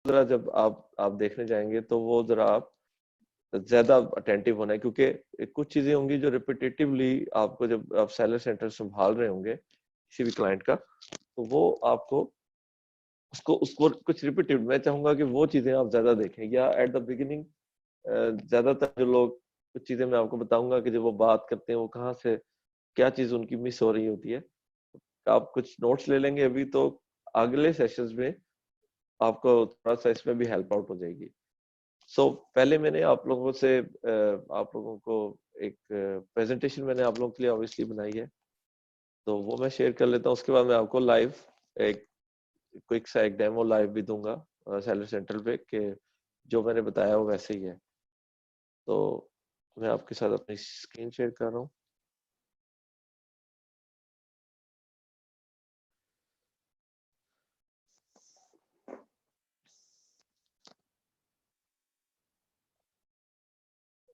जरा जब आप देखने जाएंगे तो वो जरा आप ज्यादा अटेंटिव होना है, क्योंकि कुछ चीजें होंगी जो रिपीटेटिवली आपको, जब आप सेलर सेंटर संभाल रहे होंगे किसी भी क्लाइंट का, तो वो आपको उसको उसको कुछ रिपीटेड, मैं चाहूंगा कि वो चीजें आप ज्यादा देखें, या एट द बिगिनिंग ज्यादातर जो लोग, कुछ चीजें मैं आपको बताऊंगा कि जब वो बात करते हैं वो कहाँ से क्या चीज उनकी मिस हो रही होती है। आप कुछ नोट्स ले लेंगे अभी, तो अगले सेशंस में आपको थोड़ा सा इसमें भी हेल्प आउट हो जाएगी। पहले मैंने आप लोगों से आप लोगों को एक प्रेजेंटेशन मैंने आप लोगों के लिए ऑब्वियसली बनाई है, तो वो मैं शेयर कर लेता हूँ। उसके बाद मैं आपको लाइव एक क्विक सा एक डेमो लाइव भी दूंगा सेलर सेंटर पे, कि जो मैंने बताया वो वैसे ही है। तो मैं आपके साथ अपनी स्क्रीन शेयर कर रहा हूँ।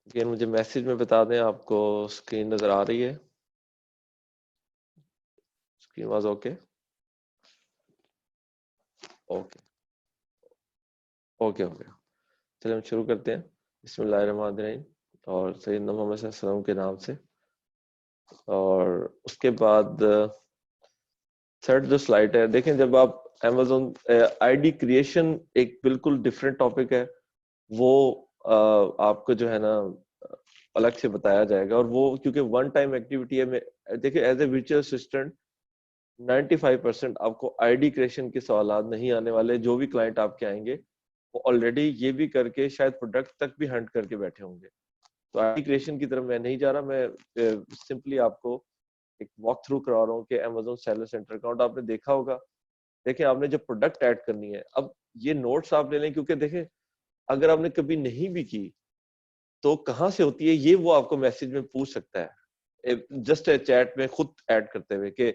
अगेन मुझे मैसेज में बता दें आपको स्क्रीन नजर आ रही है। Screen was okay? Okay okay okay. चलिए हम शुरू करते हैं। बिस्मिल्लाहिर्रहमानिर्रहीम, और सैयदना मोहम्मद सल्लल्लाहु अलैहि वसल्लम के नाम से। और उसके बाद थर्ड जो स्लाइड है, देखें, जब आप Amazon आईडी क्रिएशन एक बिल्कुल डिफरेंट टॉपिक है, वो आपको जो है ना अलग से बताया जाएगा। और वो क्योंकि वन टाइम एक्टिविटी है, देखिए एज ए virtual असिस्टेंट 95% आपको आईडी क्रिएशन के सवाल नहीं आने वाले। जो भी क्लाइंट आपके आएंगे वो ऑलरेडी ये भी करके शायद प्रोडक्ट तक भी हंट करके बैठे होंगे। तो आईडी क्रिएशन की तरफ मैं नहीं जा रहा, मैं सिंपली आपको एक वॉक थ्रू करा रहा हूँ कि Amazon सेलर सेंटर अकाउंट आपने देखा होगा। देखिए आपने जब प्रोडक्ट ऐड करनी है, अब ये नोट्स आप ले लें, क्योंकि देखें अगर आपने कभी नहीं भी की तो कहाँ से होती है ये, वो आपको मैसेज में पूछ सकता है जस्ट चैट में खुद ऐड करते हुए कि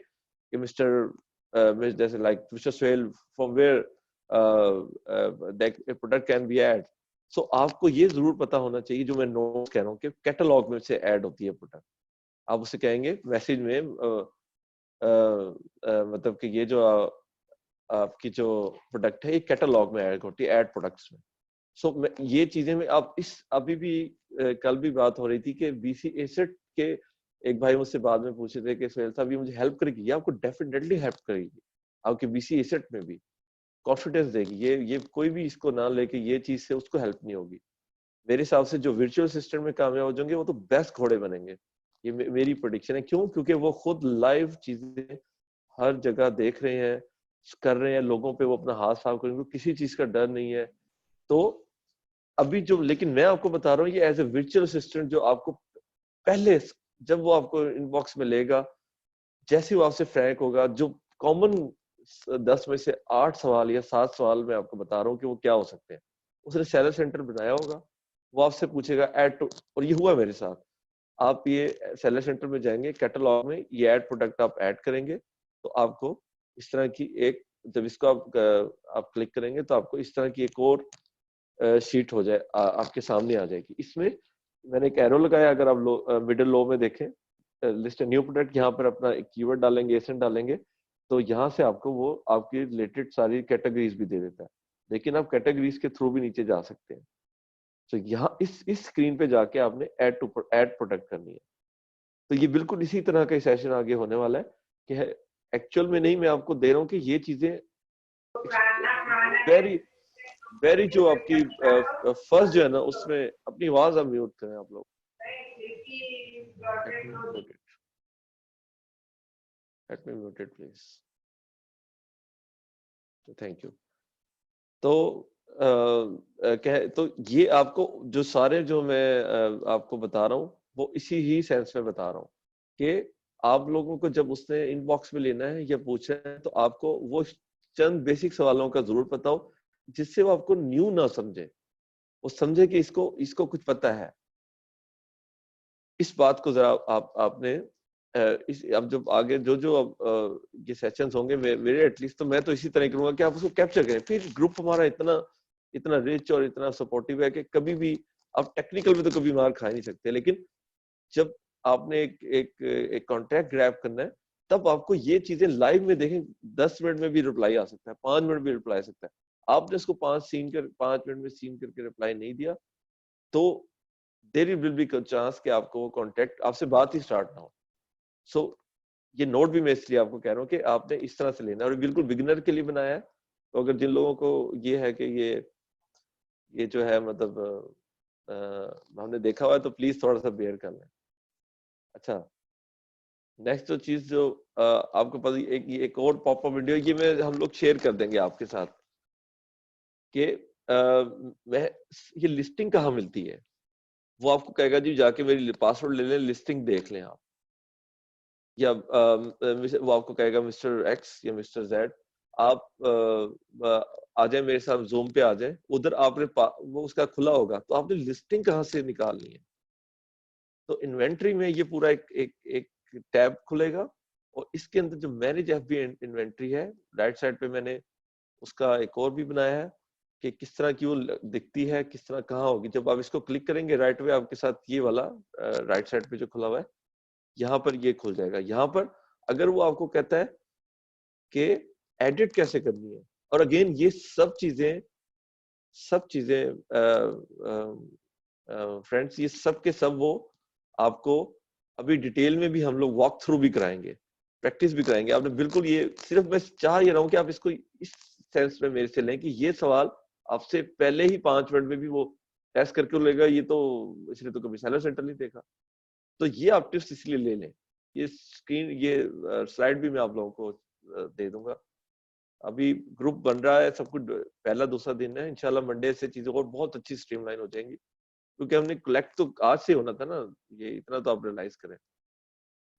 मिस्टर जैसे like mister Suhail from where product can be add. So आपको ये जरूर पता होना चाहिए, जो मैं नोट कह रहा हूँ, कि कैटलॉग में से ऐड होती है प्रोडक्ट। आप उसे कहेंगे मैसेज में मतलब कि ये जो आपकी जो प्रोडक्ट है ये कैटलॉग में ऐड होती है, ऐड प्रोडक्ट्स में। ये चीजें में आप इस अभी भी कल भी बात हो रही थी कि बीसी एसेट के एक भाई मुझसे बाद में पूछे थे कि सुहेल साहब ये मुझे हेल्प करेगी, ये आपको डेफिनेटली हेल्प करेगी, आपके बीसी एसेट में भी कॉन्फिडेंस देगी। ये कोई भी इसको ना लेके ये चीज से उसको हेल्प नहीं होगी। मेरे हिसाब से जो वर्चुअल असिस्टेंट में कामयाब हो जाएंगे वो तो बेस्ट घोड़े बनेंगे, ये मेरी प्रेडिक्शन है। क्यों? क्योंकि वो खुद लाइव चीजें हर जगह देख रहे हैं, कर रहे हैं, लोगों पे वो अपना हाथ साफ करेंगे, किसी चीज का डर नहीं है। तो अभी जो, लेकिन मैं आपको बता रहा हूँ ये एज ए वर्चुअल असिस्टेंट, जो आपको पहले जब वो आपको इनबॉक्स में लेगा, जैसे वो आपसे फ्रैंक होगा, जो कॉमन 10 में से 8 सवाल या 7 सवाल मैं आपको बता रहा हूँ कि वो क्या हो सकते हैं, उसने सेलर सेंटर बनाया होगा। वो आपसे पूछेगा ऐड टू, और ये हुआ मेरे साथ। आप ये सेलर सेंटर में जाएंगे, कैटलॉग में ये ऐड प्रोडक्ट आप ऐड करेंगे, तो आपको इस तरह की एक, जब इसको आप क्लिक करेंगे तो आपको इस तरह की एक और शीट हो जाए, आपके सामने आ जाएगी। इसमें मैंने एक एरो लगाया, अगर आप मिडिल लो में देखें, लिस्ट न्यू प्रोडक्ट, यहाँ पर अपना एक कीवर्ड डालेंगे, एसेंट डालेंगे, तो यहाँ से आपको वो आपकी रिलेटेड सारी कैटेगरीज भी दे देता है। लेकिन आप कैटेगरीज के थ्रू भी नीचे जा सकते हैं। तो यहाँ इस स्क्रीन पे जाके आपने ऐड प्रोडक्ट करनी है। तो ये बिल्कुल इसी तरह का सेशन आगे होने वाला है, कि एक्चुअल में नहीं, मैं आपको दे रहा हूँ कि ये चीजें वेरी वेरी, जो आपकी फर्स्ट जो है ना, उसमें अपनी आवाज आप म्यूट करें आप लोग। Let me muted please. Thank you. तो तो ये आपको जो सारे जो मैं आपको बता रहा हूँ वो इसी ही सेंस में बता रहा हूँ, कि आप लोगों को जब उसने इनबॉक्स में लेना है या पूछना है, तो आपको वो चंद बेसिक सवालों का जरूर पता हो, जिससे वो आपको न्यू ना समझे, वो समझे कि इसको इसको कुछ पता है। इस बात को जरा आपने इस, अब जब आगे जो जो अब ये सेशंस होंगे मेरे एटलीस्ट, तो मैं तो इसी तरह करूंगा कि आप उसको कैप्चर करें। फिर ग्रुप हमारा इतना इतना रिच और इतना सपोर्टिव है कि कभी भी आप टेक्निकल में तो कभी मार खा नहीं सकते, लेकिन जब आपने एक कॉन्ट्रैक्ट ग्रैब करना है, तब आपको ये चीजें लाइव में देखें, 10 मिनट में भी रिप्लाई आ सकता है, 5 मिनट भी रिप्लाई आ सकता है। आपने उसको 5 मिनट में सीन करके रिप्लाई नहीं दिया, तो देयर विल बी चांस कि आपको वो कांटेक्ट आपसे बात ही स्टार्ट ना हो। सो ये नोट भी मैं इसलिए आपको कह रहा हूँ कि आपने इस तरह से लेना है, और बिल्कुल बिगिनर के लिए बनाया है। तो अगर जिन लोगों को ये है कि ये जो है मतलब हमने देखा हुआ है, तो प्लीज थोड़ा सा बेयर कर लें। अच्छा, नेक्स्ट जो चीज जो आपको पता, एक और पॉपअप वीडियो ये मैं हम लोग शेयर कर देंगे आपके साथ कि मैं ये लिस्टिंग कहाँ मिलती है। वो आपको कहेगा जी जाके मेरी पासवर्ड ले लें, लिस्टिंग देख लें आप, या वो आपको कहेगा मिस्टर एक्स या मिस्टर जेड, आप आ जाए मेरे साथ जूम पे आ जाए, उधर आपने वो उसका खुला होगा, तो आपने लिस्टिंग कहाँ से निकालनी है। तो इन्वेंट्री में ये पूरा एक टैब खुलेगा, और इसके अंदर जो मैनेज एफबी इन्वेंट्री है, राइट साइड पे मैंने उसका एक और भी बनाया है कि किस तरह की वो दिखती है, किस तरह कहाँ होगी। जब आप इसको क्लिक करेंगे राइट वे, आपके साथ ये वाला राइट साइड पे जो खुला हुआ है, यहाँ पर ये खुल जाएगा। यहाँ पर अगर वो आपको कहता है कि एडिट कैसे करनी है, और अगेन ये सब चीजें फ्रेंड्स, ये सब के सब वो आपको अभी डिटेल में भी हम लोग वॉक थ्रू भी कराएंगे, प्रैक्टिस भी कराएंगे। आपने बिल्कुल, ये सिर्फ मैं चाह ये रहा हूँ कि आप इसको इस सेंस में मेरे से लें कि ये सवाल आपसे पहले ही 5 मिनट में भी वो टेस्ट करके लेगा, ये तो इसने तो कभी सेलर सेंटर नहीं देखा। तो ये आप टिप्स इसलिए ले लें। ये स्क्रीन, ये स्लाइड भी मैं आप लोगों को दे दूंगा। अभी ग्रुप बन रहा है, सब कुछ पहला दूसरा दिन है, इंशाल्लाह मंडे से चीजें और बहुत अच्छी स्ट्रीमलाइन हो जाएंगी, क्योंकि हमने कलेक्ट तो आज से होना था ना, ये इतना तो आप रियलाइज करें।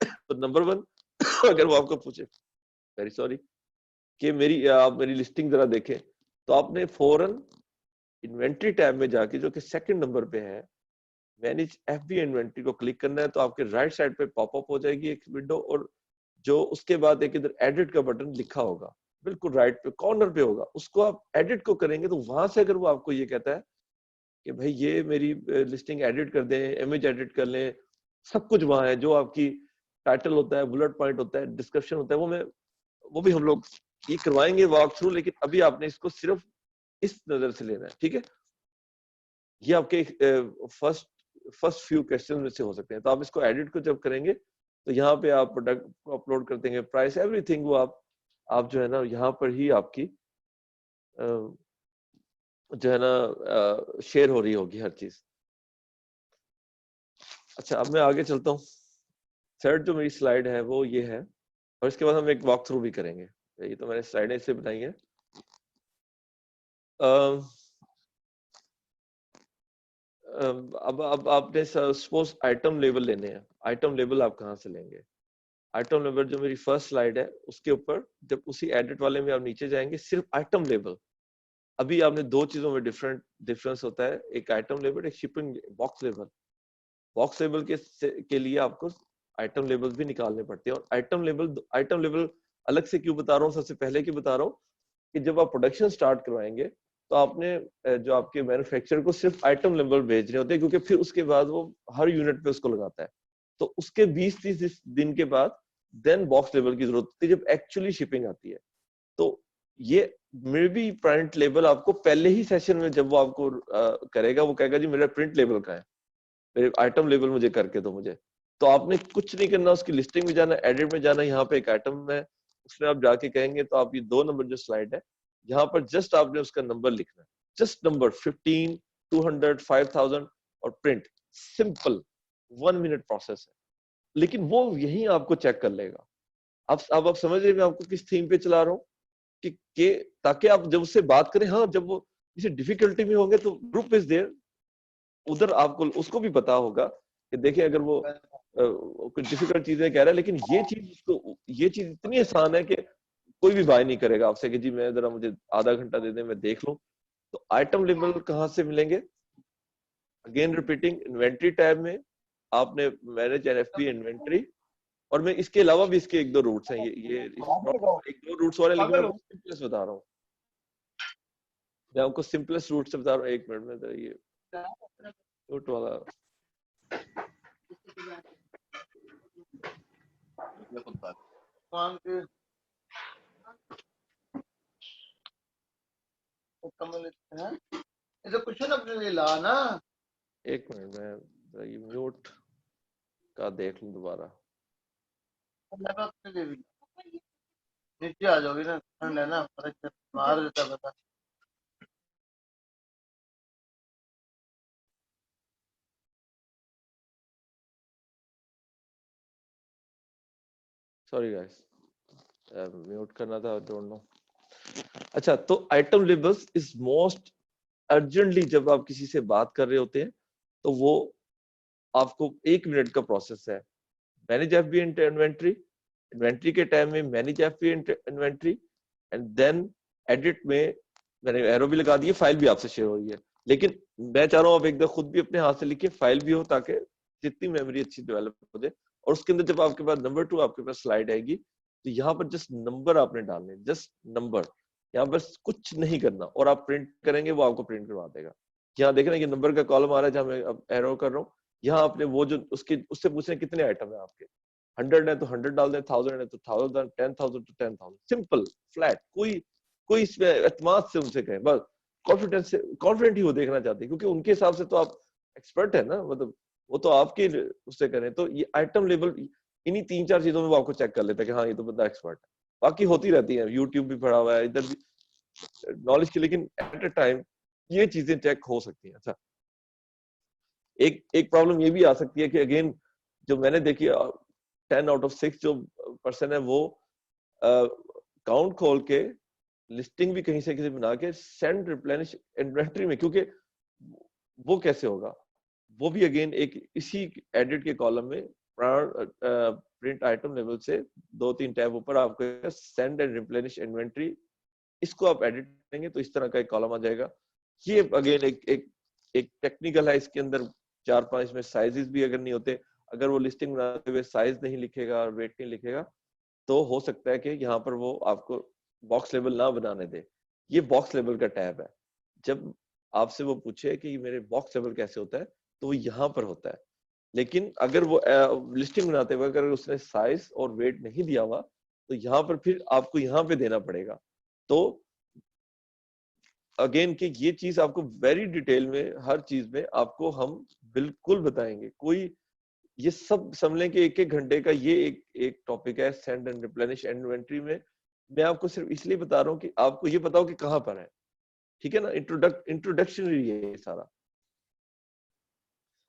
तो नंबर 1 अगर वो आपको पूछे, वेरी सॉरी, कि आप मेरी लिस्टिंग जरा देखें, तो आपने फौरन इन्वेंट्री टैब में जाके, जो कि सेकंड नंबर पे है, मैनेज एफबी इन्वेंट्री को क्लिक करना है। तो आपके राइट साइड पे पॉपअप हो जाएगी एक विंडो, और जो उसके बाद एक इधर एडिट का बटन लिखा होगा, बिल्कुल राइट पे कॉर्नर पे होगा, उसको आप एडिट को करेंगे, तो वहां से अगर वो आपको ये कहता है कि भाई ये मेरी लिस्टिंग एडिट कर दें, इमेज एडिट कर लें, सब कुछ वहां है। जो आपकी टाइटल होता है, बुलेट पॉइंट होता है, डिस्क्रिप्शन होता है, वो भी हम लोग ये करवाएंगे वॉक थ्रू, लेकिन अभी आपने इसको सिर्फ इस नजर से लेना है, ठीक है। ये आपके फर्स्ट फ्यू क्वेश्चन में से हो सकते हैं। तो आप इसको एडिट को जब करेंगे, तो यहाँ पे आप प्रोडक्ट को अपलोड कर देंगे, प्राइस एवरीथिंग वो आप जो है ना यहाँ पर ही आपकी जो है ना शेयर हो रही होगी हर चीज। अच्छा, अब मैं आगे चलता हूँ। थर्ड जो मेरी स्लाइड है वो ये है, और इसके बाद हम एक वॉक थ्रू भी करेंगे। ये तो मैंने स्लाइडें इससे बनाई है। अब आपने सपोज आइटम लेबल लेने हैं। आइटम लेबल आप कहाँ से लेंगे? आइटम लेबल जो मेरी फर्स्ट स्लाइड है उसके ऊपर, जब उसी एडिट वाले में आप नीचे जाएंगे, सिर्फ आइटम लेबल। अभी आपने दो चीजों में डिफरेंस होता है, एक आइटम लेबल, एक shipping box label. Box label के लिए आपको आइटम लेबल भी निकालने पड़ते हैं। और आइटम लेबल अलग से क्यों बता रहा हूँ, सबसे पहले क्यों बता रहा हूँ कि जब आप प्रोडक्शन स्टार्ट करवाएंगे, तो आपने जो आपके मैन्युफैक्चरर को सिर्फ आइटम लेबल भेजने होते हैं, क्योंकि फिर उसके बाद वो हर यूनिट पे उसको लगाता है। तो उसके 20-30 दिन के बाद देन बॉक्स लेबल की जरूरत होती है, जब एक्चुअली शिपिंग आती है। तो ये मे बी प्रिंट लेबल आपको पहले ही सेशन में जब वो आपको करेगा, वो कहेगा जी मेरा प्रिंट लेबल का है, मेरे आइटम लेबल मुझे करके दो मुझे। तो आपने कुछ नहीं करना, उसकी लिस्टिंग में जाना, एडिट में जाना, यहाँ पे एक आइटम है उसमें आप जाके कहेंगे, तो आप ये 2 नंबर जो स्लाइड है, यहाँ पर जस्ट आपने उसका नंबर लिखना है, जस्ट नंबर 15, 200, 5000 और प्रिंट। सिंपल 1 मिनट प्रोसेस है, लेकिन वो यही आपको चेक कर लेगा। अब आप समझ रहे मैं आपको किस थीम पे चला रहा हूँ कि ताकि आप जब उससे बात करें, हाँ जब वो किसी डिफिकल्टी में होंगे, तो ग्रुप इज देयर, उधर आपको उसको भी पता होगा कि देखिए अगर वो कुछ डिफिकल्ट चीजें कह रहा है, लेकिन ये चीज इतनी आसान है कि कोई भी बाय नहीं करेगा आपसे कि जी मैं जरा मुझे आधा घंटा दे दे मैं देख लूं। तो आइटम लेबल कहाँ से मिलेंगे? अगेन रिपीटिंग, इन्वेंट्री टैब में आपने मैनेज एनएफपी इन्वेंट्री, और मैं इसके अलावा भी इसके एक दो रूट्स हैं, ये एक दो रूट्स और हैं, लेकिन मैं आपको सिंपलेस्ट बता रहा हूँ। मैं आपको सिंपलेस्ट रूट से बता रहा हूँ, 1 मिनट में। तो ये रूट वाला मुकम्मल है। ये तो कुछ ना अपने लिए ला ना। एक मिनट मैं ये म्यूट का देख लूं दोबारा। मैं तो अपने लिए भी नीचे आ जाओगी ना, ठंड है ना, फर्क मार देता पता। सॉरी गाइस, म्यूट करना था, डोंट नो। अच्छा, तो item labels is most urgently जब आप किसी से बात कर रहे होते हैं तो वो आपको 1 मिनट का प्रोसेस है। मैनेज एफबी इन्वेंट्री, इन्वेंट्री के टाइम में manage FB inventory, and then edit में मैंने एरो भी लगा दी है, फाइल भी आपसे शेयर हो रही है। लेकिन मैं चाह रहा हूँ आप एक खुद भी अपने हाथ से लिखिए, फाइल भी हो, ताकि जितनी मेमोरी अच्छी डेवलप हो जाए। और उसके अंदर जब आपके पास नंबर 2 आपके पास स्लाइड आएगी तो यहाँ पर जस्ट नंबर आपने डालने, जस्ट नंबर, यहाँ पर कुछ नहीं करना, और आप प्रिंट करेंगे वो आपको प्रिंट करवा देगा। यहाँ देख रहे हैं ये नंबर का कॉलम आ रहा है जहाँ मैं अब एरो कर रहा हूँ। यहाँ आपने वो जो उसके उससे पूछे कितने आइटम है आपके, 100 है तो 100 डाल दें, 1000 है तो 1000, 10,000 तो 10,000, सिंपल फ्लैट। कोई कोई इसमें एतमाद से उनसे कहें, बस कॉन्फिडेंस से, कॉन्फिडेंट ही वो देखना चाहते हैं, क्योंकि उनके हिसाब से तो आप एक्सपर्ट है ना, मतलब वो तो आपके उससे करें। तो ये आइटम लेवल इन्हीं 3-4 चीजों में वो आपको चेक कर लेता है कि हाँ ये तो बंदा एक्सपर्ट है। बाकी होती रहती है, यूट्यूब भी पढ़ा हुआ है इधर भी नॉलेज की, लेकिन एट अ टाइम ये चीजें चेक हो सकती हैं। अच्छा, एक एक प्रॉब्लम ये भी आ सकती है कि अगेन जो मैंने देखी 10 आउट ऑफ 6 जो पर्सन है वो अकाउंट खोल के लिस्टिंग भी कहीं से किसी बना के सेंड रिप्लेनिश इन्वेंटरी में, क्योंकि वो कैसे होगा, वो भी अगेन एक इसी एडिट के कॉलम में प्रिंट आइटम लेवल से 2-3 टैब ऊपर आपको सेंड एंड रिप्लेनिश इन्वेंटरी, इसको आप एडिट करेंगे तो इस तरह का एक कॉलम आ जाएगा। ये अगेन एक एक एक टेक्निकल है, इसके अंदर 4-5 इसमें साइजेस भी अगर नहीं होते, अगर वो लिस्टिंग बनाते हुए साइज नहीं लिखेगा और वेट नहीं लिखेगा तो हो सकता है कि यहाँ पर वो आपको बॉक्स लेवल ना बनाने दे। ये बॉक्स लेवल का टैब है। जब आपसे वो पूछे कि मेरे बॉक्स लेवल कैसे होता है तो वो यहाँ पर होता है। लेकिन अगर वो लिस्टिंग बनाते हुए अगर उसने साइज और वेट नहीं दिया हुआ तो यहाँ पर फिर आपको यहाँ पे देना पड़ेगा। तो अगेन कि ये चीज आपको वेरी डिटेल में हर चीज में आपको हम बिल्कुल बताएंगे। कोई ये सब समझ कि 1-1 घंटे का ये एक टॉपिक है सेंड एंड रिप्लेनिश इन्वेंटरी में। मैं आपको सिर्फ इसलिए बता रहा हूँ कि आपको ये बताओ कि कहाँ पर है, ठीक है ना, इंट्रोडक्शन ये सारा।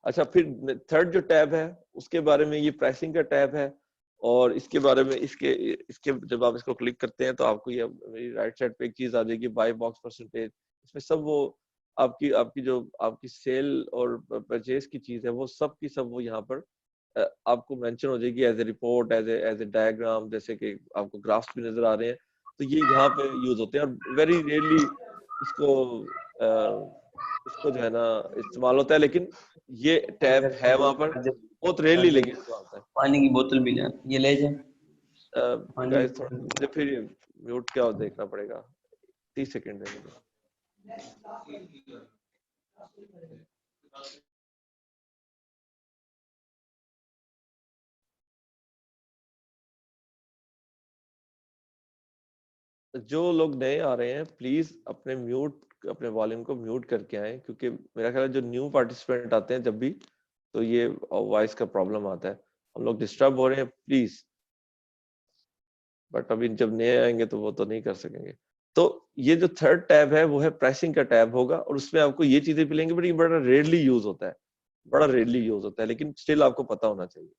अच्छा, फिर थर्ड जो टैब है उसके बारे में, ये प्राइसिंग का टैब है, और इसके बारे में इसके इसके जब आप इसको क्लिक करते हैं तो आपको ये मेरी राइट साइड पे एक चीज आ जाएगी, बाय बॉक्स परसेंटेज। इसमें सब वो आपकी आपकी जो आपकी सेल और परचेज की चीज है वो सब की सब वो यहाँ पर आपको मेंशन हो जाएगी as a report, as a diagram, जैसे कि आपको ग्राफ्स भी नजर आ रहे हैं। तो ये यहाँ पे यूज होते हैं, और वेरी रेयरली इसको इसको जो है ना इस्तेमाल होता है, लेकिन ये टैब है वहां पर बहुत रेयरली, लेकिन इसको आता है। पानी की बोतल भी ले, ये ले जाए पानी। गाइस थोड़ा मुझे फिर म्यूट क्या देखना पड़ेगा, 30 सेकंड देने दो। जो लोग नए आ रहे हैं प्लीज अपने वॉल्यूम को म्यूट करके आए, क्योंकि मेरा ख्याल है जो न्यू पार्टिसिपेंट आते हैं जब भी तो ये वॉइस का प्रॉब्लम आता है, हम लोग डिस्टर्ब हो रहे हैं प्लीज। बट अभी जब नए आएंगे तो वो तो नहीं कर सकेंगे। तो ये जो थर्ड टैब है वो है प्राइसिंग का टैब होगा, और उसमें आपको ये चीजें मिलेंगी, बट ये बड़ा रेयरली यूज होता है, बड़ा रेयरली यूज होता है, लेकिन स्टिल आपको पता होना चाहिए।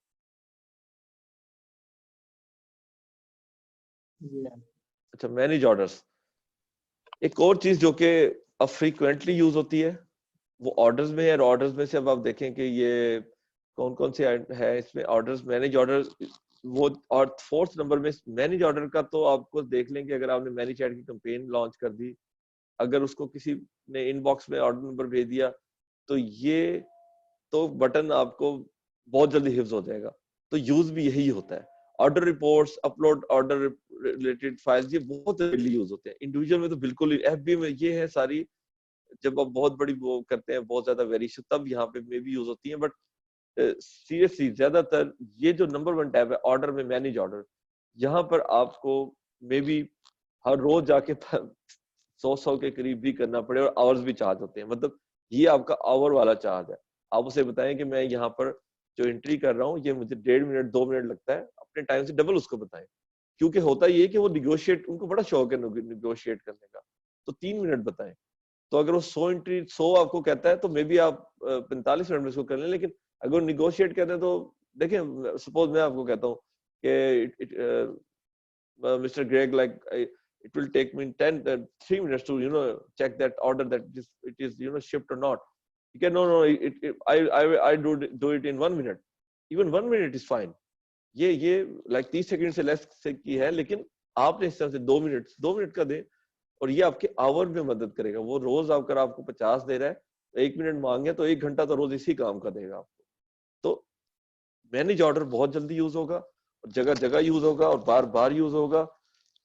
अच्छा, मैनेज ऑर्डर्स, एक और चीज जो कि अब फ्रीक्वेंटली यूज होती है वो ऑर्डर्स में है। और ऑर्डर्स में से अब आप देखें कि ये कौन कौन से है इसमें ऑर्डर्स, मैनेज ऑर्डर वो, और फोर्थ नंबर में मैनेज ऑर्डर का तो आपको देख लें कि अगर आपने मैनेज ऐड की कैंपेन लॉन्च कर दी, अगर उसको किसी ने इनबॉक्स में ऑर्डर नंबर भेज दिया तो ये तो बटन आपको बहुत जल्दी हिफ्ज हो जाएगा। तो यूज भी यही होता है। Order reports, upload order related files, ये बहुत जल्दी यूज होते हैं। इंडिविजुअल में तो बिल्कुल ही, एफबी में ये है सारी, जब आप बहुत बड़ी वो करते हैं बहुत ज्यादा वेरिएशन तब यहाँ पे मे भी यूज होती है। बट सीरियसली ज्यादातर ये जो नंबर 1 टैब है ऑर्डर में, मैनेज ऑर्डर, यहाँ पर आपको मे बी हर रोज जाके 100 के करीब भी करना पड़े और आवर्स भी चार्ज होते हैं। मतलब ये आपका आवर वाला चार्ज है। आप उसे बताएं कि मैं यहाँ पर जो एंट्री कर रहा हूँ ये मुझे 1.5 मिनट 2 मिनट लगता है, अपने टाइम से डबल उसको बताएं। क्योंकि होता ये कि वो निगोशिएट, उनको बड़ा शौक है निगोशिएट करने का, तो 3 मिनट बताएं। तो अगर वो 100 आपको कहता है तो मे बी आप 45 मिनट में उसको कर लें। लेकिन अगर निगोशिएट कहते हैं तो देखिए, सपोज मैं आपको कहता हूँ कि Mr. Greg, like it will take me 3 minutes to check that order that it is shipped or not. You can no I do it in 1 minute. Even 1 minute is fine. ये like 30 second से less से की है, लेकिन आपने इस तरह से 2 मिनट का दें और ये आपके आवर में मदद करेगा। वो रोज अगर आपको 50 दे रहा है तो 1 मिनट मांगे तो 1 घंटा तो रोज इसी काम का देगा आपको। तो मैनेज ऑर्डर बहुत जल्दी यूज होगा, जगह जगह यूज होगा और बार बार यूज होगा।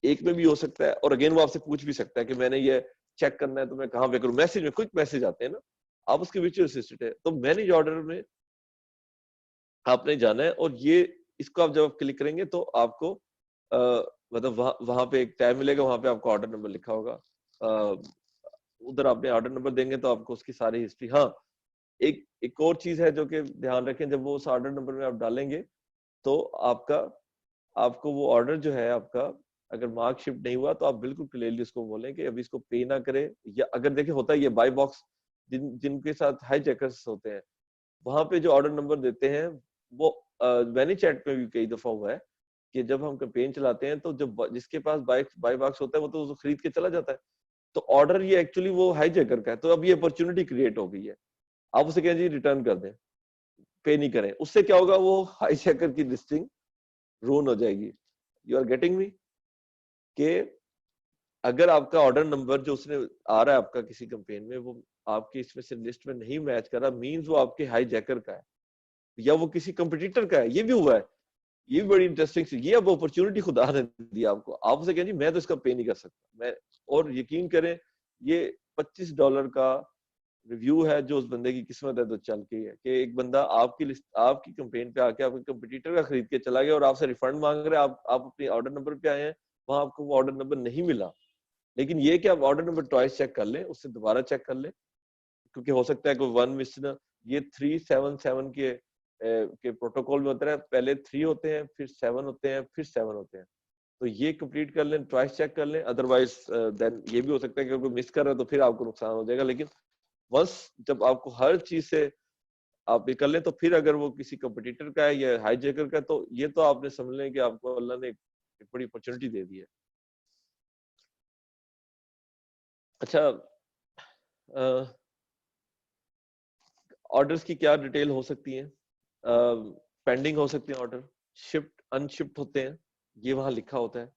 एक में भी हो सकता है और अगेन वो आपसे पूछ भी सकता है कि मैंने ये चेक करना है तो मैं कहाँ पे करूँ। मैसेज में क्विक मैसेज आते हैं ना, आप उसके विजुअल असिस्टेंट है। तो मैनेज ऑर्डर में आपने जाना है और ये इसको आप जब क्लिक करेंगे तो आपको मतलब वहां पे एक टैब मिलेगा, वहां पे आपको ऑर्डर नंबर लिखा होगा। उधर आपने ऑर्डर नंबर देंगे तो आपको उसकी सारी हिस्ट्री। हाँ, एक और चीज है जो कि ध्यान रखें, जब वो उस ऑर्डर नंबर में आप डालेंगे तो आपको वो ऑर्डर जो है आपका अगर मार्क शिफ्ट नहीं हुआ तो आप बिल्कुल क्लियरली उसको बोलें कि अभी इसको पे ना करे। या अगर देखिए होता है ये बाय बॉक्स जिनके साथ हाई चेकर्स होते हैं, वहां पे जो ऑर्डर नंबर देते हैं वो मैंने चैट में भी कई दफा हुआ है कि जब हम कैंपेन चलाते हैं तो जब जिसके पास बाय बॉक्स होता है वो तो उसको खरीद के चला जाता है। तो ऑर्डर ये एक्चुअली वो हाई चेकर का है। तो अब ये अपॉर्चुनिटी क्रिएट हो गई है, आप उसे कहें जी रिटर्न कर दें, पे नहीं करें। उससे क्या होगा, वो हाई चेकर की लिस्टिंग रून हो जाएगी। You are getting me? कि अगर आपका ऑर्डर नंबर जो उसने आ रहा है आपका किसी कैंपेन में वो आपकी इसमें से लिस्ट में नहीं मैच कर रहा, मींस वो आपके हाई जैकर का है या वो किसी कंपटीटर का है। ये भी हुआ है, ये भी बड़ी इंटरेस्टिंग चीज। ये अब अपॉर्चुनिटी खुदा ने दी आपको। आप उसे कहें जी मैं तो इसका पे नहीं कर सकता मैं, और यकीन करें ये $25 का रिव्यू है जो उस बंदे की किस्मत है तो चल के है कि एक बंदा आपकी लिस्ट आपकी कैंपेन पे आके आपके कंपटीटर का खरीद के चला गया और आपसे रिफंड मांग रहे हैं। आप अपने ऑर्डर नंबर पे आए हैं, वहां आपको वो ऑर्डर नंबर नहीं मिला। लेकिन ये कि आप ऑर्डर नंबर ट्वाइस चेक कर लें, उससे दोबारा चेक कर लें, क्योंकि हो सकता है कोई वन मिस ना। ये 377 के प्रोटोकॉल में होता है, पहले 3 होते हैं, फिर 7 होते हैं, फिर 7 होते हैं। तो ये कंप्लीट कर लें, ट्वाइस चेक कर लें। अदरवाइज देन ये भी हो सकता है कि कोई मिस कर रहा है तो फिर आपको नुकसान हो जाएगा। लेकिन वंस जब आपको हर चीज से आप ये कर लें तो फिर अगर वो किसी कंपटीटर का है या हाईजैकर का है तो ये तो आपने समझ लें कि आपको अल्लाह ने एक बड़ी अपॉर्चुनिटी दे दी है। अच्छा, ऑर्डर्स की क्या डिटेल हो सकती है? पेंडिंग हो सकते हैं ऑर्डर, शिफ्ट अनशिफ्ट होते हैं, ये वहां लिखा होता है।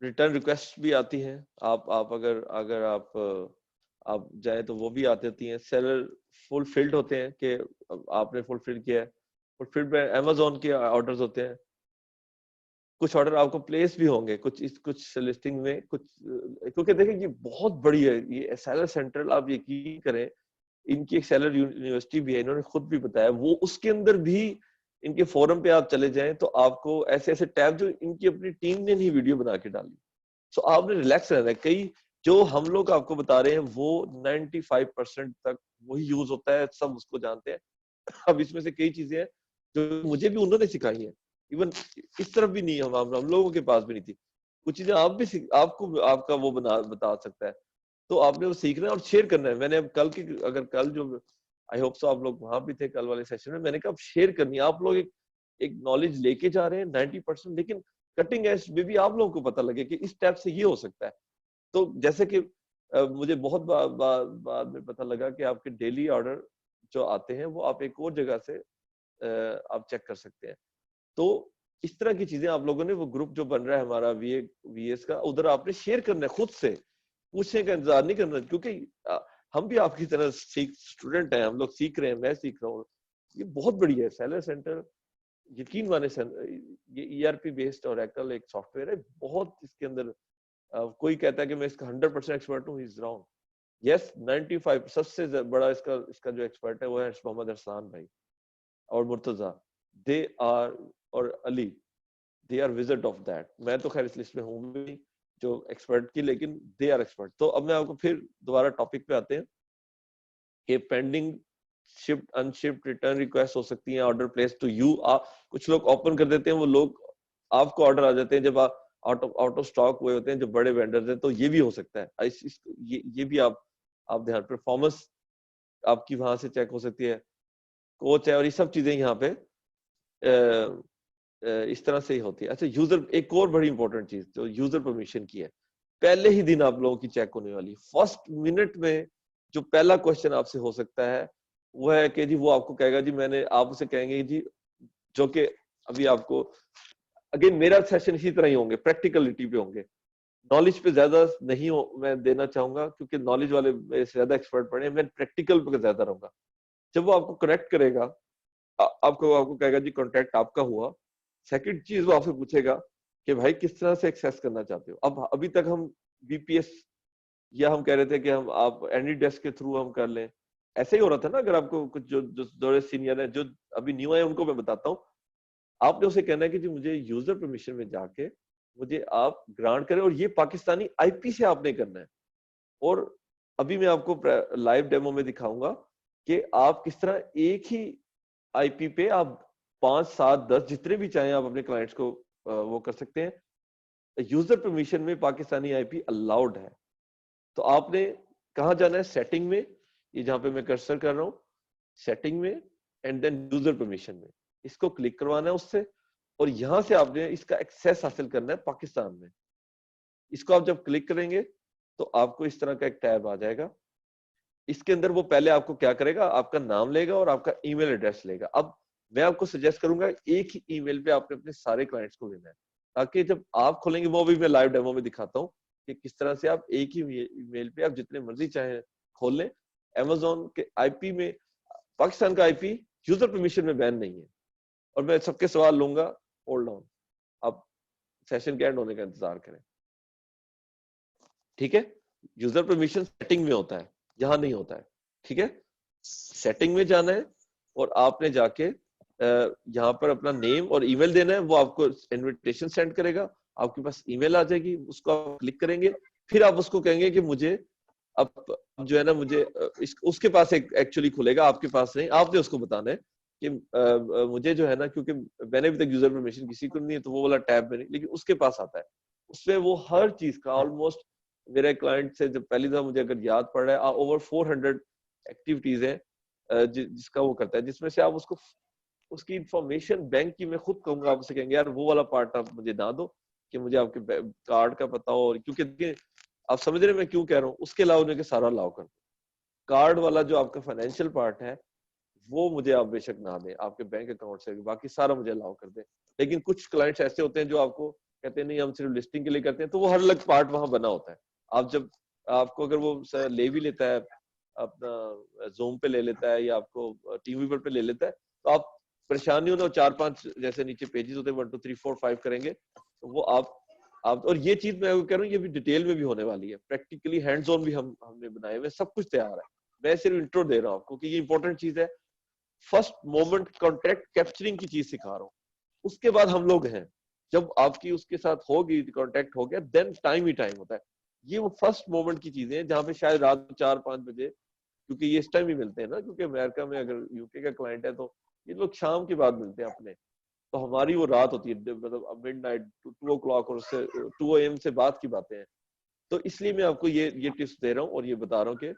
रिटर्न रिक्वेस्ट भी आती हैं, आप अगर आप जाए तो वो भी आती हैं। सेलर फुलफिल्ड होते हैं कि आपने फुलफिल किया है। फुलफिल्ड पे अमेज़न के ऑर्डर्स होते हैं। कुछ ऑर्डर आपको प्लेस भी होंगे कुछ लिस्टिंग में कुछ, क्योंकि देखिए ये बहुत बड़ी है ये सेलर सेंट्रल। आप यकीन करें इनकी एक सेलर यूनिवर्सिटी भी है, इन्होंने खुद भी बताया। वो उसके अंदर भी इनके फोरम पे आप चले जाएं तो आपको ऐसे ऐसे टैब जो इनकी अपनी टीम ने नहीं वीडियो बना के डाली। सो आपने रिलैक्स रहना है। कई जो हम लोग आपको बता रहे हैं वो 95% तक वही यूज होता है, सब उसको जानते हैं। अब इसमें से कई चीजें हैं जो मुझे भी उन्होंने सिखाई है, इवन इस तरफ भी नहीं हम लोगों के पास भी नहीं थी। कुछ चीजें आप भी आपको आपका वो बता सकता है। तो आपने वो सीखना है और शेयर करना है। मैंने अब अगर कल जो आई होप सो आप लोग वहां भी थे कल वाले सेशन में, मैंने कहा अब शेयर करनी है। आप लोग एक नॉलेज लेके जा रहे हैं 90%, लेकिन कटिंग एज में भी आप लोगों को पता लगे कि इस टाइप से ये हो सकता है। तो जैसे कि मुझे बहुत बाद में पता लगा कि आपके डेली ऑर्डर जो आते हैं वो आप एक और जगह से आप चेक कर सकते हैं। तो इस तरह की चीजें आप लोगों ने वो ग्रुप जो बन रहा है हमारा वीएस का, उधर आपने शेयर करना है, खुद से पूछने का इंतजार नहीं करना। क्योंकि हम भी आपकी तरह स्टूडेंट हैं, हम लोग सीख रहे हैं, मैं सीख रहा हूँ। ये बहुत बड़ी है सेलर सेंटर, यकीन माने। ये ईआरपी बेस्ड ओरेकल एक सॉफ्टवेयर है, बहुत इसके अंदर कोई कहता है कि मैं इसका 100% एक्सपर्ट हूँ, इज रॉन्ग। यस 95 सबसे बड़ा इसका जो एक्सपर्ट है वो है मोहम्मद अरसान भाई और मुर्तजा। दे आर और Ali, they are visit of that. मैं तो खैर इस लिस्ट में हूँ नहीं, जो एक्सपर्ट की, लेकिन दे आर एक्सपर्ट। तो अब मैं आपको फिर दोबारा टॉपिक पे आते हैं कि pending shift unshift return request हो सकती है, ऑर्डर प्लेस टू यू। कुछ लोग ओपन कर देते हैं, वो लोग आपको ऑर्डर आ जाते हैं जब आप आउट ऑफ स्टॉक हुए होते हैं, जो बड़े वेंडर्स हैं। तो ये भी हो सकता है, ये भी आप ध्यान, परफॉर्मेंस आपकी वहां से चेक हो सकती है, कोच है, और ये सब चीजें यहाँ पे इस तरह से ही होती है। अच्छा, यूजर, एक और बड़ी इंपॉर्टेंट चीज जो यूजर परमिशन की है, पहले ही दिन आप लोगों की चेक होने वाली। फर्स्ट मिनट में जो पहला क्वेश्चन आपसे हो सकता है वो है कि जी, वो आपको कहेगा जी, आप उसे कहेंगे जी, जो कि अभी आपको अगेन मेरा सेशन इसी तरह ही होंगे, प्रैक्टिकलिटी पे होंगे, नॉलेज पे ज्यादा नहीं मैं देना चाहूंगा, क्योंकि नॉलेज वाले मेरे से ज्यादा एक्सपर्ट पढ़े, मैं प्रैक्टिकल पे ज्यादा रहूंगा। जब वो आपको कनेक्ट करेगा, आपको कहेगा जी कॉन्टैक्ट आपका हुआ, सेकंड चीज वो आपसे पूछेगा कि भाई किस तरह से एक्सेस करना चाहते हो। अब अभी तक हम बीपीएस या हम कह रहे थे कि हम आप एनी डेस्क के थ्रू हम कर लें, ऐसे ही हो रहा था ना। अगर आपको कुछ जो सीनियर है, जो अभी न्यू है, उनको मैं बताता हूँ, आपने उसे कहना है कि जी मुझे यूजर परमिशन में जाके मुझे आप ग्रांट करें, और ये पाकिस्तानी आईपी से आपने करना है। और अभी मैं आपको लाइव डेमो में दिखाऊंगा कि आप किस तरह एक ही आईपी पे आप 5, 7, 10 जितने भी चाहें आप अपने क्लाइंट्स को वो कर सकते हैं। यूजर परमिशन में पाकिस्तानी आईपी अलाउड है। तो आपने कहाँ जाना है? सेटिंग में, ये जहां पे मैं कर्सर कर रहा हूँ, सेटिंग में, एंड देन यूजर परमिशन में, इसको क्लिक करवाना है उससे, और यहां से आपने इसका एक्सेस हासिल करना है पाकिस्तान में। इसको आप जब क्लिक करेंगे तो आपको इस तरह का एक टैब आ जाएगा। इसके अंदर वो पहले आपको क्या करेगा, आपका नाम लेगा और आपका ईमेल एड्रेस लेगा। अब मैं आपको सजेस्ट करूंगा एक ही ईमेल पे आपने अपने सारे क्लाइंट्स को लेना है, ताकि जब आप खोलेंगे, वो भी मैं लाइव डेमो में दिखाता हूँ कि किस तरह से आप एक ही ईमेल पे आप जितने मर्जी चाहे खोल लें। अमेज़न के आईपी में, पाकिस्तान का आईपी यूजर परमिशन में बैन नहीं है। और मैं सबके सवाल लूंगा, होल्ड ऑन, आप सेशन के एंड होने का इंतजार करें, ठीक है। यूजर परमिशन सेटिंग में होता है, यहां नहीं होता है, ठीक है। सेटिंग में जाना है और आपने जाके यहाँ पर अपना नेम और ईमेल देना है। वो आपको इनविटेशन सेंड करेगा, आपके पास ईमेल आ जाएगी, उसको आप क्लिक करेंगे, फिर आप उसको कहेंगे कि मुझे अब जो है ना, मुझे उसके पास एक एक्चुअली खुलेगा, आपके पास नहीं। आपने उसको बताना है कि मुझे जो है ना, क्योंकि मैंने अभी तक यूजर परमिशन किसी को नहीं है, तो वो वाला टैब में नहीं, लेकिन उसके पास आता है। उसमें वो हर चीज का ऑलमोस्ट, मेरे क्लाइंट से जब पहली दफा मुझे अगर याद पड़ रहा है, ओवर 400 एक्टिविटीज है जिसका वो करता है, जिसमें से आप उसको उसकी इंफॉर्मेशन बैंक की मैं खुद कहूंगा, आप उसे कहेंगे यार वो वाला पार्ट आप मुझे ना दो, कि मुझे आपके कार्ड का पता हो। और क्योंकि आप समझ रहे हैं मैं क्यों कह रहा हूँ, उसके अलावा उन्हें सारा अलाउ कर दो। कार्ड वाला जो आपका फाइनेंशियल पार्ट है, वो मुझे आप बेशक ना दें आपके बैंक अकाउंट से, बाकी सारा मुझे अलाउ कर दें। लेकिन कुछ क्लाइंट्स ऐसे होते हैं जो आपको कहते हैं नहीं, हम सिर्फ लिस्टिंग के लिए करते हैं, तो वो हर अलग पार्ट वहां बना होता है। आप जब आपको अगर वो ले भी लेता है, अपना जूम पे ले लेता है या आपको टीवी पे ले लेता है, तो आप परेशानी हो ना, 4-5 जैसे नीचे पेजेस होते हैं, 1 2 3 4 5 करेंगे, तो वो आप और ये चीज मैं कह रहा हूँ, ये भी डिटेल में भी होने वाली है, प्रैक्टिकली हैंड्स ऑन भी हमने बनाए हुए, सब कुछ तैयार है। मैं सिर्फ इंट्रो दे रहा हूँ आपको कि ये इंपॉर्टेंट चीज है। फर्स्ट मोमेंट कॉन्ट्रैक्ट कैप्चरिंग की चीज सिखा रहा हूँ, उसके बाद हम लोग हैं, जब आपकी उसके साथ होगी, कॉन्टेक्ट हो गया, देन टाइम ही टाइम होता है। ये वो फर्स्ट मोमेंट की चीजें हैं, जहाँ पे शायद रात 4-5 बजे, क्योंकि ये इस टाइम ही मिलते हैं ना, क्योंकि अमेरिका में अगर यूके का क्लाइंट है तो ये लोग शाम के बाद मिलते हैं अपने, तो हमारी वो रात होती है, मतलब मिडनाइट 2 o'clock और उससे 2 AM से बाद की बातें हैं। तो इसलिए मैं आपको ये टिप्स दे रहा हूँ और ये बता रहा हूँ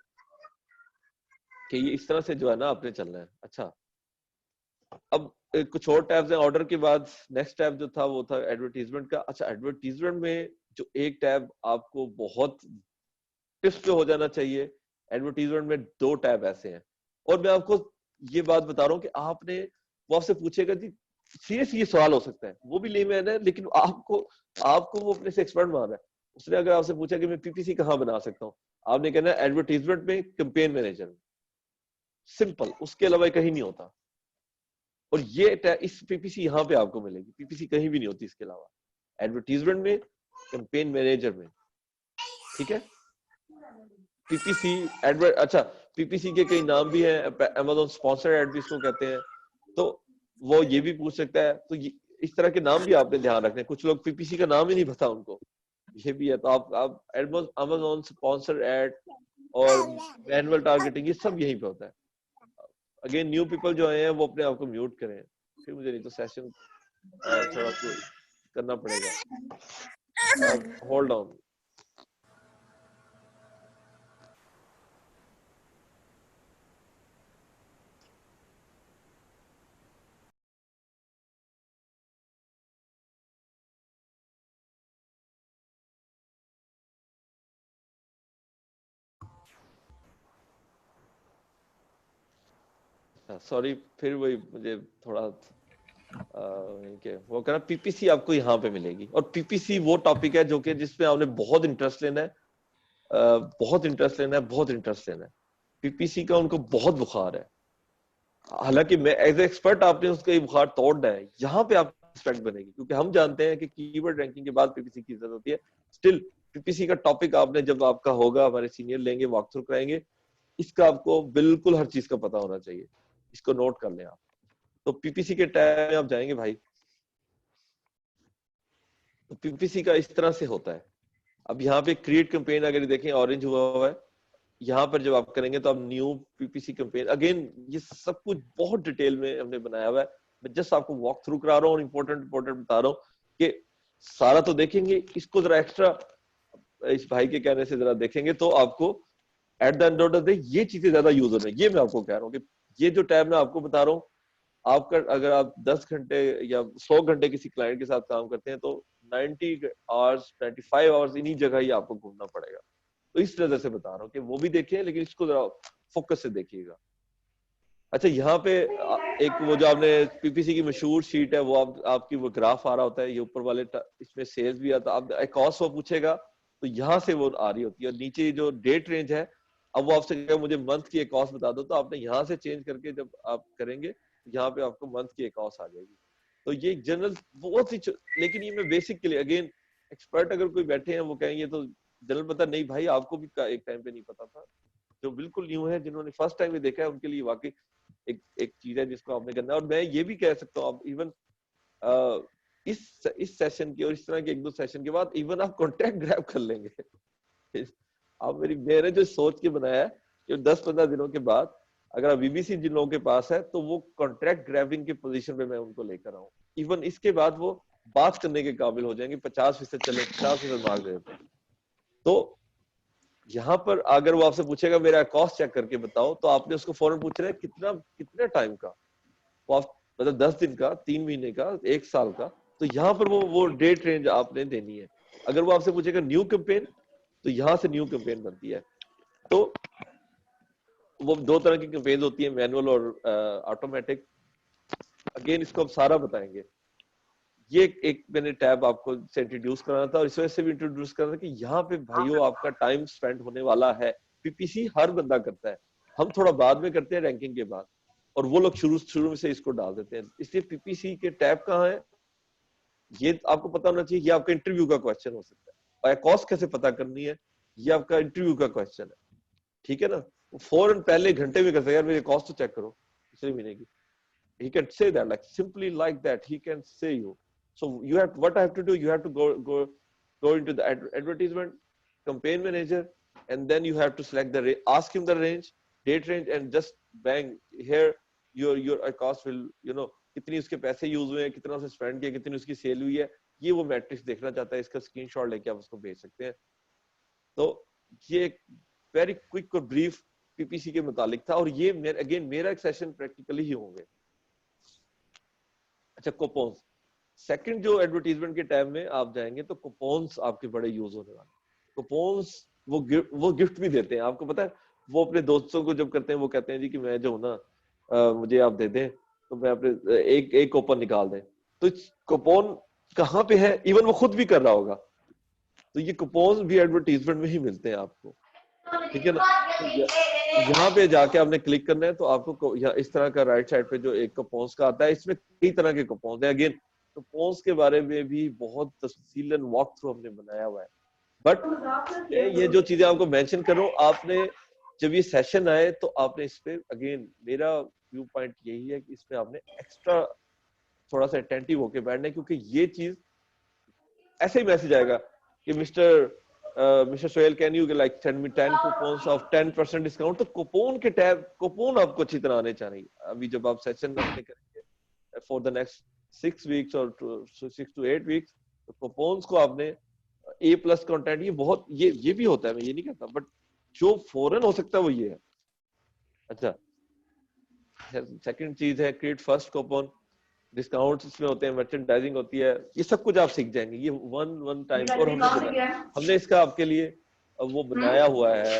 कि ये इस तरह से जो है ना आपने चलना है। अच्छा, अब कुछ और टैब्स हैं। ऑर्डर के बाद नेक्स्ट टैब जो था वो था एडवर्टीजमेंट का। अच्छा, एडवर्टीजमेंट में जो एक टैब आपको बहुत टिप्स पे हो जाना चाहिए, एडवर्टीजमेंट में 2 टैब ऐसे हैं। और मैं आपको ये बात बता रहा हूँ कि आपने, वो आपसे पूछेगा जी, सीरियस ये सवाल हो सकता है, वो भी लेमैन है, लेकिन आपको वो अपने से एक्सपर्ट मान रहा है। उसने अगर आपसे पूछा कि मैं पीपीसी कहाँ बना सकता हूँ, आपने कहना है एडवर्टीजमेंट में, कैंपेन मैनेजर में, सिंपल, उसके अलावा कहीं नहीं होता। और ये इस पीपीसी यहाँ पे आपको मिलेगी, पीपीसी कहीं भी नहीं होती इसके अलावा, एडवर्टीजमेंट में, कैंपेन मैनेजर में, ठीक है। पीपीसी एडवर्ट, अच्छा, पीपीसी के कई नाम भी हैं, Amazon स्पॉन्सर्ड एड भी इसको कहते हैं, तो वो ये भी पूछ सकता है। तो इस तरह के नाम भी आपने ध्यान रखने हैं। कुछ लोग पीपीसी का नाम ही नहीं पता उनको, ये भी है। तो आप Amazon स्पॉन्सर एड और मैनुअल टारगेटिंग, ये सब यहीं पे होता है। अगेन न्यू पीपल जो आए हैं वो अपने आप को म्यूट करें, फिर मुझे नहीं तो सेशन थोड़ा करना पड़ेगा। Hold on. सॉरी, फिर वही मुझे थोड़ा वो कहना, पीपीसी आपको यहाँ पे मिलेगी। और पीपीसी वो टॉपिक है जो कि जिसमें आपने बहुत इंटरेस्ट लेना है, बहुत इंटरेस्ट लेना है, बहुत इंटरेस्ट लेना है। पीपीसी का उनको बहुत बुखार है। हालांकि मैं एज एक्सपर्ट आपने उसका ये बुखार तोड़ना है, यहाँ पे आप एक्सपर्ट बनेगी, क्योंकि हम जानते हैं कि कीवर्ड रैंकिंग के बाद पीपीसी की जरूरत होती है। स्टिल पीपीसी का टॉपिक आपने जब आपका होगा, हमारे सीनियर लेंगे, वॉक थ्रू कराएंगे, इसका आपको बिल्कुल हर चीज का पता होना चाहिए। इसको नोट कर लें आप। तो पीपीसी के टैब में आप जाएंगे भाई, तो पीपीसी का इस तरह से होता है। अब यहाँ पे क्रिएट कैंपेन अगर देखें ऑरेंज हुआ है, यहाँ पर जब आप करेंगे तो आप न्यू पीपीसी कैंपेन, अगेन ये सब कुछ बहुत डिटेल में हमने बनाया हुआ है। मैं जस्ट आपको वॉक थ्रू करा रहा हूँ और इंपॉर्टेंट बता रहा हूँ कि सारा तो देखेंगे, इसको जरा एक्स्ट्रा इस भाई के कहने से जरा देखेंगे तो आपको at the end of the day ये चीजें ज्यादा यूज हो रही है। ये मैं आपको कह रहा हूँ कि ये जो टैब मैं आपको बता रहा हूँ, आपका अगर आप 10 घंटे या 100 घंटे किसी क्लाइंट के साथ काम करते हैं तो 90 आवर्स 95 आवर्स इन्हीं जगह ही आपको घूमना पड़ेगा। तो इस वजह से बता रहा हूँ कि वो भी देखिए, लेकिन इसको जरा फोकस से देखिएगा। अच्छा, यहाँ पे एक वो जो आपने पीपीसी की मशहूर शीट है, वो आपकी वो ग्राफ आ रहा होता है, ये ऊपर वाले इसमें सेल्स भी आता है। आप एक कॉस्ट वो पूछेगा तो यहाँ से वो आ रही होती है, और नीचे जो डेट रेंज है, अब वो आपसे कहेगा मुझे मंथ की एक कॉस्ट बता दो, तो आपने यहाँ से चेंज करके जब आप करेंगे यहाँ पे आपको मंथ की एक कॉस्ट आ जाएगी। तो ये जनरल बहुत ही, लेकिन ये मैं बेसिक के लिए, अगेन एक्सपर्ट अगर कोई बैठे हैं वो कहेंगे तो जनरल पता नहीं भाई, आपको भी एक टाइम पे नहीं पता था। जो बिल्कुल न्यू है, जिन्होंने फर्स्ट टाइम ये देखा है, उनके लिए वाकई एक चीज है जिसको आपने करना है। और मैं ये भी कह सकता हूँ, आप इवन इस सेशन के और इस तरह के एक दो सेशन के बाद इवन आप कॉन्टेक्ट ग्रैब कर लेंगे। आप मैंने जो सोच के बनाया है कि 10-15 दिनों के बाद अगर बीबीसी जिन लोगों के पास है तो वो कॉन्ट्रैक्ट ग्रैबिंग के पोजीशन पे मैं उनको लेकर आऊं। इवन इसके बाद वो बात करने के काबिल हो जाएंगे, 50% चले, 50% मार्क देते हैं। तो यहाँ पर अगर वो आपसे पूछेगा मेरा कॉस्ट चेक करके बताओ, तो आपने उसको फौरन पूछना है कितना टाइम का, वो आप मतलब 10 दिन का, 3 महीने का, 1 साल का। तो यहाँ पर वो डेट रेंज आपने देनी है। अगर वो आपसे पूछेगा न्यू कैंपेन, तो यहाँ से न्यू कैंपेन बनती है। तो वो 2 तरह की कैंपेन होती है, मैनुअल और ऑटोमेटिक। अगेन इसको अब सारा बताएंगे। ये एक मैंने टैब आपको से इंट्रोड्यूस कराना था, और इस वजह से भी इंट्रोड्यूस करना था कि यहाँ पे भाइयों आपका टाइम स्पेंड होने वाला है। पीपीसी हर बंदा करता है, हम थोड़ा बाद में करते हैं रैंकिंग के बाद, और वो लोग शुरू में से इसको डाल देते हैं। इसलिए पीपीसी के टैब कहाँ है ये आपको पता होना चाहिए। ये आपका इंटरव्यू का क्वेश्चन हो सकता है, और कॉस्ट कैसे पता करनी है ये आपका इंटरव्यू का क्वेश्चन है, ठीक है ना। फौरन पहले घंटे में कर सकते, यार मेरी कॉस्ट तो चेक करो पिछले महीने की। He can say that, like simply like that he can say you. So you have, what I have to do, you have to go into the advertisement, campaign manager, and then you have to select the ask him the range, date range, and just bang here your cost will, you know, कितनी उसके पैसे use हुए हैं, कितना उसने spend किया, कितनी उसकी सेल हुई है, ये वो मैट्रिक्स देखना चाहता है। इसका स्क्रीनशॉट लेके आप उसको भेज सकते हैं। तो ये एक वेरी क्विक और ब्रीफ पीपीसी के मुतालिक था, और ये अगेन मेरा एक सेशन प्रैक्टिकली ही होंगे। अच्छा, कूपन्स, सेकंड जो एडवर्टाइजमेंट के टाइम में आप जाएंगे तो कूपन्स आपके बड़े यूज होने वाले। कूपन्स वो गिफ्ट भी देते हैं, आपको पता है। वो अपने दोस्तों को जब करते हैं, वो कहते हैं जी कि मैं जो हूं ना, मुझे आप दे दें तो मैं अपने एक कूपन निकाल दें। तो कूपन कहाँ पे है, इवन वो खुद भी कर रहा होगा। तो ये कूपन्स भी एडवर्टाइजमेंट में ही मिलते हैं आपको, ठीक है ना। तो यहाँ पे जाके आपने क्लिक करना है, तो आपको इस तरह का राइट साइड पे जो एक कूपन्स का आता है, इसमें कई तरह के कूपन्स हैं। अगेन कूपन्स के बारे में भी बहुत तफसीलन वॉक थ्रू हमने बनाया हुआ है। बट ये जो चीजें आपको मेंशन कर रहा हूँ, आपने जब ये सेशन आए तो आपने इस पे, अगेन मेरा व्यू पॉइंट यही है कि इसमें आपने एक्स्ट्रा थोड़ा सा अटेंटिव होके बैठना है, क्योंकि ये चीज ऐसे ही मैसेज आएगा कि mister Sohail can you like send me 10 coupons of 10% discount, तो कूपन आपको अच्छी तरह आने चाहिए। अभी जब आप सेशन अपने करेंगे फॉर द नेक्स्ट 6 वीक्स और 6 to 8 वीक्स, तो कूपन्स को आपने A+ कंटेंट, ये बहुत ये भी होता है, मैं ये नहीं कहता, बट जो फॉरन हो सकता है वो ये है। अच्छा, सेकंड चीज है क्रिएट फर्स्ट कूपन, डिस्काउंट्स इसमें होते हैं, मर्चेंडाइजिंग होती है, ये सब कुछ आप सीख जाएंगे ये वन टाइम। और हमने इसका आपके लिए वो बनाया हुआ है,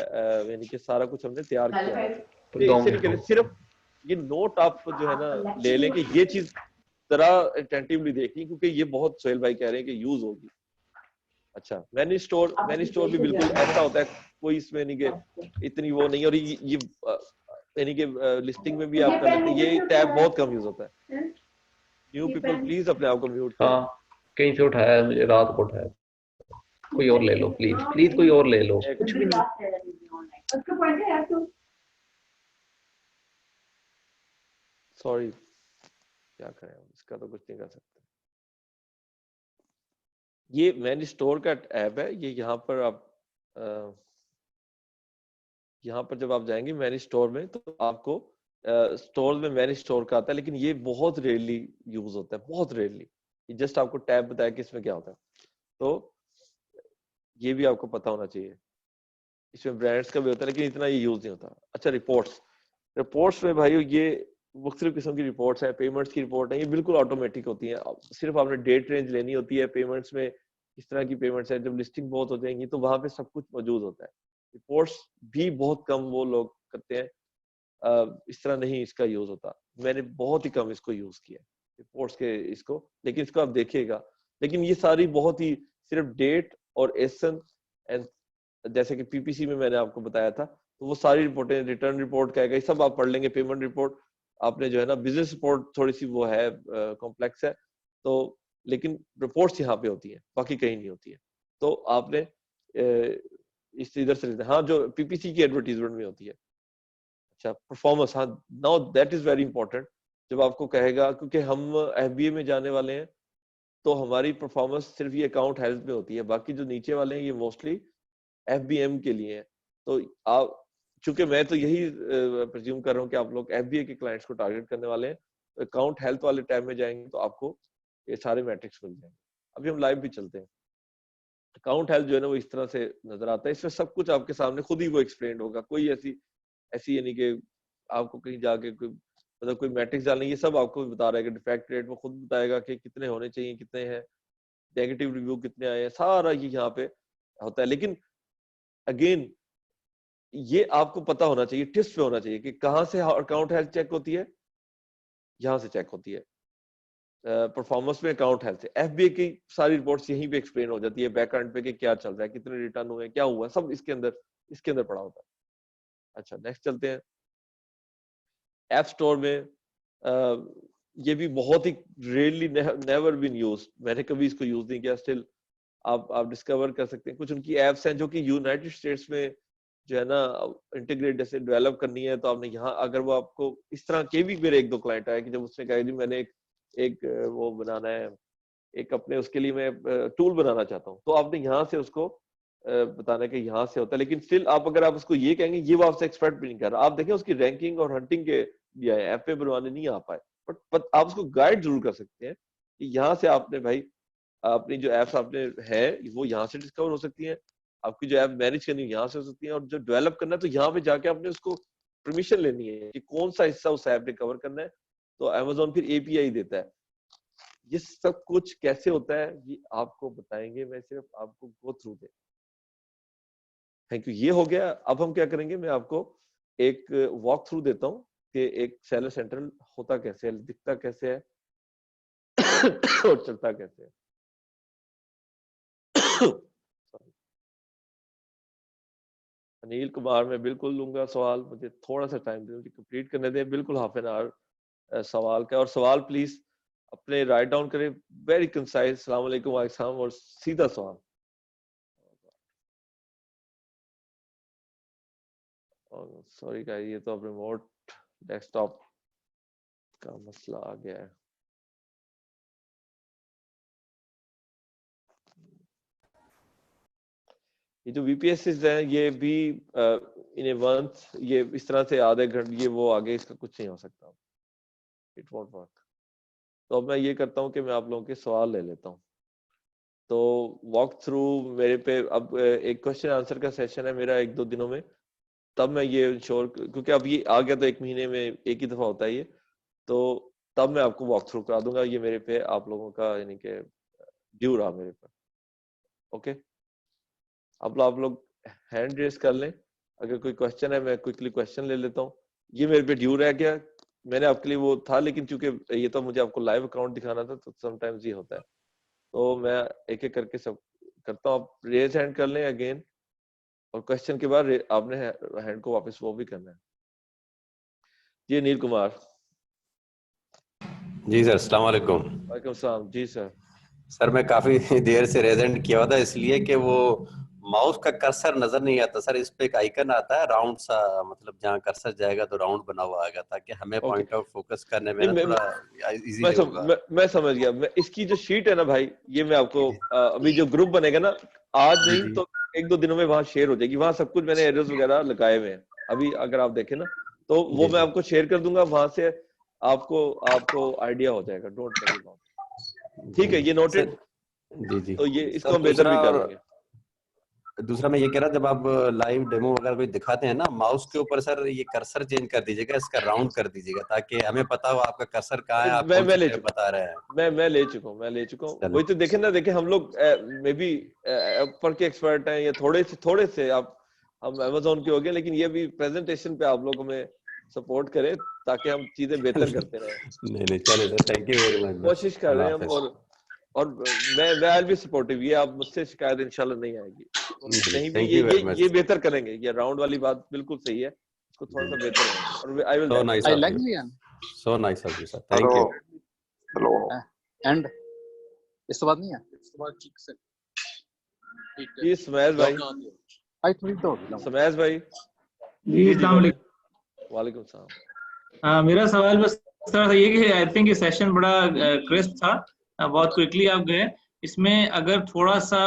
यानी कि सारा कुछ हमने तैयार किया है। इससे नहीं करें, सिर्फ ये नोट आप जो है ना ले लें कि ये चीज जरा अटेंटिवली देखिए, क्योंकि ये बहुत सोहेल भाई कह रहे हैं कि यूज होगी। अच्छा, मैनी स्टोर भी बिल्कुल ऐसा होता है, कोई इसमें नहीं कि इतनी वो नहीं, और ये यानी कि लिस्टिंग में भी आप कर लेते हैं, ये टैब बहुत कम यूज होता है। न्यू पीपल प्लीज अपने आप को म्यूट करें। हाँ, कहीं से उठाया मुझे, रात को उठाया। कोई और ले लो प्लीज, प्लीज कोई और ले लो, कुछ भी नहीं। सॉरी, क्या करें, इसका तो कुछ नहीं कर सकते। ये मैनी स्टोर का ऐप है, ये यहाँ पर आप यहाँ पर जब आप जाएंगे मैनी स्टोर में, तो आपको स्टोर में मैनी स्टोर का आता है, लेकिन ये बहुत रेयरली यूज होता है, बहुत रेयरली। ये जस्ट आपको टैब बताया कि इसमें क्या होता है, तो ये भी आपको पता होना चाहिए। इसमें ब्रांड्स का भी होता है, लेकिन इतना ये यूज नहीं होता। अच्छा, रिपोर्ट्स में भाई ये मुख्तलिफ किस्म की रिपोर्ट्स है, पेमेंट्स की रिपोर्ट है, ये बिल्कुल ऑटोमेटिक होती है। सिर्फ आपने डेट रेंज लेनी होती है। पेमेंट्स में इस तरह की पेमेंट्स है, जब लिस्टिंग बहुत हो जाएंगी तो वहां पे सब कुछ मौजूद होता है। रिपोर्ट्स भी बहुत कम वो लोग करते हैं, इस तरह नहीं इसका यूज होता। मैंने बहुत ही कम इसको यूज किया रिपोर्ट्स के इसको, लेकिन इसको आप देखिएगा। लेकिन ये सारी बहुत ही सिर्फ डेट और एसन एंड जैसे कि पीपीसी में मैंने आपको बताया था, तो वो सारी रिपोर्टें, रिटर्न रिपोर्ट क्या है सब आप पढ़ लेंगे। पेमेंट रिपोर्ट आपने जो है ना, बिजनेस रिपोर्ट थोड़ी सी वो है, कॉम्प्लेक्स है, तो लेकिन रिपोर्ट्स यहाँ पे होती है, बाकी कहीं नहीं होती है। तो आपने इस इधर से, हाँ, जो पीपीसी की एडवर्टीजमेंट में होती है। अच्छा, परफॉर्मेंस, हाँ, now that is very important. जब आपको कहेगा, क्योंकि हम एफबीए में जाने वाले हैं, तो हमारी परफॉर्मेंस सिर्फ ये अकाउंट हेल्थ में होती है, बाकी जो नीचे वाले हैं ये मोस्टली एफबीएम के लिए है। तो आप, चूंकि मैं तो यही प्रेज्यूम कर रहा हूँ कि आप लोग एफबीए के क्लाइंट्स को टारगेट करने वाले हैं, तो अकाउंट हेल्थ वाले टैब में जाएंगे तो आपको ये सारे मैट्रिक्स मिल जाएंगे। अभी हम लाइव भी चलते हैं। अकाउंट हेल्थ जो है ना, वो इस तरह से नजर आता है। इसमें सब कुछ आपके सामने खुद ही वो एक्सप्लेन होगा। कोई ऐसी यानी कि आपको कहीं जाके कोई मतलब कोई मैट्रिक्स डालनी, ये सब आपको बता रहा है कि डिफेक्ट रेट वो खुद बताएगा कि कितने होने चाहिए, कितने हैं, नेगेटिव रिव्यू कितने आए हैं, सारा ये यहाँ पे होता है। लेकिन अगेन ये आपको पता होना चाहिए, टिप्स पे होना चाहिए कि कहाँ से अकाउंट हेल्थ चेक होती है, यहाँ से चेक होती है। परफॉर्मेंस में अकाउंट हेल्थ है, एफबीए की सारी रिपोर्ट्स यहीं पे एक्सप्लेन हो जाती है, बैक एंड पे कि क्या चल रहा है, कितने रिटर्न हुए, क्या हुआ, सब इसके अंदर पड़ा होता है। अच्छा, नेक्स्ट चलते हैं। ऐप स्टोर में ये भी बहुत ही रेयरली, नेवर बीन यूज्ड, मैंने कभी इसको यूज नहीं किया। स्टिल आप डिस्कवर कर सकते हैं। कुछ उनकी एप्स हैं जो कि यूनाइटेड स्टेट्स में जो है ना इंटीग्रेट जैसे डेवलप करनी है, तो आपने यहाँ, अगर वो आपको इस तरह के भी मेरे 1-2 क्लाइंट आए कि जब उसने कहा जी मैंने एक वो बनाना है, एक अपने उसके लिए मैं टूल बनाना चाहता हूँ, तो आपने यहाँ से उसको बताना है कि यहाँ से होता है। लेकिन स्टिल अगर आप उसको ये कहेंगे, ये वो आपसे एक्सपेक्ट भी नहीं कर रहा। आप देखें उसकी रैंकिंग और हंटिंग के दिया है, ऐप पे बनवाने नहीं आ पाए, बट आप उसको गाइड जरूर कर सकते हैं कि यहाँ से आपने भाई अपनी जो एप्स आपने है वो यहाँ से डिस्कवर हो सकती है, आपकी जो ऐप मैनेज करनी है यहाँ से हो सकती है, और जो डेवलप करना है तो यहाँ पे जाके आपने उसको परमिशन लेनी है कि कौन सा हिस्सा उस ऐप ने कवर करना है। तो अमेजोन फिर एपीआई देता है। ये सब कुछ कैसे होता है ये आपको बताएंगे, मैं सिर्फ आपको go through they. Thank you, ये हो गया। अब हम क्या करेंगे, मैं आपको एक वॉक थ्रू देता हूँ कि एक सेलर सेंट्रल होता कैसे है, दिखता कैसे है और चलता कैसे है। अनिल कुमार, मैं बिल्कुल लूंगा सवाल, मुझे थोड़ा सा टाइम दें, मुझे कंप्लीट करने दें, बिल्कुल हाफ एन आवर सवाल का। और सवाल प्लीज अपने राइट डाउन करें, वेरी कंसाइज, अस्सलाम वालेकुम वालेकुम, और सीधा सवाल। सॉरी गाइस, ये तो अब रिमोट डेस्कटॉप का मसला आ गया है। ये जो VPSs हैं ये भी इन ए मंथ ये इस तरह से आधे घंटे ये वो आगे इसका कुछ नहीं हो सकता, इट वोंट वर्क। तो अब मैं ये करता हूँ कि मैं आप लोगों के सवाल ले लेता हूँ। तो वॉक थ्रू मेरे पे अब एक क्वेश्चन आंसर का सेशन है मेरा 1-2 दिनों में, तब मैं ये इंश्योर, क्योंकि अब ये आ गया तो 1 महीने में एक ही दफा होता है ये, तो तब मैं आपको वॉक थ्रू करा दूंगा। ये मेरे पे आप लोगों का यानी कि ड्यू रहा मेरे पर। ओके, अब आप लोग हैंड रेस कर लें, अगर कोई क्वेश्चन है मैं क्विकली क्वेश्चन ले लेता हूँ। ये मेरे पे ड्यू रह गया, मैंने आपके लिए वो था, लेकिन चूंकि ये तो मुझे आपको लाइव अकाउंट दिखाना था तो समटाइम्स ये होता है, तो मैं एक एक करके सब करता हूँ। आप रेज हैंड कर लें अगेन, और क्वेश्चन के बाद आपने हैंड को वापस वो भी करना है। जी अनिल कुमार। जी सर, अस्सलाम वालेकुम। वालेकुम सलाम। जी सर। सर मैं काफी देर से रेजेंट किया हुआ था, इसलिए कि वो माउस का कर्सर नजर नहीं आता सर। इस पे एक आइकन आता है राउंड सा, मतलब जहाँ कर्सर जाएगा तो राउंड बना हुआ आएगा, ताकि हमें पॉइंट आउट फोकस करने में ना थोड़ा इजीली होगा। मैं समझ गया। मैं इसकी जो शीट है ना भाई, ये मैं आपको अभी जो ग्रुप बनेगा ना, आज नहीं तो 1-2 दिनों में वहां शेयर हो जाएगी। वहां सब कुछ मैंने एरर्स वगैरह लगाए हुए हैं अभी, अगर आप देखें ना तो वो मैं आपको शेयर कर दूंगा, वहां से आपको आइडिया हो जाएगा। Don't worry about. ठीक है, ये नोटेड। जी जी। तो ये इसको हम बेहतर भी करेंगे। दूसरा मैं ये कह रहा, जब आप लाइव डेमो वगैरह कोई दिखाते हैं ना, माउस के ऊपर सर ये कर्सर चेंज कर दीजिएगा, इसका राउंड कर दीजिएगा, ताकि हमें पता हो आपका कर्सर कहाँ है, आप कौन सी तरफ बता रहे हैं। मैं ले चुका हूँ। वही तो देखे ना, देखे हम लोग मे बी ऊपर के एक्सपर्ट हैं, या थोड़े से हम अमेज़न के हो गए, लेकिन ये भी प्रेजेंटेशन पे आप लोग हमें सपोर्ट करें ताकि हम चीजें बेहतर करते रहें। नहीं चले sir, thank you very much. कोशिश कर रहे हैं हम, और मैं आई विल बी सपोर्टिव। ये आप मुझसे शिकायत इंशाल्लाह नहीं आएगी कहीं भी। ये बेहतर करेंगे। ये राउंड वाली बात बिल्कुल सही है, इसको थोड़ा सा बेहतर करेंगे। और I will I like me so nice of you sir, thank you. Hello and इस बात नहीं है, इस बात ठीक से ठीक है। जी स्मैश भाई। आई थोड़ी तो स्मैश भाई जी, अस्सलाम वालेकुम। वालेकुम सलाम। मेरा सवाल बस सर ये कि आई थिंक ये सेशन बड़ा क्रिस्प था, बहुत क्विकली आप गए इसमें। अगर थोड़ा सा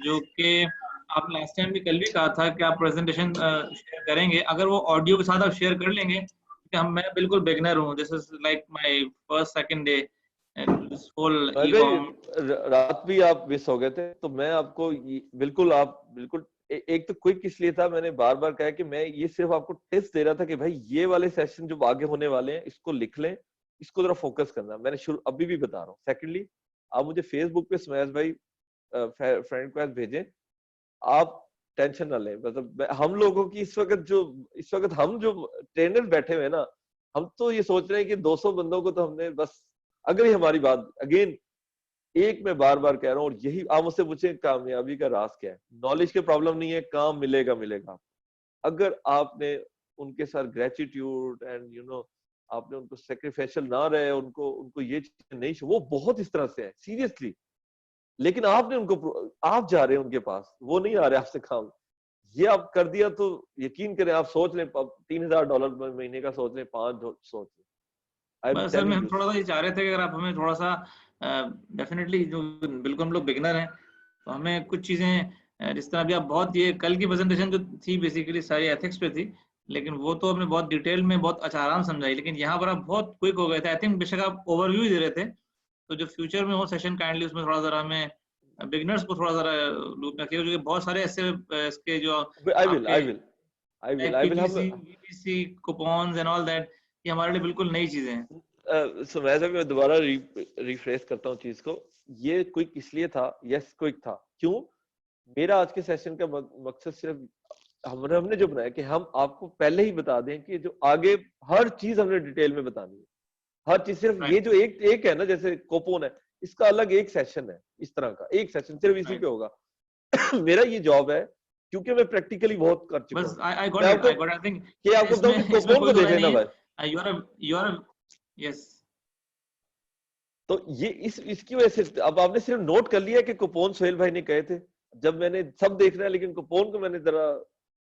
जो कि आप लास्ट टाइम भी कल भी कहा था कि आप प्रेजेंटेशन शेयर करेंगे, अगर वो ऑडियो के साथ आप शेयर कर लेंगे, क्योंकि मैं बिल्कुल बिगनर हूँ, this is like my first second day and this whole e-com. रात भी आप मिस हो गए थे, तो मैं आपको बिल्कुल एक तो क्विक इसलिए था, मैंने बार बार कहा कि मैं ये सिर्फ आपको टिप्स दे रहा था कि भाई ये वाले सेशन जो आगे होने वाले हैं इसको लिख लें, इसको जरा फोकस करना। मैंने शुरू अभी भी बता रहा हूँ। सेकंडली, आप मुझे फेसबुक पे स्मैश भाई फ्रेंड रिक्वेस्ट भेजें, आप टेंशन ना लें। मतलब हम लोगों की इस वक्त हम जो ट्रेनर बैठे हुए ना, हम तो ये सोच रहे हैं कि 200 बंदों को तो हमने बस, अगर ये हमारी बात अगेन एक मैं बार बार कह रहा हूँ, और यही आप मुझसे पूछे कामयाबी का राज क्या है। नॉलेज की प्रॉब्लम नहीं है, काम मिलेगा। अगर आपने उनके साथ ग्रेटिट्यूड एंड आपने उनको सेक्रीफाइशियल ना रहे, उनको ये चीजें नहीं, वो बहुत इस तरह से है सीरियसली, लेकिन आपने आप जा रहे हैं उनके पास, वो नहीं आ रहे आपसे काम। ये आप कर दिया तो यकीन करें, आप सोच लें $3000 महीने का सोच लें, 5 सोच लें। बस सर हम थोड़ा सा ये चाह रहे थे कि अगर आप हमें थोड़ा सा डेफिनेटली, जो बिल्कुल हम लोग बिगनर हैं, तो हमें कुछ चीजें जिस तरह अभी आप बहुत, ये कल की प्रेजेंटेशन जो थी बेसिकली सारी एथिक्स पे थी, लेकिन वो तो आपने बहुत डिटेल में बहुत अच्छा आराम समझाई, लेकिन यहाँ पर आप बहुत क्विक हो गए थे। आई थिंक बेशक आप ओवरव्यू ही दे रहे थे, तो जो फ्यूचर में हो सेशन काइंडली उसमें थोड़ा जरा हमें बिगनर्स को थोड़ा जरा लूप में, क्योंकि बहुत सारे ऐसे इसके जो I will PPC coupons and all that, ये हमारे लिए बिल्कुल नई चीजें हैं। मैं दोबारा रिफ्रेश करता हूँ चीज को। ये क्विक इसलिए था, यस क्विक था, क्यों? मेरा आज के सेशन का मकसद सिर्फ हमने जो बनाया कि हम आपको पहले ही बता दें कि जो आगे हर चीज हमने डिटेल में बतानी है, हर चीज। सिर्फ ये जो एक है ना, जैसे कोपोन है, इसका अलग एक सेशन है, इस तरह का एक सेशन सिर्फ इसी पे होगा। मेरा ये जॉब है, क्योंकि मैं प्रैक्टिकली बहुत कर चुका हूं। I got it. I think कि आपको बताऊं कि कोपोन को देख लेना भाई। You are yes. तो ये इसकी वजह से अब आपने सिर्फ नोट कर लिया कि कुपोन सोहेल भाई ने कहे थे, जब मैंने सब देखना है, लेकिन कुपोन को मैंने जरा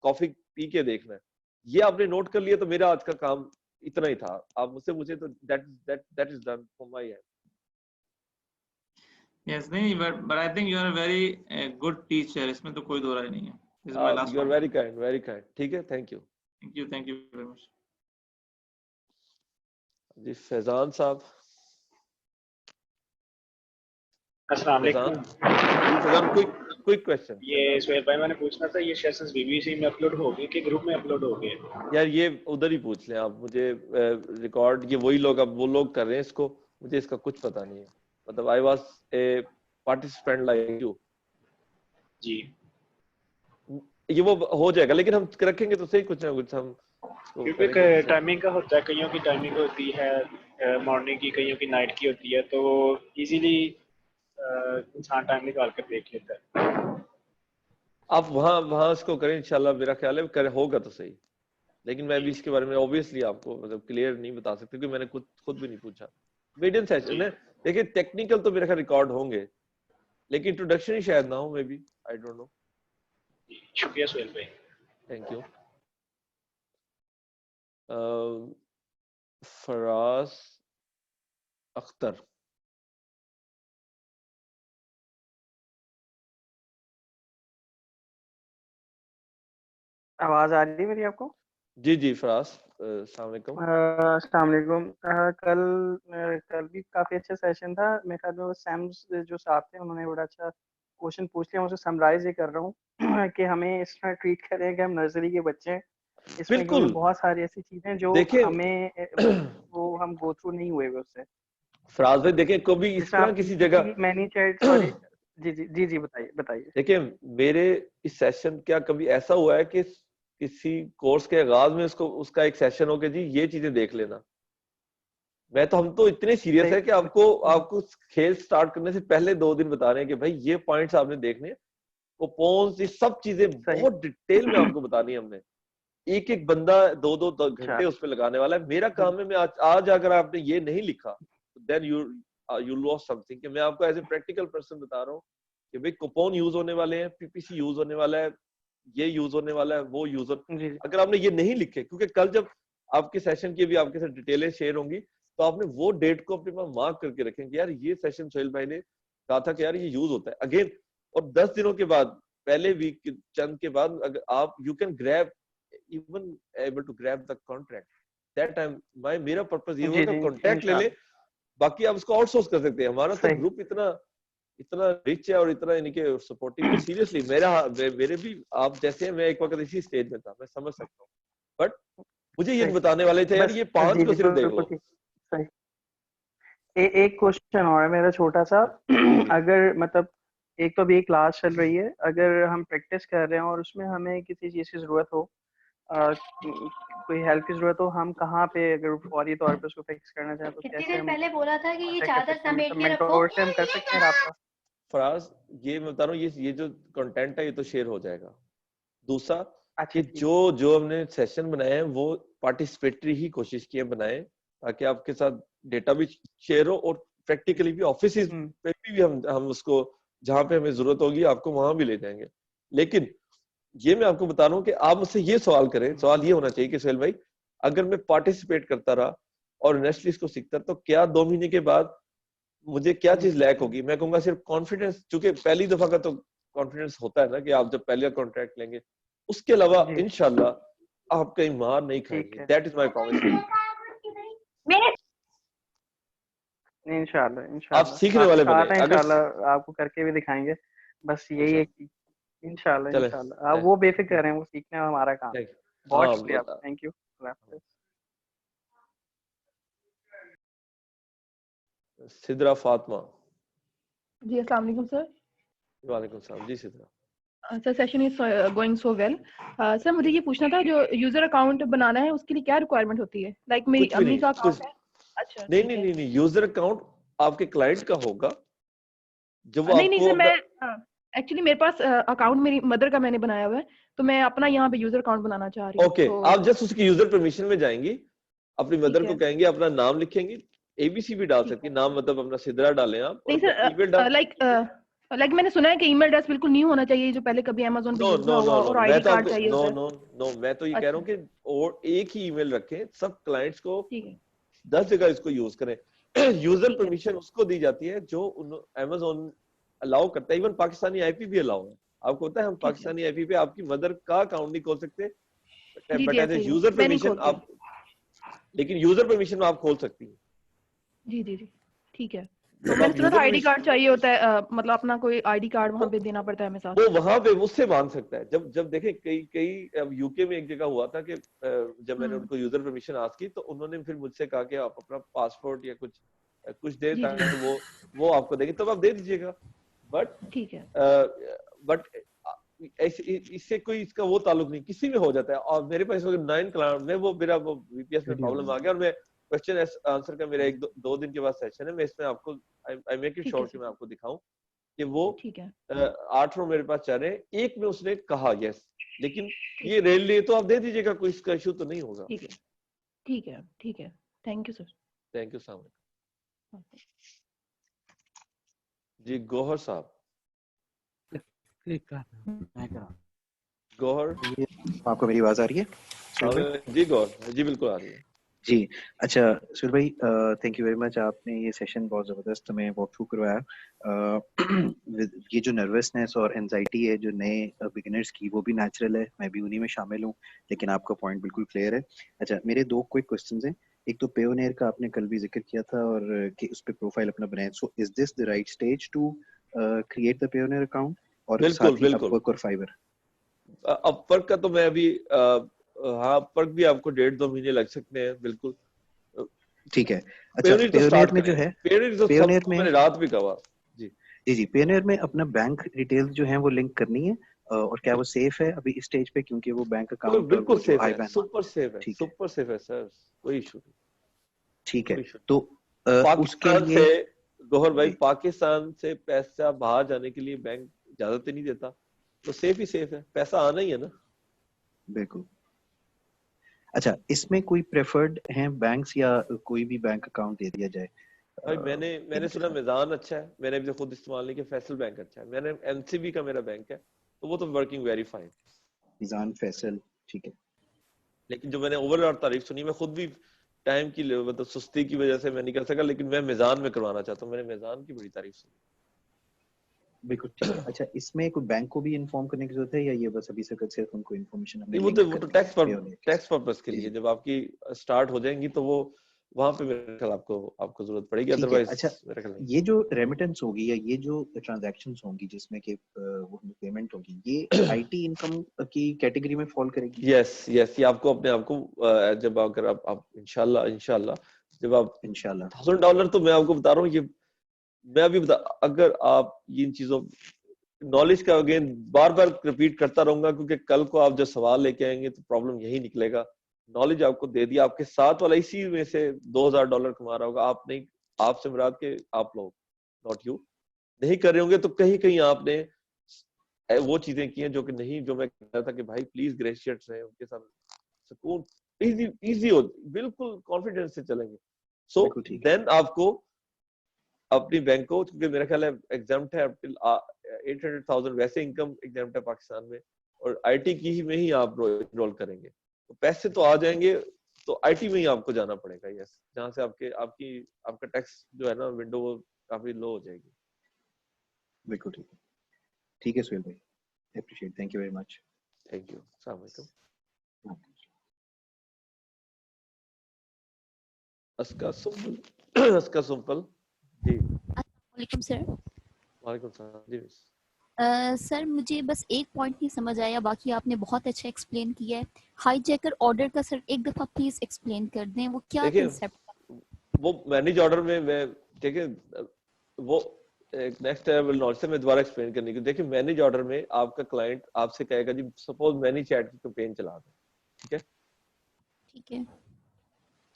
कॉफी पी के देखना है, ये आपने नोट कर लिया, तो मेरा आज का काम इतना ही था। आप मुझसे पूछे तो that is done from my and. Yes, नहीं, but I think you are a very good teacher. इसमें तो कोई दो राय नहीं है. This is my last You are one. very kind, very kind. ठीक है, thank you. Thank you very much. जी फैजान साहब. अस्सलाम वालेकुम. Quick question. ये सुहेल भाई मैंने पूछना था, ये सेशंस बीबीसी में अपलोड हो गए कि ग्रुप में अपलोड हो गए? यार ये उधर ही पूछ लें आप मुझे. रिकॉर्ड ये वही लोग, अब वो लोग कर रहे हैं इसको, मुझे इसका कुछ पता नहीं है. मतलब I was a participant like you ji. ये वो हो जाएगा, लेकिन हम रखेंगे तो सही कुछ ना कुछ हम. क्योंकि टाइमिंग का होता है, कईयों की टाइमिंग होती है मॉर्निंग की, कईयों की नाइट की होती है, तो इजीली इंसान टाइम निकाल कर देख लेता है. आप वहाँ उसको करें इंशाल्लाह. मेरा ख्याल है होगा तो सही, लेकिन मैं भी इसके बारे में ऑब्वियसली आपको मतलब क्लियर नहीं बता सकता क्योंकि मैंने खुद भी नहीं पूछा. मीडियम सेशन है, देखिए टेक्निकल तो मेरा ख्याल रिकॉर्ड होंगे, लेकिन इंट्रोडक्शन ही शायद ना हो, maybe, I don't know. शुक्रिया सुहेल भाई. Thank you. फराज अख्तर. आवाज आ रही है मेरी आपको? जी जी फराज, अस्सलाम वालेकुम. अस्सलाम वालेकुम. कल भी काफी अच्छा सेशन था. मेरे ख्याल में वो सैम्स जो साहब थे उन्होंने बड़ा अच्छा क्वेश्चन पूछ लिया. मैं उसे समराइज ये कर रहा हूँ कि हमें इस तरह ट्रीट करें कि हम नर्सरी के बच्चे हैं. इसमें क्योंकि बहुत सारी ऐसी चीजें जो हमें वो हम गो थ्रू नहीं हुए उससे. फराज भाई देखिए, कभी इस तरह किसी जगह मैनी चाइल्ड, सॉरी जी बताइए. देखिए मेरे इस सेशन क्या कभी ऐसा हुआ है कि किसी कोर्स के आगाज में उसका एक सेशन हो के जी ये चीजें देख लेना. हम तो इतने सीरियस है कि आपको खेल स्टार्ट करने से पहले 2 दिन बता रहे हैं कि भाई ये पॉइंट्स आपने देखने, वो पॉन्स, ये सब चीजें बहुत डिटेल में आपको बतानी है. हमने एक बंदा 2 घंटे उस पर लगाने वाला है. मेरा काम है, मैं आज अगर आपने ये नहीं लिखा देन यू लॉस्ट समथिंग. कि मैं आपको एज ए प्रैक्टिकल पर्सन बता रहा हूँ कि भाई कूपन यूज होने वाले हैं, पीपीसी यूज होने वाला है, ये यूज होने वाला है, वो यूज अगर आपने ये नहीं लिखे, क्योंकि कल जब आपके सेशन की भी आपके साथ डिटेलें शेयर होंगी तो आपने वो डेट को अपने पास मार्क करके रखें कि यार ये सेशन सोहेल भाई ने कहा था कि यार ये यूज होता है अगेन. और 10 दिनों के बाद, पहले वीक चंद के बाद, अगर आप you can grab even able to grab the contract that time. मेरा पर्पस ये होगा कि कॉन्ट्रैक्ट ले ले, बाकी आप उसको आउटसोर्स कर सकते हैं. हमारा तो ग्रुप इतना रिच है और इतना इनके सपोर्टिव. सीरियसली मेरे भी आप जैसे हैं, मैं एक वक्त इसी स्टेज में था, मैं समझ सकता हूँ, बट मुझे ये बताने वाले थे यार ये 5 को सिर्फ देख लो. एक क्वेश्चन और है मेरा छोटा सा. अगर मतलब एक तो अभी क्लास चल रही है, अगर हम प्रैक्टिस कर रहे हैं और उसमें हमें किसी चीज की जरूरत हो, कोई हेल्प की जरूरत हो, हम कहाँ पे अगर फौरी तौर पे उसको फिक्स करना चाहें तो कैसे हम पहले बोला था कि ये चादर समेट के रखो. मेंटोर से हम कर सकते हैं आपका? फराज ये मैं बता रहा हूँ, ये जो कंटेंट है ये तो शेयर हो जाएगा. दूसरा कि जो हमने सेशन बनाए हैं वो पार्टिसिपेटरी ही कोशिश की है बनाए, ताकि आपके साथ डेटा भी शेयर हो और प्रैक्टिकली भी ऑफिस पे भी हम उसको जहाँ पे हमें जरूरत होगी आपको वहां भी ले जाएंगे. लेकिन ये मैं आपको बता रहा हूँ कि आप मुझसे ये सवाल करें, सवाल ये होना चाहिए कि सोहेल भाई अगर मैं पार्टिसिपेट करता रहा और इनिशियली इसको सीखता तो क्या 2 महीने के बाद मुझे क्या चीज लैक होगी? मैं कहूंगा सिर्फ कॉन्फिडेंस, क्योंकि पहली दफा का तो कॉन्फिडेंस होता है ना कि आप जब पहले कॉन्ट्रैक्ट लेंगे, उसके अलावा इंशाल्लाह आप कहीं मार नहीं खाएंगे. That is my promise. इंशाल्लाह आप सीखने वाले बने, इंशाल्लाह आपको करके भी दिखाएंगे. बस यही है कि इंशाल्लाह आप वो बेफिक्र हैं, वो सीखने में हमारा काम. बहुत शुक्रिया, थैंक यू. सिद्रा फातिमा. जी अस्सलाम वालेकुम सर. वालेकुम सलाम. जी Sidra. Sir session is going so well. Sir मुझे ये पूछना था, जो यूजर अकाउंट बनाना है उसके लिए क्या रिक्वायरमेंट होती है? लाइक मेरी अम्मी का अकाउंट है. अच्छा नहीं, यूजर अकाउंट आपके क्लाइंट का होगा जब नहीं सर, मैं एक्चुअली मेरे पास अकाउंट मेरी मदर का मैंने बनाया हुआ है, तो मैं अपना यहाँ पे यूजर अकाउंट बनाना चाह रही हूँ. ओके, आप जस्ट उसकी यूजर परमिशन में जाएंगी, अपनी मदर को कहेंगे अपना नाम लिखेंगे, एबीसी भी डाल सकती, नाम मतलब अपना सिद्रा डालें आप. नहीं सर, लाइक मैंने सुना है कि ईमेल एड्रेस बिल्कुल न्यू होना चाहिए जो पहले कभी अमेज़न पे यूज हुआ और आईडी कार्ड चाहिए. नो, मैं तो ये कह रहा हूँ कि और एक ही ईमेल रखें, सब क्लाइंट्स को 10 जगह इसको यूज करें. यूजर परमिशन उसको दी जाती है जो Amazon अलाउ करता है। इवन पाकिस्तानी आईपी भी अलाउ है। आपको पता है हम पाकिस्तानी आईपी पे आपकी मदर का अकाउंट नहीं खोल सकते, but as a user permission आप, लेकिन यूजर परमिशन आप खोल सकती हैं। जी जी जी ठीक है। तो मैंने सुना था आईडी कार्ड चाहिए होता है, मतलब अपना कोई आईडी कार्ड वहां पे देना पड़ता है हमें साथ। वो वहां पे उससे मांग सकता है। जब देखें कई यूके में एक जगह हुआ था कि जब मैंने उनको यूजर परमिशन आस्क की तो उन्होंने फिर मुझसे कहा कि आप अपना पासपोर्ट या कुछ दे ताकि वो आपको देंगे, तब आप दे दीजिएगा। बट ठीक है, बट इससे कोई इसका वो ताल्लुक नहीं, किसी में हो जाता है। और मेरे पास 9 क्लाइंट में वो मेरा वो वीपीएस में प्रॉब्लम आ गया, और मैं क्वेश्चन आंसर का मेरा 1-2 दिन के बाद सेशन है, मैं इसमें आपको आई मेक इट शॉर्ट कि मैं आपको दिखाऊं कि वो 8 रो मेरे पास चल रहे हैं, एक में उसने कहा यस, लेकिन ये रेल तो आप दे दीजिएगा, कोई इसका इशू तो नहीं होगा। ठीक है ठीक है, thank you sir. Thank you so much जी। गौहर साहब, गौहर, आपको मेरी आवाज आ रही है? जी गौहर जी, बिल्कुल आ रही है जी। अच्छा सुर भाई, थैंक यू वेरी मच, आपने ये सेशन बहुत ज़बरदस्त हमें वॉक थ्रू करवाया। ये जो नर्वसनेस और एंजाइटी है जो नए बिगिनर्स की, वो भी नेचुरल है, मैं भी उन्हीं में शामिल हूँ, लेकिन आपका पॉइंट बिल्कुल क्लियर है। अच्छा, मेरे 2 क्विक क्वेश्चंस हैं। एक तो पेयोनियर का आपने कल भी जिक्र किया था और कि उस पर प्रोफाइल अपना बनाया, so is this the right stage to create the Payoneer account? और साथ ही अपवर्क और फाइवर? अपवर्क का तो मैं अभी हाँ, अपवर्क भी आपको 1.5-2 महीने लग सकते हैं, बिल्कुल ठीक है। अच्छा, पेयोनियर में जो है, पेयोनियर में मैंने रात भी कहा जी जी पेयोनियर में अपना बैंक डिटेल्स जो हैं वो लिंक करनी है, और क्या वो सेफ है अभी इस स्टेज पे? क्योंकि वो बैंक अकाउंट बिल्कुल सेफ है, सुपर सेफ है, सुपर सेफ है सर, कोई इशू नहीं। ठीक है, तो उसके लिए गौहर भाई, पाकिस्तान से पैसा बाहर जाने के लिए बैंक इजाजत नहीं देता, तो सेफ ही सेफ है, पैसा आना ही है ना। बिल्कुल। अच्छा, इसमें कोई प्रेफर्ड हैं बैंक्स या कोई भी बैंक अकाउंट दे दिया जाए? भाई मैंने सुना मिजान अच्छा है, मैंने अभी खुद इस्तेमाल नहीं किया, फैसल बैंक अच्छा है, मैंने एनसीबी का मेरा बैंक है, तो वो तो वर्किंग वेरी फाइन। मिजान, फैसल, ठीक है। लेकिन जो मैंने ओवरऑल तारीफ सुनी, मैं खुद भी टाइम की मतलब सुस्ती की वजह से मैं नहीं कर सका, लेकिन मैं मिजान में करवाना चाहता हूँ, मैंने मिजान की बड़ी तारीफ सुनी। बिल्कुल ठीक है। अच्छा, इसमें कोई बैंक को भी इन्फॉर्म करने की जरूरत है या ये बस अभी सिर्फ उनको इन्फॉर्मेशन हमने वो तो टैक्स पर्पस के लिए, जब आपकी स्टार्ट हो जाएंगी तो वो वहां पे मेरे ख्याल आपको जरूरत पड़ेगी, अदरवाइज। अच्छा, ये जो रेमिटेंस होगी या ये जो ट्रांजैक्शंस होंगी जिसमें कि वो पेमेंट होगी, ये आईटी इनकम की कैटेगरी में फॉल करेगी? यस ये आपको अपने आप को जब अगर आप इंशाल्लाह जब आप $1000, तो मैं आपको बता रहा हूँ, ये मैं अभी अगर आप इन चीजों नॉलेज का अगेन बार-बार रिपीट करता रहूंगा, क्योंकि कल को आप जो सवाल लेके आएंगे तो प्रॉब्लम यही निकलेगा। नॉलेज आपको दे दिया, आपके साथ वाला इसी में से $2000 कमा रहा होगा, आप नहीं, आपसे मुराद के आप लोग, नॉट यू, नहीं कर रहे होंगे, तो कहीं आपने वो चीजें की हैं जो कि नहीं, जो मैं कह रहा था कि भाई प्लीज ग्रेजुएट्स हैं, उनके साथ सुकून इजी हो, बिल्कुल कॉन्फिडेंस से चलेंगे। सो देन आपको अपनी बैंक को, क्योंकि मेरा ख्याल है एग्जाम्प्ट है 800,000 वैसे इनकम एग्जाम्प्ट है पाकिस्तान में, और आईटी की ही में ही आप रोल करेंगे तो पैसे तो आ जाएंगे, तो आईटी में ही आपको जाना पड़ेगा। यस, जहां से आपका टैक्स जो है ना विंडो, वो काफी लो हो जाएगी। बिल्कुल ठीक है सुहेल भाई, appreciate, thank you very much. Thank you, अस्सलाम वालेकुम। अस्का सुम्पल जी। वालेकुम सर। वालेकुम सलाम जी। सर मुझे बस एक पॉइंट नहीं समझ आया, बाकी आपने बहुत अच्छा एक्सप्लेन किया है। हाईजैकर ऑर्डर का सर एक दफा प्लीज एक्सप्लेन कर दें, वो क्या कांसेप्ट है? वो मैनेज ऑर्डर में मैं, ठीक है, वो एक नेक्स्ट लेवल नॉलेज से मैं दोबारा एक्सप्लेन करने की। देखिए, मैनेज ऑर्डर में आपका क्लाइंट आपसे कहेगा जी सपोज मैनी चैट की कैंपेन चला दें, ठीक है,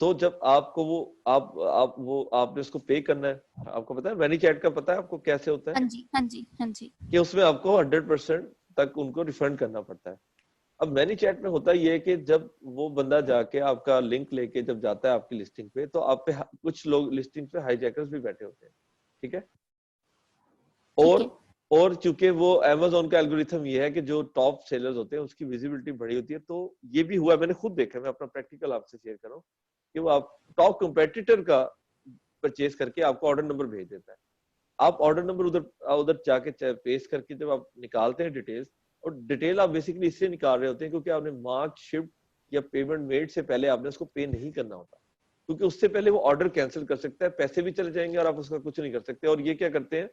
तो जब आपको वो आपने उसको पे करना है, आपको पता है मैनी चैट का, पता है आपको कैसे होता है? हाँ जी कि उसमें आपको 100% तक उनको रिफंड करना पड़ता है। अब मैनी चैट में होता ये है कि जब वो बंदा जाके आपका लिंक लेके जब जाता है आपकी लिस्टिंग पे, तो आप पे कुछ लोग लिस्टिंग पे हाईजैकर्स भी बैठे होते हैं, ठीक है, और चूंकि वो Amazon का एल्गोरिथम ये है कि जो टॉप सेलर्स होते हैं उसकी विजिबिलिटी बड़ी होती है, तो ये भी हुआ, मैंने खुद देखा, मैं अपना प्रैक्टिकल आपसे शेयर कर रहा हूँ कि वो आप टॉप कंपेटिटर का परचेज करके आपको ऑर्डर नंबर भेज देता है। आप ऑर्डर नंबर उधर जाके पेस्ट करके जब आप निकालते हैं डिटेल्स, और डिटेल आप बेसिकली इससे निकाल रहे होते हैं क्योंकि आपने मार्क, शिफ्ट या पेमेंट मेड से पहले आपने उसको पे नहीं करना होता, क्योंकि उससे पहले वो ऑर्डर कैंसिल कर सकता है, पैसे भी चले जाएंगे और आप उसका कुछ नहीं कर सकते। और ये क्या करते हैं,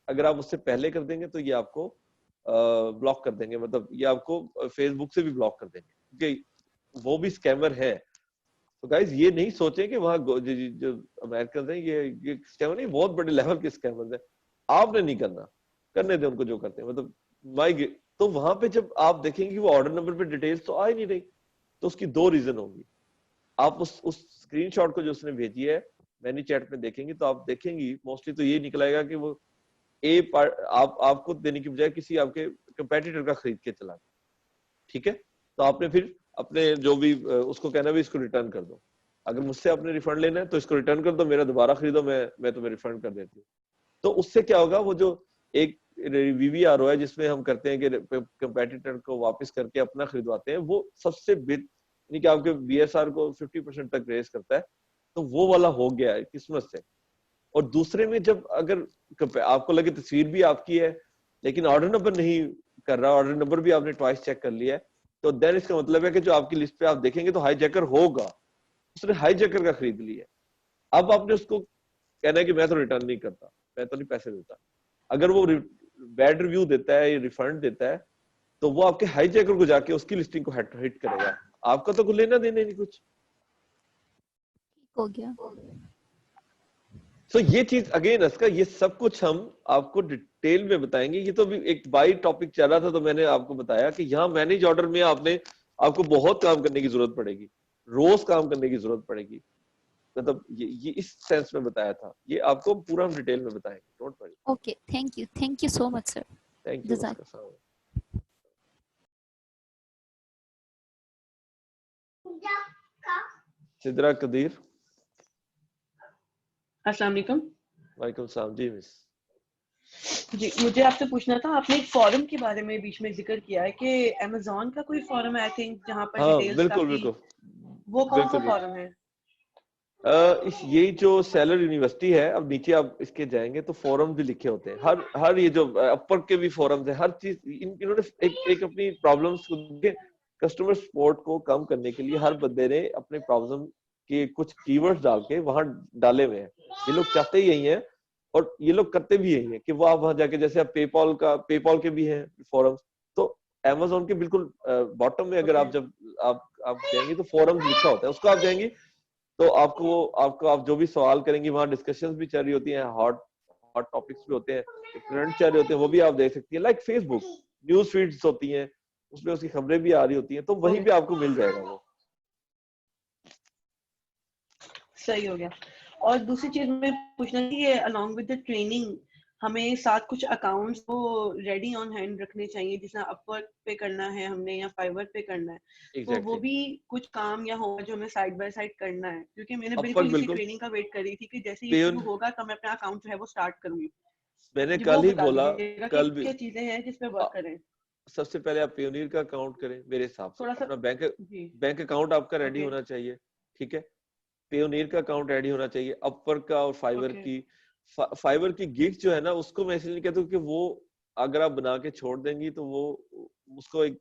अगर आप उससे पहले कर देंगे तो ये आपको ब्लॉक कर देंगे, मतलब ये आपको फेसबुक से भी ब्लॉक कर देंगे, क्योंकि वो भी स्कैमर है। तो गाइज ये नहीं सोचें कि वहाँ जो अमेरिकन हैं ये स्कैमर नहीं, बहुत बड़े लेवल के स्कैमर्स हैं। आपने नहीं करना, करने दें उनको जो करते हैं, मतलब तो वहां पे जब आप देखेंगे कि वो ऑर्डर नंबर पे डिटेल्स तो आ ही नहीं रही, तो उसकी दो रीजन होगी। आप उस स्क्रीनशॉट को जो उसने भेजी है मैनी चैट में देखेंगे तो आप देखेंगी मोस्टली तो ये निकलाएगा कि वो आपको देने की बजाय किसी आपके कंपेटिटर का खरीद के चला, ठीक है। तो आपने फिर अपने जो भी उसको कहना भी इसको रिटर्न कर दो, अगर मुझसे आपने रिफंड लेना है तो इसको रिटर्न कर दो, मेरा दोबारा खरीदो, मैं तुम्हें रिफंड कर देती हूँ। तो उससे क्या होगा, वो जो एक VVRO है जिसमें हम करते हैं कि कंपेटिटर को वापस करके अपना खरीदवाते हैं, वो सबसे यानी कि आपके BSR को 50% तक रेस करता है, तो वो वाला हो गया है किस्मत से। और दूसरे में जब अगर आपको लगे तस्वीर भी आपकी है लेकिन ऑर्डर नंबर नहीं कर रहा, ऑर्डर नंबर भी आपने ट्वाइस चेक कर लिया है, तो देन इसका मतलब है कि जो आपकी लिस्ट पे आप देखेंगे तो हाईजैकर होगा, उसने हाईजैकर का खरीद लिया है। अब आपने उसको कहना है कि मैं तो रिटर्न नहीं करता, मैं तो नहीं पैसे देता। अगर वो बैड रिव्यू देता है या रिफंड देता है तो वो आपके हाईजैकर को जाके उसकी लिस्टिंग को हिट करेगा, आपका तो कुछ लेना देना नहीं कुछ हो गया। So, ये चीज अगेन इसका ये सब कुछ हम आपको डिटेल में बताएंगे। ये तो भी एक बाई टॉपिक चल रहा था तो मैंने आपको बताया कि यहाँ मैनेज ऑर्डर में आपको बहुत काम करने की जरूरत पड़ेगी, रोज काम करने की जरूरत पड़ेगी, मतलब ये इस सेंस में बताया था, ये आपको पूरा हम डिटेल में बताएंगे, don't worry. Okay, thank you so much sir. Thank you. Sidra Qadeer. अस्सलाम वालेकुम। वालेकुम सलाम जी मिस। जी मुझे आपसे पूछना था, आपने एक फॉरम के बारे में बीच में जिक्र किया है कि अमेज़न का कोई फॉरम है आई थिंक जहां पर डिटेल्स बिल्कुल वो कौन सा फॉरम है? यही जो सेलर यूनिवर्सिटी है, अब नीचे आप इसके जाएंगे तो फोरम भी लिखे होते हैं, हर ये जो अपर के भी फोरम्स है, हर चीज इन्होंने एक अपनी प्रॉब्लम्स को, कस्टमर सपोर्ट को कम करने के लिए हर बंदे ने अपने प्रॉब्लम के कुछ कीवर्ड्स डाल के वहां डाले हुए हैं। ये लोग चाहते ही यही हैं और ये लोग करते भी यही है कि वो आप वहां जाके, जैसे आप पेपॉल के भी हैं फोरम्स, तो अमेज़न के बिल्कुल बॉटम में अगर आप जब आप जाएंगे तो फोरम्स लिखा होता है, उसको आप जाएंगे तो आपको आप जो भी सवाल करेंगे वहां डिस्कशंस भी चल रही होती हैं, हॉट टॉपिक्स भी होते हैं, करंट चल रहे होते हैं, वो भी आप देख सकती हैं। लाइक फेसबुक न्यूज फीड्स होती हैं, उसमें उसकी खबरें भी आ रही होती हैं, तो वहीं पे आपको मिल जाएगा वो। सही हो गया। और दूसरी चीज मैं पूछना थी, ये अलोंग विद द ट्रेनिंग हमें साथ कुछ अकाउंट्स को रेडी ऑन हैंड रखने चाहिए, जिसना अपवर्क पे करना है हमने या फाइवर पे करना है, तो वो भी कुछ काम या होगा जो हमें साइड बाय साइड करना है, क्योंकि मैंने बिल्कुल इसी ट्रेनिंग का वेट कर रही थी कि जैसे ये शुरू होगा तो मैं अपना अकाउंट जो है वो स्टार्ट करूंगी। मैंने कल ही बोला, कल भी क्या चीजें हैं जिस पे वर्क करें। सबसे पहले आप पेयोनियर का अकाउंट करें, मेरे हिसाब से अपना बैंक अकाउंट आपका रेडी होना चाहिए, ठीक है। पेयोनियर का अकाउंट रेडी होना चाहिए, अपवर्क का और फाइवर की गिग जो है ना, उसको मैं इसलिए कहता हूँ कि वो अगर आप बना के छोड़ देंगी तो वो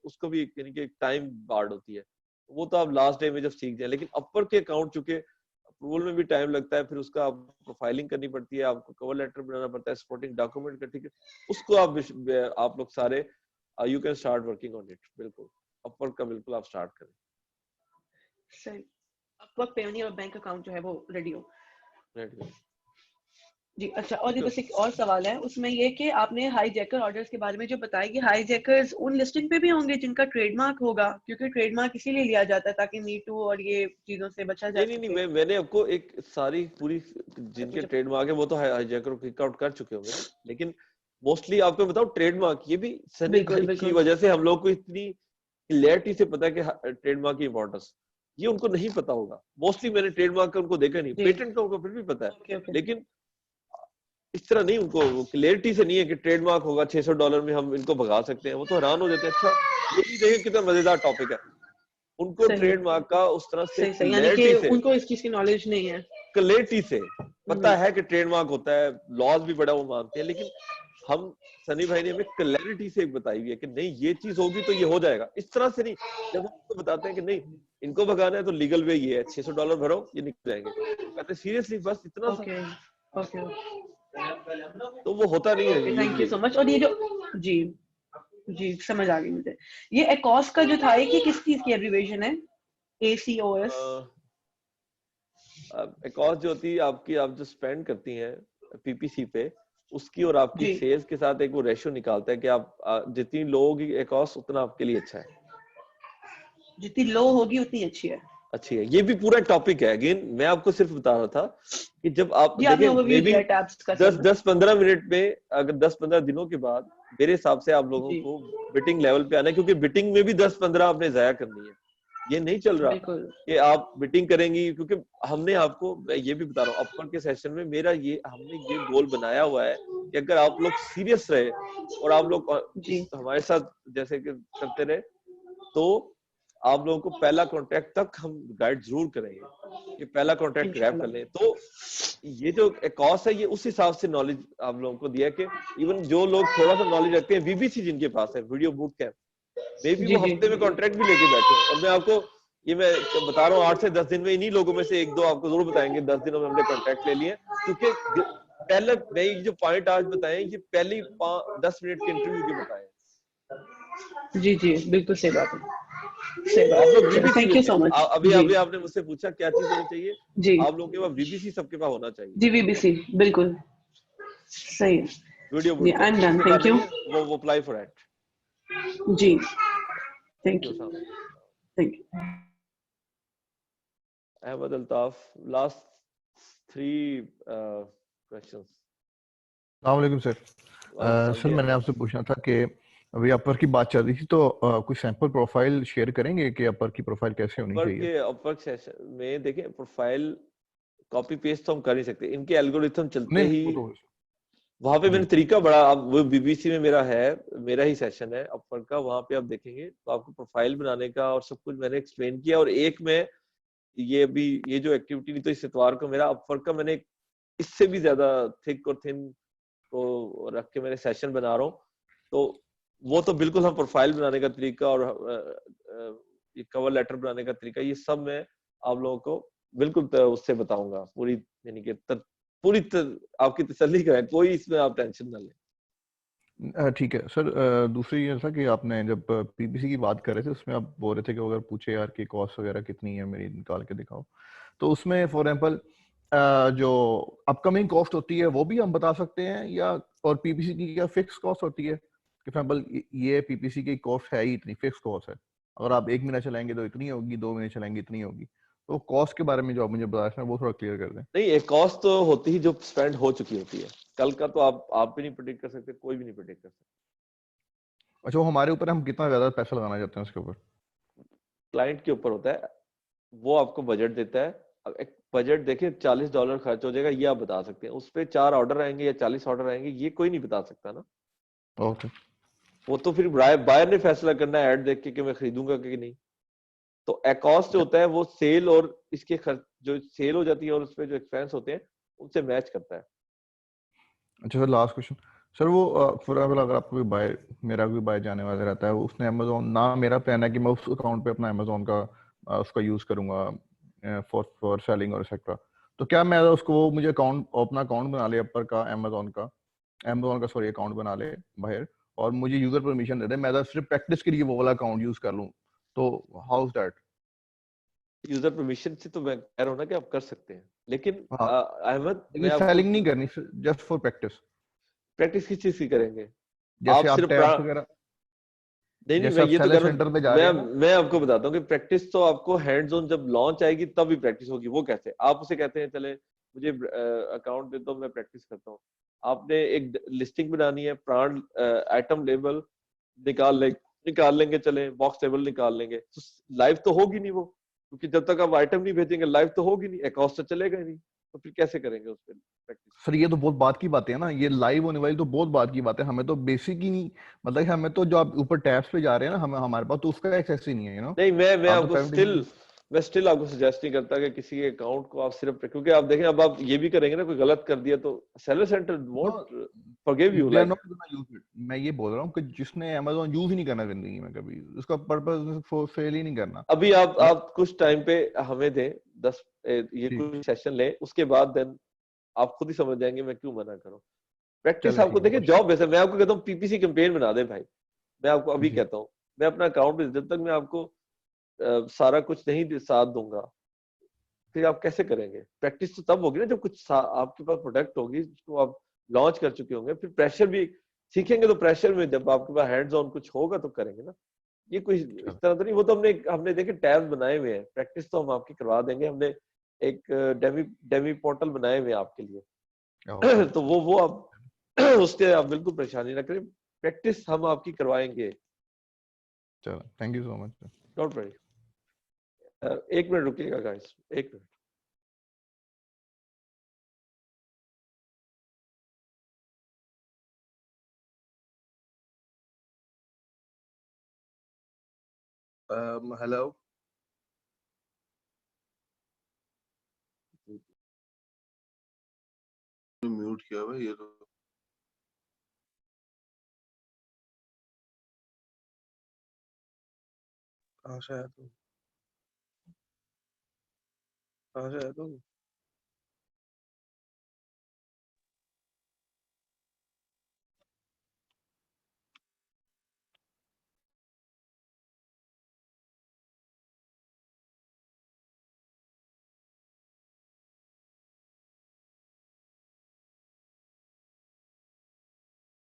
उसको भी यानी कि एक टाइम बार्ड होती है, वो तो आप लास्ट डे में जब सीख जाए। लेकिन अपवर्क के अकाउंट चूंकि अप्रूवल में भी टाइम लगता है, फिर उसका आपको फाइलिंग करनी पड़ती है, आपको कवर लेटर बनाना पड़ता है, सपोर्टिंग डॉक्यूमेंट का, ठीक है, उसको आप लोग सारे you can start working on it. बिल्कुल अपवर्क का बिल्कुल आप स्टार्ट करें। सही, अपवर्क पेयोनियर और बैंक अकाउंट जो है वो रेडी हो जी। अच्छा, और ये बस एक और सवाल है उसमें ये कि आपने हाईजैकर ऑर्डर्स के बारे में जो बताया कि हाईजैकर्स उन लिस्टिंग पे भी होंगे जिनका ट्रेडमार्क होगा, क्योंकि ट्रेडमार्क इसीलिए लिया जाता है ताकि मी टू और ये चीजों से बचा जा सके। नहीं, मैंने आपको एक सारी पूरी जिनके ट्रेडमार्क है वो तो हाईजैकर को किक आउट कर चुके होंगे, लेकिन मोस्टली आपको बताओ ट्रेडमार्क, ये भी सनी की वजह से हम लोग को इतनी क्लैरिटी से पता है कि ट्रेडमार्क की इंपॉर्टेंस, ये उनको नहीं पता होगा। मोस्टली मैंने ट्रेडमार्क का उनको देखा नहीं, पेटेंट का उनको फिर भी पता है, लेकिन इस तरह नहीं, उनको क्लैरिटी से नहीं है कि ट्रेडमार्क होगा $600 में हम इनको भगा सकते हैं, वो तो हैरान हो जाते हैं। अच्छा, ये भी देखिए कितना मजेदार टॉपिक है, उनको ट्रेडमार्क का उस तरह से यानी कि उनको इस चीज की नॉलेज नहीं है, क्लैरिटी से पता है कि ट्रेडमार्क होता है, लॉज भी बड़ा वो मानते हैं, लेकिन हम सनी भाई ने हमें क्लैरिटी से एक बताई हुई है कि नहीं ये चीज होगी तो ये हो जाएगा, इस तरह से नहीं। जब हम उनको बताते हैं कि नहीं इनको भगाना है तो लीगल वे ये है, $600 भरो ये निकल जाएंगे, कहते सीरियसली बस इतना ओके ओके तो वो होता नहीं है। Thank you so much. और ये जो जी समझ आ गई मुझे। ये एकॉस का जो था ये किस चीज की एब्रिविएशन है? ACOS एकॉस जो होती है आपकी, आप जो स्पेंड करती हैं PPC पे उसकी और आपकी सेल्स के साथ एक वो रेशियो निकालता है कि आप जितनी लो होगी एकॉस उतना आपके लिए अच्छा है, जितनी लो होगी उतनी अच्छी है। ये भी पूरा टॉपिक है। अगेन मैं आपको सिर्फ बता रहा था कि जब आप देखें 10-15 मिनट में, अगर 10-15 दिनों के बाद मेरे हिसाब से आप लोगों को बिटिंग लेवल पे आना है, क्योंकि बिटिंग में भी 10-15 आपने जाया करनी है। ये नहीं चल रहा कि आप बिटिंग करेंगी, क्योंकि हमने आपको, मैं ये भी बता रहा हूँ अपवर्क के सेशन में मेरा ये, हमने ये गोल बनाया हुआ है कि अगर आप लोग सीरियस रहे और आप लोग हमारे साथ जैसे कि करते रहे तो आप लोगों को पहला कॉन्ट्रैक्ट तक हम गाइड जरूर करेंगे, ये पहला कॉन्ट्रैक्ट ग्रैब कर लें। तो ये जो कॉस्ट है ये उस हिसाब से नॉलेज आप लोगों को दिया कि इवन जो लोग थोड़ा सा नॉलेज रखते हैं, VBC जिनके पास है, वीडियो बूट कैंप, मे भी वो हफ्ते में कॉन्ट्रैक्ट भी लेके बैठे हैं। और मैं आपको ये मैं बता रहा हूँ 8 से 10 दिन में इन्हीं लोगों में से 1-2 आपको जरूर बताएंगे 10 दिनों में हमने कॉन्ट्रैक्ट ले लिए, क्योंकि पहले मैं ये जो पॉइंट आज बताए ये पहली 10 मिनट के इंटरव्यू के बताए। जी बिल्कुल सही बात है, सही बात। Thank you so much. अभी आपने मुझसे पूछा क्या चीज होनी चाहिए जी, आप लोगों के पास VBC सबके पास होना चाहिए जी। VBC बिल्कुल सही है। Video I am done, thank you. वो अप्लाई फॉर इट जी, thank you thank you. Ahmad Altaf, last 3 questions. अस्सलाम वालेकुम सर। सर मैंने आपसे पूछना था कि अभी अपर की बात चल रही थी तो कुछ सैंपल प्रोफाइल शेयर करेंगे कि अपर की प्रोफाइल कैसे होनी चाहिए? अपर सेशन में देखें प्रोफाइल कॉपी पेस्ट तो हम कर नहीं सकते, इनके एल्गोरिथम चलते ही वहां पे मैंने तरीका बड़ा, अब वो BBC में मेरा ही सेशन है अपर का, वहां पे आप देखेंगे तो आपको प्रोफाइल बनाने का और सब कुछ मैंने एक्सप्लेन किया। और एक में ये जो एक्टिविटी नहीं तो इस इतवार को मेरा अपर का मैंने इससे भी ज्यादा थिक और थिन को रख के मैंने सेशन बना रहा हूँ, तो वो तो बिल्कुल हम प्रोफाइल बनाने का तरीका और ये कवर लेटर बनाने का तरीका, ये सब मैं आप लोगों को बिल्कुल उससे बताऊंगा, पूरी यानी कि आपकी तसल्ली करें, कोई इसमें आप टेंशन ना लें। ठीक है सर। दूसरी ये था कि आपने जब PPC की बात कर रहे थे उसमें आप बोल रहे थे कि अगर पूछे यार कि कॉस्ट वगैरह कितनी है मेरी निकाल के दिखाओ, तो उसमें फॉर एग्जांपल जो अपकमिंग कॉस्ट होती है वो भी हम बता सकते हैं या, और PPC की क्या फिक्स कॉस्ट होती है? फॉर एग्जांपल ये PPC की कॉस्ट है ही इतनी, फिक्स कॉस्ट है, अगर आप 1 महीना चलाएंगे तो इतनी होगी, 2 महीने चलाएंगे इतनी होगी, तो कॉस्ट के बारे में जो आप मुझे बता रहे हैं वो थोड़ा क्लियर कर दें। नहीं, एक कॉस्ट तो होती ही जो स्पेंड हो चुकी होती है, कल का तो आप भी नहीं प्रेडिक्ट कर सकते, कोई भी नहीं प्रेडिक्ट कर सकते। अच्छा, वो हमारे ऊपर, हम कितना ज्यादा पैसा लगाना चाहते हैं उसके ऊपर? क्लाइंट के ऊपर होता है, वो आपको बजट देता है। अब एक बजट देखिए $40 खर्च हो जाएगा, ये आप बता सकते हैं, उस पे 4 ऑर्डर आएंगे या 40 ऑर्डर आएंगे, ये कोई नहीं बता सकता ना। ओके, वो तो फिर बायर ने फैसला करना है ऐड देख के कि मैं खरीदूंगा कि नहीं। तो कॉस्ट जो होता है वो सेल और इसके खर्च जो सेल हो जाती है और उसपे जो एक्सपेंस होते हैं उनसे मैच करता है। अच्छा सर, लास्ट क्वेश्चन सर, वो फॉर एग्जांपल अगर आपको बाय, मेरा कोई बाय जाने वाला रहता है, उसने अमेज़न ना, मेरा प्लान है कि मैं उस अकाउंट पे अपना अमेज़न का उसका यूज करूंगा फॉर सेलिंग और एक्सेट्रा, तो क्या मैं उसको, वो मुझे अकाउंट, अपना अकाउंट बना ले अपर का, अमेज़न का सॉरी अकाउंट बना ले बाहर, और मुझे यूजर परमिशन दे दे, मैं सिर्फ प्रैक्टिस के लिए वो वाला अकाउंट यूज कर लूं, तो how is that? User permission से तो मैं कह रहा हूं ना कि आप कर सकते हैं, लेकिन अहमद सेलिंग नहीं करनी, जस्ट फॉर प्रैक्टिस। प्रैक्टिस किस चीज की करेंगे? जैसे आप टैब्स वगैरह, नहीं मैं ये तो सेंटर पे जा रहे हैं, मैं आपको बताता हूँ कि प्रैक्टिस तो आपको हैंड्स ऑन जब लॉन्च आएगी तब भी प्रैक्टिस होगी। वो कैसे? आप उसे कहते हैं चले मुझे अकाउंट दे दो, मैं प्रैक्टिस करता हूँ। आपने एक लिस्टिंग बनानी है, ब्रांड आइटम लेबल निकाल लेंगे, चले बॉक्स टेबल निकाल लेंगे, तो लाइव तो होगी नहीं वो, क्योंकि जब तक आप आइटम नहीं भेजेंगे लाइव तो होगी नहीं, कॉस्ट तो चलेगा ही नहीं, तो फिर कैसे करेंगे उस पर प्रैक्टिस? सर ये तो बहुत बात की बात है ना, ये लाइव होने वाली तो बहुत बात की बात है, हमें तो बेसिक ही नहीं, मतलब हमें तो जो आप ऊपर टैब्स पे जा रहे हैं ना, हमें हमारे पास तो उसका एक्सेस ही नहीं है, यू नो। नहीं, मैं आपको मैं स्टिल आपको सजेस्ट नहीं करता कि किसी के अकाउंट को आप सिर्फ, क्योंकि आप देखें अब आप ये भी करेंगे ना, कोई गलत कर दिया तो seller centre won't forgive you. मैं ये बोल रहा हूँ कि जिसने Amazon यूज ही नहीं करना जिंदगी में कभी, उसका पर्पस फेल ही नहीं करना। अभी आप कुछ टाइम पे हमें दें 10 ये कुछ सेशन लें, उसके बाद देन आप खुद ही समझ जाएंगे मैं क्यों मना करूं। प्रैक्टिस आपको देखिए जॉब वैसे, मैं आपको कहता हूँ पीपीसी कैंपेन बना दे भाई, मैं आपको अभी कहता हूँ, मैं अपना अकाउंट जब तक मैं आपको सारा कुछ नहीं साथ दूंगा फिर आप कैसे करेंगे। प्रैक्टिस तो तब होगी ना जब कुछ आपके पास प्रोडक्ट होगी जिसको आप लॉन्च कर चुके होंगे, फिर प्रेशर भी सीखेंगे, तो प्रेशर में जब आपके पास हैंड्स ऑन कुछ होगा तो करेंगे ना। ये कोई इस तरह तो नहीं, वो तो हमने देखे टैब बनाए हुए हैं, प्रैक्टिस तो हम आपकी करवा देंगे, हमने एक डेमी पोर्टल बनाए हुए हैं आपके लिए तो वो आप उसके आप बिल्कुल परेशानी ना करें, प्रैक्टिस हम आपकी करवाएंगे। चलो thank you so much. Don't worry, 1 minute रुकिएगा गाइस, 1 मिनट। हेलो, म्यूट किया हुआ ये तो। कहाँ से आया तू? कहाँ से आया तू?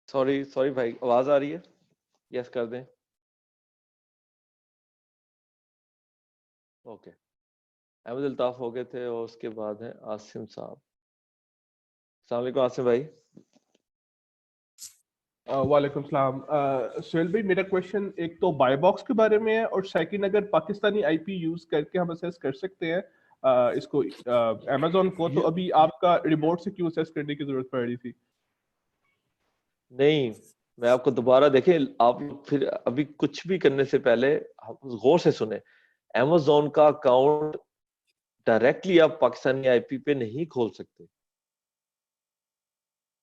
सॉरी भाई, आवाज आ रही है? यस कर दें। ओके, अहमद अल्ताफ हो गए थे और उसके बाद है आसिम साहब। अस्सलाम वालेकुम आसिम भाई। वालेकुम सलाम। सुहेल भाई, मेरा क्वेश्चन एक तो बाय बॉक्स के बारे में है और सेकंड, अगर पाकिस्तानी आईपी यूज करके हम असेस कर सकते हैं इसको अमेज़न को, तो अभी आपका रिमोट से क्यों असेस करने की जरूरत पड़ रही थी? नहीं, मैं आपको दोबारा देखें, आप फिर अभी कुछ भी करने से पहले गौर से सुने। Amazon का अकाउंट डायरेक्टली आप पाकिस्तानी आईपी पे नहीं खोल सकते,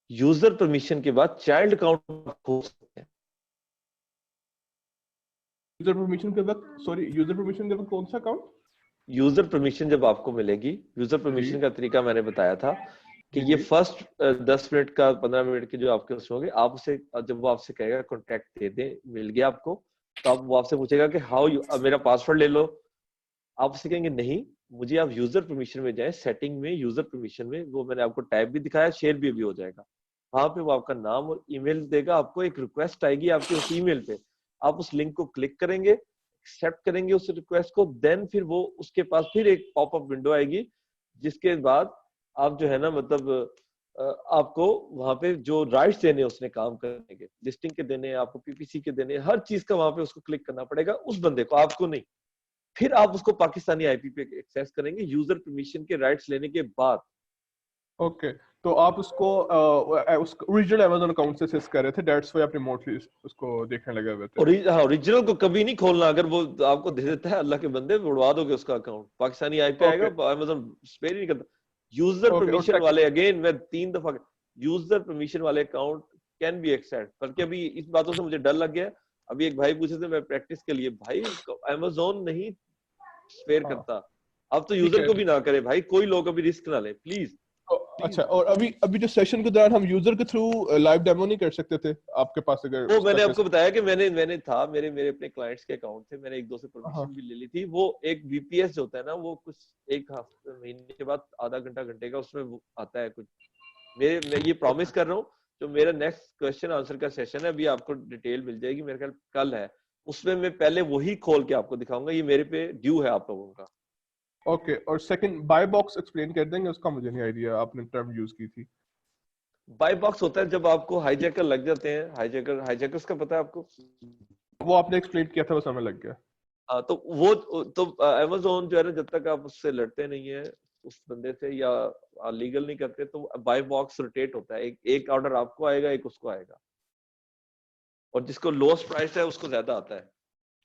यूजर परमिशन के बाद चाइल्ड अकाउंट खोल सकते हैं। यूजर परमिशन के वक्त, सॉरी, यूजर परमिशन के वक्त कौन सा अकाउंट? यूजर परमिशन जब आपको मिलेगी, यूजर परमिशन का तरीका मैंने बताया था कि ये फर्स्ट 10 मिनट का 15 मिनट के जो आपके उसमें होंगे, आप उसे जब वो आपसे कहेगा कॉन्टैक्ट दे दे, मिल गया आपको, तो आप वो आपसे पूछेगा कि हाउ मेरा पासवर्ड ले लो, आप उसे कहेंगे नहीं, मुझे आप यूजर परमिशन में जाएं, सेटिंग में यूजर परमिशन में, वो मैंने आपको टैब भी दिखाया, शेयर भी अभी हो जाएगा, वहां पे वो आपका नाम और ईमेल देगा, आपको एक रिक्वेस्ट आएगी आपके उस ईमेल पे, आप उस लिंक को क्लिक करेंगे, एक्सेप्ट करेंगे उस रिक्वेस्ट को, देन फिर वो उसके पास फिर एक पॉपअप विंडो आएगी, जिसके बाद आप जो है ना मतलब आपको वहां पे जो राइट्स देने उसने काम करने के, लिस्टिंग के देने, आपको पीपीसी के देने, हर चीज का वहां पे उसको क्लिक करना पड़ेगा, उस बंदे को, आपको नहीं। फिर आप उसको पाकिस्तानी आईपी पे एक्सेस करेंगे यूजर परमिशन के राइट्स लेने के बाद। ओके, तो आप उसको ओरिजिनल Amazon अकाउंट से एक्सेस कर रहे थे, दैट्स व्हाई आप रिमोटली उसको देखने लगे हुए थे। ओरिजिनल को कभी नहीं खोलना, अगर वो आपको दे देता है अल्लाह के बंदे, उड़वा दोगे उसका अकाउंट, पाकिस्तानी आईपी आएगा, Amazon स्पेयर नहीं करता। यूजर परमिशन वाले, अगेन मैं 3 दफा, यूजर परमिशन वाले अकाउंट कैन बी एक्सेस, बल्कि अभी इस बातों से मुझे डर लग गया। अभी एक भाई पूछे थे मैं प्रैक्टिस के लिए, भाई Amazon नहीं स्पेयर करता, अब तो यूजर को भी ना करे भाई, कोई लोग अभी रिस्क ना ले प्लीज। अच्छा, और अभी जो सेशन के दौरान हम यूजर के थ्रू लाइव डेमो नहीं कर सकते थे आपके पास? अगर वो मैंने आपको बताया कि मैंने था, मेरे अपने क्लाइंट्स के अकाउंट थे, मैंने 1-2 से परमिशन भी ले ली थी। वो एक वीपीएस जो होता है ना, वो कुछ एक हफ्ते महीने के बाद आधा घंटे का उसमें आता है कुछ। मैं ये प्रॉमिस कर रहा हूँ, जो मेरा नेक्स्ट क्वेश्चन आंसर का सेशन है, अभी आपको डिटेल मिल जाएगी, मेरे ख्याल कल है, उसमें मैं पहले वही खोल के आपको दिखाऊंगा, ये मेरे पे ड्यू है आप लोगों का। ओके, और सेकंड बाय बॉक्स एक्सप्लेन कर देंगे, उसका मुझे नहीं आइडिया, आपने टर्म यूज की थी। बाय बॉक्स होता है जब आपको हाईजैकर लग जाते हैं, हाईजैकर्स का पता है आपको? वो आपने एक्सप्लेन किया था, वो समय लग गया। तो वो तो Amazon जो है ना, जब तक आप उससे लड़ते नहीं है उस बंदे से या लीगल नहीं करते, तो बाय बॉक्स रोटेट होता है, एक ऑर्डर आपको आएगा, एक उसको आएगा, और जिसको लोएस्ट प्राइस है उसको ज्यादा आता है।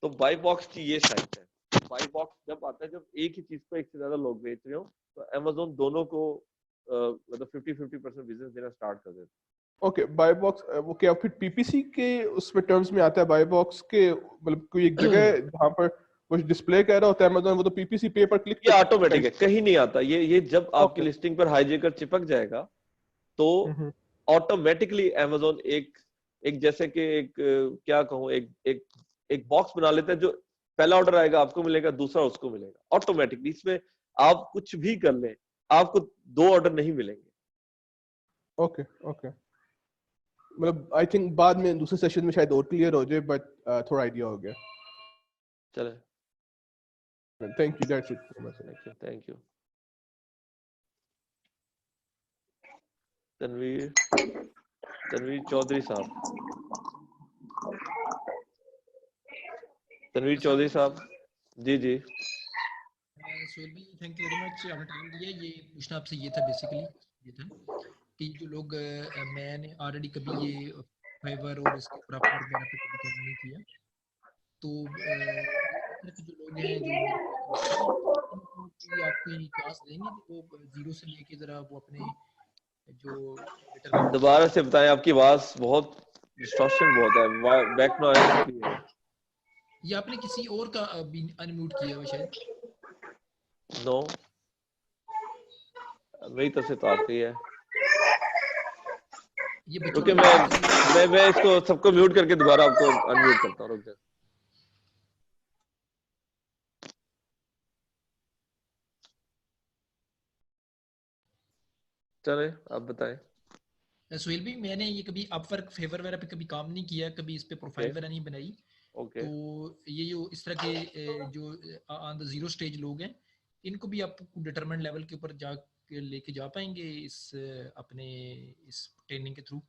तो बाय बॉक्स की ये साइट है। बाई बॉक्स जब आता है, जब एक ही चीज को एक से ज्यादा लोग बेच रहे हो, तो अमेज़न दोनों को मतलब 50-50% बिजनेस देना स्टार्ट कर देता। ओके, बाय बॉक्स वो क्या फिर पीपीसी के उसमें टर्म्स में आता है? बाय बॉक्स के मतलब कोई एक जगह है जहां पर कुछ डिस्प्ले कर रहा होता है अमेज़न, वो तो पीपीसी पे पर क्लिक ये ऑटोमेटिक है, कहीं नहीं आता ये जब आपकी लिस्टिंग पर हाईजेकर चिपक जाएगा तो ऑटोमेटिकली अमेज़न एक जैसे कि एक क्या कहूं, एक बॉक्स बना लेता है, जो पहला ऑर्डर आएगा आपको मिलेगा, दूसरा उसको मिलेगा ऑटोमेटिकली। इसमें आप कुछ भी कर लें, आपको 2 ऑर्डर नहीं मिलेंगे। ओके ओके, मतलब आई थिंक बाद में दूसरे सेशन में शायद और क्लियर हो जाए, बट थोड़ा आइडिया हो गया। चले, thank you, that's it. Thank you. Tanveer Chaudhary साहब, तनवीर चौधरी साहब। जी जी सोहेल भाई, थैंक यू वेरी मच, आपने टाइम दिया। ये पूछना आपसे ये था बेसिकली, ये था कि जो लोग मैंने ऑलरेडी कभी ये फाइवर और इसके ऊपर अपवर्क वगैरह पे कभी काम नहीं किया, तो इस तरह के जो लोग हैं जो मेरे को कि आपको ये क्लास देंगे कि वो जीरो से लेके जरा वो अपने जो दोबारा से बताएं, आपकी आवाज बहुत डिस्टॉर्शन बहुत है, बैक नॉइज है। ये आपने किसी और का भी अनम्यूट किया हुआ शायद? नो, मेरी तरफ से तो आपकी है। ये क्योंकि मैं इसको सबको म्यूट करके दोबारा आपको अनम्यूट करता हूँ, रुक जाए। चले, आप बताएं। सोहेल भी, मैंने ये कभी अपवर्क फेवर वगैरह पे कभी काम नहीं किया, कभी इस पे प्रोफाइल वगैरह नहीं बनाई। तो ये जो इस तरह के जो ऑन द जीरो स्टेज लोग हैं, इनको भी आप डिटरमिनेंट लेवल के ऊपर जा लेके जा पाएंगे इस अपने इस ट्रेनिंग के थ्रू?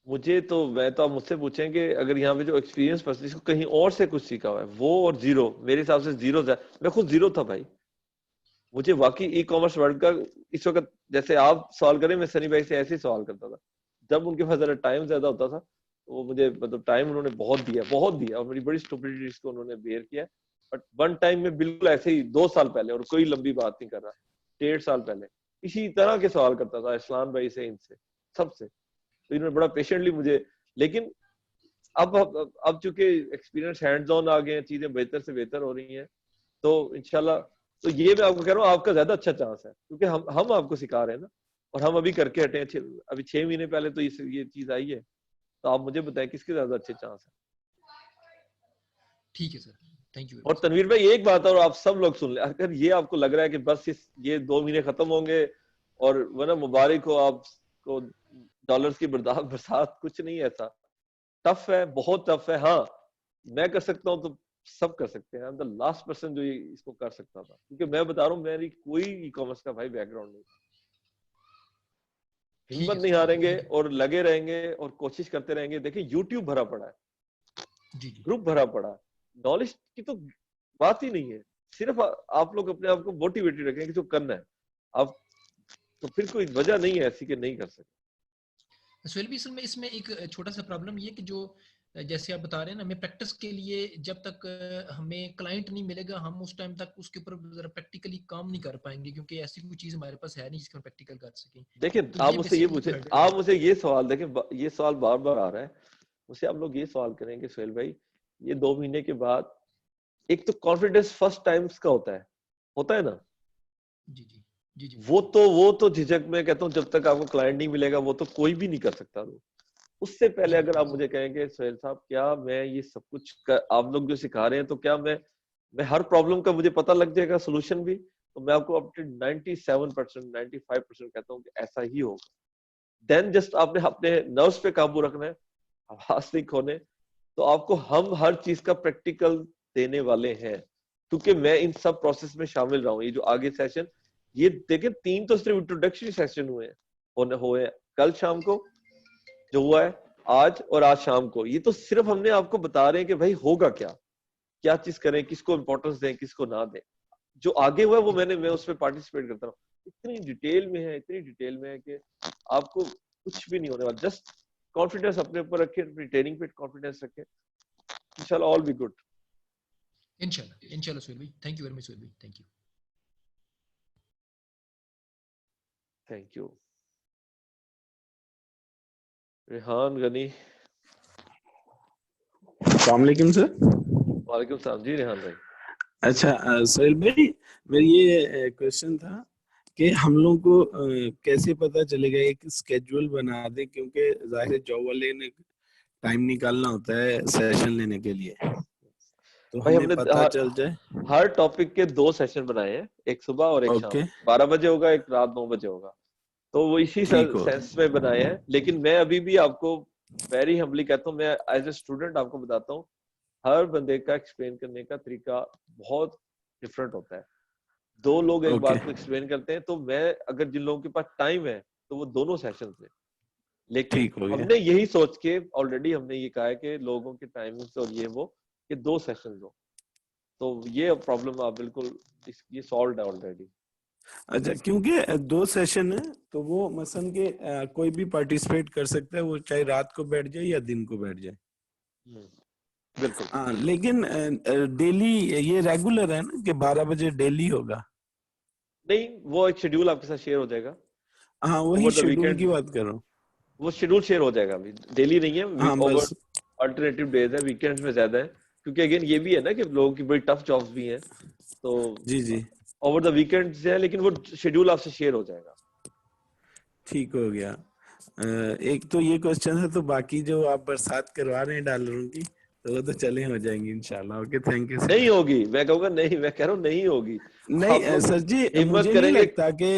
मुझे तो आप मुझसे पूछेंगे, अगर यहाँ पे जो एक्सपीरियंस पर्सन जिसको कहीं और से कुछ सीखा हुआ है, वो और जीरो, मेरे हिसाब से जीरो है। मैं खुद जीरो था भाई, मुझे वाकई ई कॉमर्स वर्ल्ड का इस वक्त जैसे आप सवाल करें, मैं सनी भाई से ऐसे ही सवाल करता था। जब उनके पास जरा टाइम ज्यादा होता था, वो मुझे मतलब टाइम उन्होंने बहुत दिया और मेरी बड़ी स्टुपिडिटीज को उन्होंने बेयर किया। बट वन टाइम में बिल्कुल ऐसे ही 2 साल पहले, और कोई लंबी बात नहीं कर रहा, 1.5 साल पहले इसी तरह के सवाल करता था इस्लाम भाई से, इनसे सबसे। तो इन्होंने बड़ा पेशेंटली मुझे, लेकिन अब चूंकि एक्सपीरियंस हैंड्स ऑन आ गए हैं, चीजें बेहतर से बेहतर हो रही हैं, तो इंशाल्लाह, तो ये मैं आपको कह रहा हूँ, आपका ज्यादा अच्छा चांस है, क्योंकि हम आपको सिखा रहे हैं ना, और हम अभी करके हटे हैं। अभी 6 महीने पहले तो ये चीज आई है, तो आप मुझे बताएं किसके ज्यादा अच्छे चांस है। ठीक है सर, थैंक यू। और तनवीर भाई, एक बात और आप सब लोग सुन ले, अगर ये आपको लग रहा है कि बस ये 2 महीने खत्म होंगे और वरना मुबारक हो आपको डॉलर्स की बरसात, कुछ नहीं ऐसा। टफ है, बहुत टफ है। हाँ, मैं कर सकता हूँ तो सब कर सकते हैं। द लास्ट पर्सन जो इसको कर सकता था, क्योंकि मैं बता रहा हूँ, मेरी कोई ई कॉमर्स का भाई बैकग्राउंड नहीं। हिम्मत नहीं हारेंगे और लगे रहेंगे और कोशिश करते रहेंगे। देखिए, यूट्यूब भरा पड़ा है, ग्रुप भरा पड़ा है, नॉलेज की तो बात ही नहीं है। सिर्फ आप लोग अपने आप को मोटिवेटेड रखें कि जो करना है आप, तो फिर कोई वजह नहीं है ऐसी कि नहीं कर सकते। सोहेल भी, इसमें एक छोटा सा प्रॉब्लम ये कि जो जैसे आप बता रहे हैं ना, हमें प्रैक्टिस के लिए जब तक हमें क्लाइंट नहीं मिलेगा, हम उस टाइम तक उसके ऊपर जरा प्रैक्टिकली काम नहीं कर पाएंगे, क्योंकि ऐसी कोई चीज हमारे पास है नहीं जिसको हम प्रैक्टिकल कर सकें। देखिए, तो आप मुझसे ये पूछे, आप मुझे ये सवाल, देखें ये सवाल बार बार आ रहा है मुझसे, आप लोग ये सवाल करेंगे सोहेल भाई, ये 2 महीने के बाद, एक तो कॉन्फिडेंस फर्स्ट टाइम्स का होता है ना। जी जी जी जी। वो तो झिझक में कहता हूँ, जब तक आपको क्लाइंट नहीं मिलेगा वो तो कोई भी नहीं कर सकता। तो उससे पहले अगर आप मुझे कहेंगे सोहेल साहब, क्या मैं ये सब कुछ आप लोग जो सिखा रहे हैं, तो क्या मैं हर प्रॉब्लम का मुझे पता लग जाएगा सोल्यूशन भी, तो मैं आपको अप टू 97% 95% कहता हूँ कि ऐसा ही होगा। देन जस्ट आपने अपने नर्व्स पे काबू रखना है, आवाज नहीं खोने। तो आपको हम हर चीज का प्रैक्टिकल देने वाले हैं, क्योंकि मैं इन सब प्रोसेस में शामिल रहा हूँ। ये जो आगे सेशन, ये देखें 3 तो सिर्फ इंट्रोडक्टरी सेशन हुए कल शाम को जो हुआ है, आज और आज शाम को। ये तो सिर्फ हमने आपको बता रहे हैं कि भाई होगा क्या चीज करें, किसको इंपॉर्टेंस दें, किसको ना दें। जो आगे हुआ है वो मैं उसमें पार्टिसिपेट करता हूँ। इतनी डिटेल में है कि आपको कुछ भी नहीं होने वाला। जस्ट कॉन्फिडेंस अपने ऊपर रखें, अपनी ट्रेनिंग पे कॉन्फिडेंस रखें, इंशाल्लाह ऑल बी गुड। इंशाल्लाह सुहेल भाई, thank you very much Suhail भाई, thank you. Thank you. Rehan Ghani. अस्सलाम वालेकुम सर। वालेकुम सलाम जी रेहान भाई। अच्छा सुहेल भाई, मेरी ये क्वेश्चन था कि हम लोग को कैसे पता चलेगा, एक स्केड्यूल बना दे, क्योंकि जाहिर जॉब वाले ने टाइम निकालना होता है सेशन लेने के लिए, तो भाई हमें हमने पता चल जाए। हर टॉपिक के 2 सेशन बनाए हैं, एक सुबह और एक शाम। 12 बजे होगा, एक रात 9 बजे होगा, तो वो इसी सेंस में बनाए हैं। लेकिन मैं अभी भी आपको वेरी हम्बली कहता हूँ, मैं एज ए स्टूडेंट आपको बताता हूँ, हर बंदे का एक्सप्लेन करने का तरीका बहुत डिफरेंट होता है। 2 लोग एक बात को एक्सप्लेन करते हैं, तो मैं अगर जिन लोगों के पास टाइम है तो वो दोनों सेशन ले। लेकिन हमने यही सोच के ऑलरेडी हमने ये कहा है कि लोगों के टाइमिंग्स और ये वो कि 2 सेशन हो, तो ये प्रॉब्लम आप बिल्कुल ये सॉल्व है ऑलरेडी। अच्छा, क्योंकि 2 सेशन है तो वो मसलन के कोई भी पार्टिसिपेट कर सकता है, वो चाहे रात को बैठ जाए या दिन को बैठ जाए। बिल्कुल। हाँ, लेकिन डेली ये रेगुलर है ना कि 12 बजे डेली होगा? नहीं, वो एक शेड्यूल आपके साथ शेयर हो जाएगा। हाँ, वही शेड्यूल की बात कर रहा हूँ। वो शेड्यूल शेयर हो जाएगा, अभी डेली नहीं है। हाँ, ओवर अल्टरनेटिव डेज है, वीकेंड्स में ज्यादा है, क्योंकि अगेन ये भी है ना कि लोगों की बड़ी टफ जॉब्स भी हैं, तो जी ओवर द वीकेंड्स है, लेकिन वो शेड्यूल आपसे शेयर हो जाएगा। ठीक हो गया। एक तो ये क्वेश्चन है, तो बाकी जो आप बरसात करवा रहे हैं डॉलरों की, तो वो तो चले हो जाएंगी इंशाल्लाह। Okay, thank you. नहीं होगी, मैं कहूँगा नहीं, मैं कह रहा हूँ नहीं होगी। नहीं सर जी, मुझे नहीं लगता कि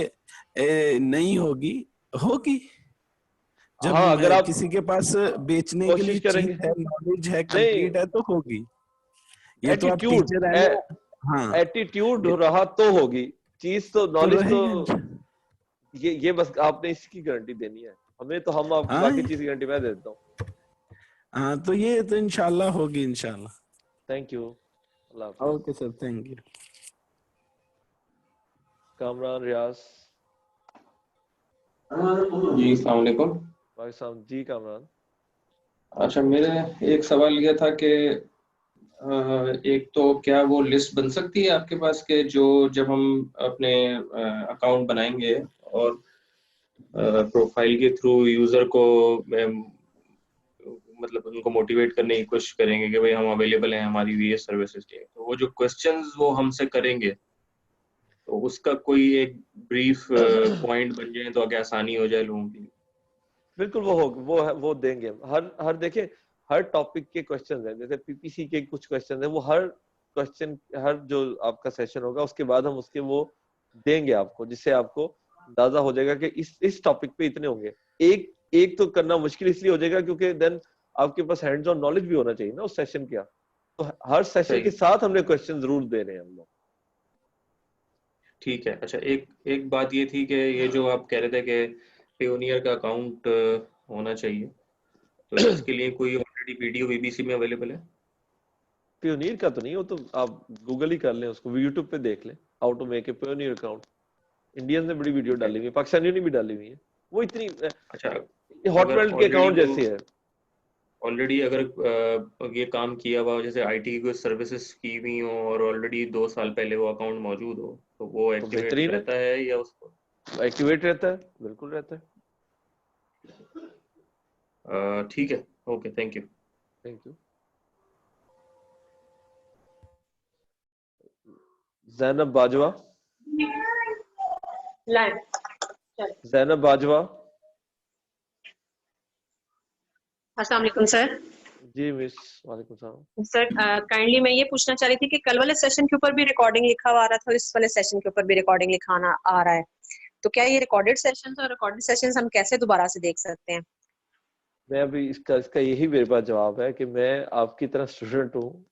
नहीं होगी, होगी। जब अगर आप किसी के पास बेचने के लिए चीज है, नॉलेज है, कंप्लीट है, तो होगी। ये तो आप टीचर है ना। हाँ, एटीट्यूड रहा तो होगी चीज, तो नॉलेज तो ये बस आपने इसकी गारंटी देनी है हमें, तो हम आपको बाकी चीज की गारंटी मैं दे देता हूँ। हाँ, तो ये तो इंशाल्लाह होगी, इंशाल्लाह। Thank you. Okay sir, thank you. Kamran Riyaz. जी अस्सलाम वालेकुम। वालेकुम जी कामरान। अच्छा, मेरा एक सवाल यह था कि एक तो क्या वो लिस्ट बन सकती है आपके पास के जो जब हम अपने अकाउंट बनाएंगे और प्रोफाइल के थ्रू यूजर को मतलब उनको मोटिवेट करने की कोशिश करेंगे कि भाई हम अवेलेबल हैं हमारी वीएस सर्विसेज के, तो वो जो क्वेश्चंस वो हमसे करेंगे तो उसका कोई एक ब्रीफ पॉइंट बन जाए तो आगे आसानी हो जाए लोगों की। बिल्कुल वो देंगे। हर देखिए हर टॉपिक के क्वेश्चन हैं, जैसे पीपीसी के कुछ क्वेश्चन हैं, वो हर क्वेश्चन हर जो आपका सेशन होगा उसके बाद हम उसके वो देंगे आपको, जिससे आपको अंदाजा हो जाएगा कि इस टॉपिक पे इतने होंगे। एक तो करना मुश्किल इसलिए हो जाएगा क्योंकि देन आपके पास हैंड्स ऑन नॉलेज भी होना चाहिए ना उस सेशन का, तो हर सेशन के साथ हमने क्वेश्चन जरूर दे रहे हैं हम लोग। ठीक है। अच्छा, एक बात ये थी कि ये जो आप कह रहे थे कि पेयोनियर का अकाउंट होना चाहिए, तो इसके लिए कोई ऑलरेडी वीडियो बीबीसी में अवेलेबल है? पेयोनियर का तो नहीं, वो तो आप गूगल ही कर लें, उसको यूट्यूब पे देख लें, how to make a Payoneer account. Indian ने बड़ी वीडियो डाली हुई है, पाकिस्तानियों ने भी डाली हुई है, वो इतनी अच्छा हॉटमेल के अकाउंट जैसी है। ऑलरेडी अगर ये काम किया हुआ, जैसे आईटी की कोई सर्विसेज की हुई हो और ऑलरेडी 2 साल पहले वो अकाउंट मौजूद हो, तो वो एक्टिवेट रहता है या उसको एक्टिवेट रहता है? बिल्कुल रहता है। ठीक है, okay, thank you. Thank you. Zainab Bajwa. Zainab Bajwa. अस्सलाम वालेकुम सर। जी मिस, वालेकुम सलाम। सर काइंडली मैं ये पूछना चाह रही थी कि कल वाले सेशन के ऊपर भी रिकॉर्डिंग लिखा हुआ आ रहा था और इस वाले सेशन के ऊपर भी रिकॉर्डिंग लिखा आ रहा है, तो क्या ये रिकॉर्डेड सेशंस और रिकॉर्डेड सेशंस हम कैसे दोबारा से देख सकते हैं? मैं अभी इसका यही मेरे पास जवाब है कि मैं आपकी तरह स्टूडेंट हूँ,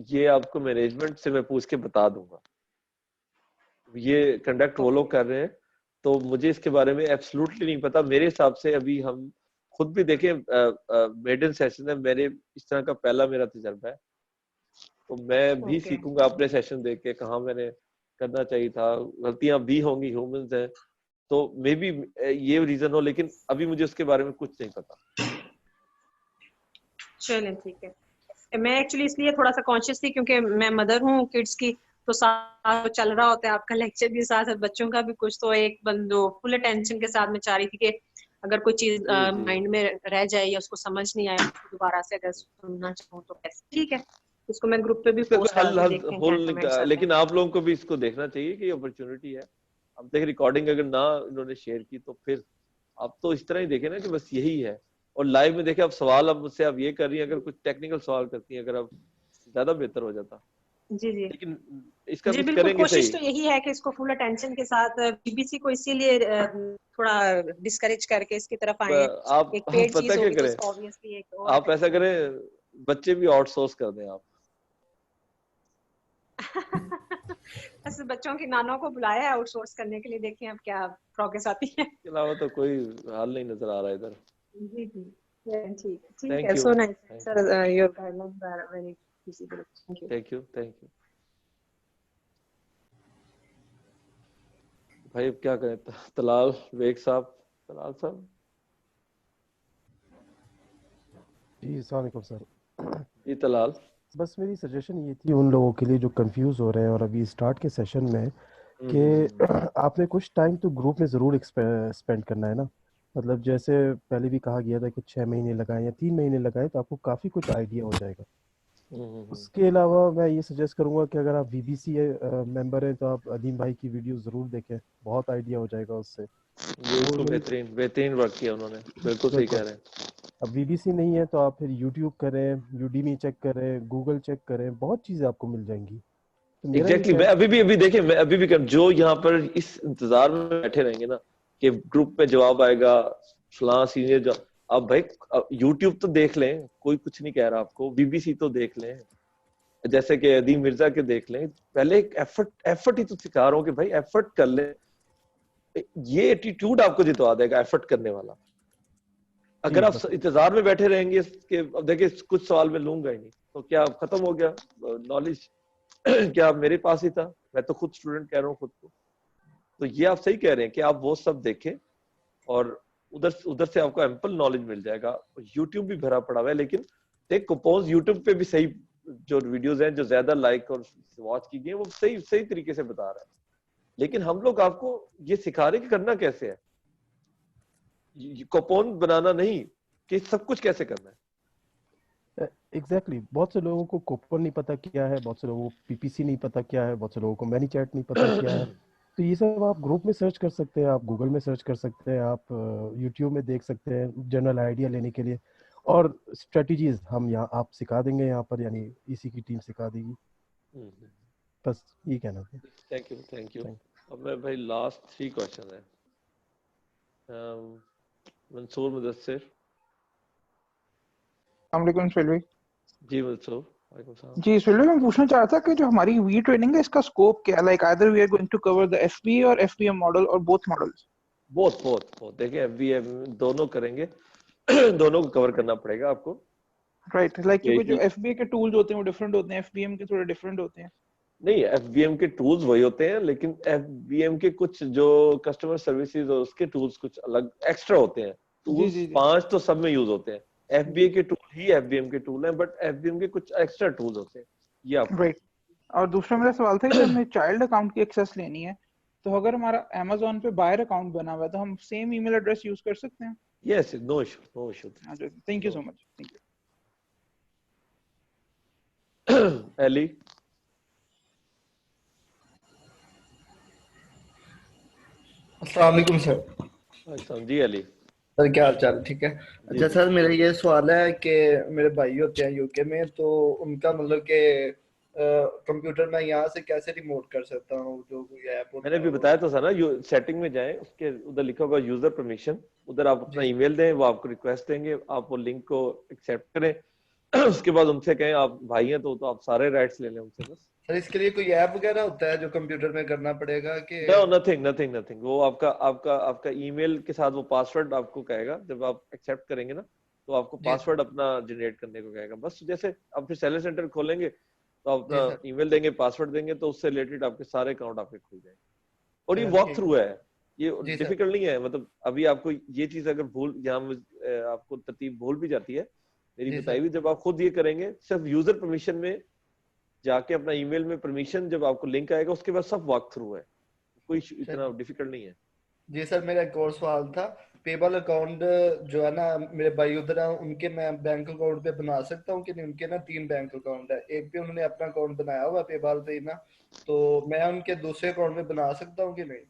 ये आपको मैनेजमेंट से मैं पूछ के बता दूंगा। ये कंडक्ट वो लोग कर रहे हैं, तो मुझे इसके बारे में एब्सोल्युटली नहीं पता। मेरे हिसाब से अभी हम खुद भी देखें, मेडन सेशन है, मेरे इस तरह का पहला मेरा तजर्बा है, तो मैं भी सीखूंगा अपने सेशन देख के कहाँ मैंने करना चाहिए था, गलतियां भी होंगी, ह्यूमंस हैं, तो मे बी ये रीजन हो, लेकिन अभी मुझे उसके बारे में कुछ नहीं पता। चलें, ठीक है। मैं एक्चुअली इसलिए थोड़ा सा कॉन्शियस थी क्योंकि मैं मदर हूँ किड्स की, तो साथ चल रहा होता है आपका लेक्चर भी, साथ साथ बच्चों का भी कुछ, तो एक बंदो फुल अटेंशन के साथ मैं चाह रही थी कि अगर कोई चीज माइंड में रह जाए या उसको समझ नहीं आए दोबारा से अगर सुनना चाहूँ तो कैसे, ठीक है, इसको मैं ग्रुप पे भी पोस्ट करके देखें। लेकिन आप लोगों को भी इसको देखना चाहिए कि अपॉर्चुनिटी है। अब देख रिकॉर्डिंग अगर ना इन्होंने शेयर की तो फिर आप तो इस तरह ही देखे ना कि बस यही है, और लाइव में देखे आप सवाल अब मुझसे आप ये कर रही हैं, अगर कुछ टेक्निकल सवाल करती हैं अगर आप ज्यादा बेहतर हो जाता। जी जी, लेकिन इसका जी कुछ बिल्कुल, करेंगे कोशिश सही। तो यही है कि इसको फुल अटेंशन के साथ बीबीसी को इसीलिए थोड़ा डिस्करेज करके इसकी तरफ आए। आप एक पेड पता चीज क्या होगी तो करें, इसको ऑब्वियसली एक और आप ऐसा करें बच्चे भी आउटसोर्स कर दें आप। बस बच्चों की नानों को बुलाया है आउटसोर्स करने के लिए, देखें अब क्या प्रोग्रेस आती है। इसके अलावा तो कोई हाल नहीं नजर आ रहा इधर। जी जी, ठीक ठीक Thank है, you. So nice sir, your guidelines are very visible, thank you. Thank you भाई। अब क्या करें, तलाल वेग साहब, तलाल साहब। जी अस्सलाम वालेकुम सर। जी तलाल, बस मेरी सजेशन ये थी उन लोगों के लिए जो कंफ्यूज हो रहे हैं और अभी स्टार्ट के सेशन में, कि आपने कुछ टाइम तो ग्रुप में ज़रूर स्पेंड करना है ना। मतलब जैसे पहले भी कहा गया था कि 6 महीने लगाएं या 3 महीने लगाएं तो आपको काफ़ी कुछ आइडिया हो जाएगा। उसके अलावा मैं ये सजेस्ट करूंगा कि अगर आप VBC मेंबर हैं तो आप अदीम भाई की वीडियो ज़रूर देखें, बहुत आइडिया हो जाएगा उससे। बिल्कुल बेहतरीन वर्क किया उन्होंने, बिल्कुल सही कह रहे हैं। अब VBC नहीं है तो आप फिर YouTube करें, Udemy चेक करें, गूगल चेक करें, बहुत चीज़ें आपको मिल जाएंगी। तो एग्जैक्टली मैं अभी देखें, मैं अभी भी जो यहाँ पर इस इंतजार में बैठे रहेंगे ना कि ग्रुप में जवाब आएगा, फलां सीनियर जो, अब भाई YouTube तो देख लें, कोई कुछ नहीं कह रहा आपको, BBC तो देख लें, जैसे कि अदीम मिर्जा के देख लें। पहले एक एफर्ट ही तो सिखा रहा हूँ कि भाई एफर्ट कर ले, ये एटीट्यूड आपको जितवा देगा एफर्ट करने वाला। अगर आप इंतजार में बैठे रहेंगे कि अब देखिए कुछ सवाल में लूंगा ही नहीं तो क्या खत्म हो गया नॉलेज? क्या मेरे पास ही था? मैं तो खुद स्टूडेंट कह रहा हूँ खुद को। तो ये आप सही कह रहे हैं कि आप वो सब देखें और उधर से आपको एम्पल नॉलेज मिल जाएगा। यूट्यूब भी भरा पड़ा हुआ है, लेकिन टेक कंपोज यूट्यूब पे भी सही जो वीडियोस हैं जो ज्यादा लाइक और वॉच की गई वो सही तरीके से बता रहा है। लेकिन हम लोग आपको ये सिखा रहे कि करना कैसे है, कूपन बनाना नहीं कि सब कुछ कैसे करना है। एग्जैक्टली बहुत से लोगों को कूपन नहीं पता क्या है, बहुत से लोगों को PPC नहीं पता क्या है, बहुत से लोगों को मैनीचैट नहीं पता क्या है। तो ये सब आप ग्रुप में सर्च कर सकते हैं, आप गूगल में सर्च कर सकते हैं, आप यूट्यूब में देख सकते हैं जनरल आइडिया लेने के लिए। और स्ट्रेटजीज हम यहाँ आप सिखा देंगे यहाँ पर, यानी इसी की टीम सिखा देगी। बस ये कहना था। Thank you. अब मैं भाई लास्ट 3 क्वेश्चन है। मंसूर मुदस्सिर। अस्सलाम वालेकुम सुहेल भाई। जी मंसूर, वालेकुम सलाम। जी सुहेल भाई, मैं पूछना चाह रहा था कि जो हमारी वी ट्रेनिंग है इसका स्कोप क्या है? Like either we are going to cover the FBA और FBM मॉडल और बोथ मॉडल्स? बोथ देखिए FBM दोनों करेंगे, दोनों को कवर करना पड़ेगा आपको। राइट, लाइक क्योंकि जो FBA के टूल्स होते हैं वो डिफरेंट होते हैं, FBM के थोड़े डिफरेंट होते हैं। नहीं, FBM के टूल्स वही होते हैं, लेकिन FBM के कुछ जो कस्टमर सर्विसेज और उसके टूल्स कुछ अलग एक्स्ट्रा होते हैं। टूल्स 5 तो सब में यूज होते हैं। FBA के टूल ही FBM के टूल हैं, बट FBM के कुछ एक्स्ट्रा टूल्स होते हैं। ये आप राइट। और दूसरा मेरा सवाल था कि हमें चाइल्ड अकाउंट की एक्सेस लेनी है, तो अगर हमारा Amazon पे बायर अकाउंट बना हुआ है तो हम सेम ईमेल एड्रेस यूज कर सकते हैं? Yes, no issue. Thank you so much. Thank you. Ellie. अस्सलाम वालेकुम सर। जी अली सर, क्या हाल चाल? ठीक है। अच्छा सर, मेरा ये सवाल है कि मेरे भाई होते हैं UK में, तो उनका मतलब कि कंप्यूटर में यहाँ से कैसे रिमोट कर सकता हूँ जो कोई ऐप? मैंने भी बताया तो था ना, सेटिंग में जाएं, उसके उधर लिखा होगा यूजर परमिशन, उधर आप अपना ईमेल दें, वो आपको रिक्वेस्ट देंगे, आप वो लिंक को एक्सेप्ट करें। उसके बाद उनसे कहें आप भाई हैं तो आप सारे राइट्स ले लें उनसे। बस सर, इसके लिए कोई ऐप वगैरह होता है जो कंप्यूटर में करना पड़ेगा कि? No, nothing. वो आपका ईमेल के साथ वो पासवर्ड आपको कहेगा, जब आप एक्सेप्ट करेंगे ना तो आपको पासवर्ड अपना जनरेट करने को कहेगा। बस जैसे आप फिर सेलर सेंटर खोलेंगे तो आप अपना ईमेल देंगे, पासवर्ड देंगे, तो उससे रिलेटेड आपके सारे अकाउंट आपके खुल जाएंगे। और ये वॉक थ्रू है, ये डिफिकल्ट नहीं है। मतलब अभी आपको ये चीज अगर यहाँ आपको तरतीब भूल भी जाती है मेरी बताई हुई, जब आप खुद ये करेंगे सिर्फ यूजर परमिशन में जाके अपना ईमेल में परमिशन, जब आपको लिंक आएगा उसके बाद सब वॉक थ्रू है, कोई इतना डिफिकल्ट नहीं है। जी सर, मेरा एक और सवाल था, पेबल अकाउंट जो है ना मेरे भाई उधर है, उनके मैं बैंक अकाउंट पे बना सकता हूँ कि नहीं? उनके ना 3 बैंक अकाउंट है, एक पे उन्होंने अपना अकाउंट बनाया हुआ पेबल पे ना, तो मैं उनके दूसरे अकाउंट में बना सकता हूँ कि नहीं?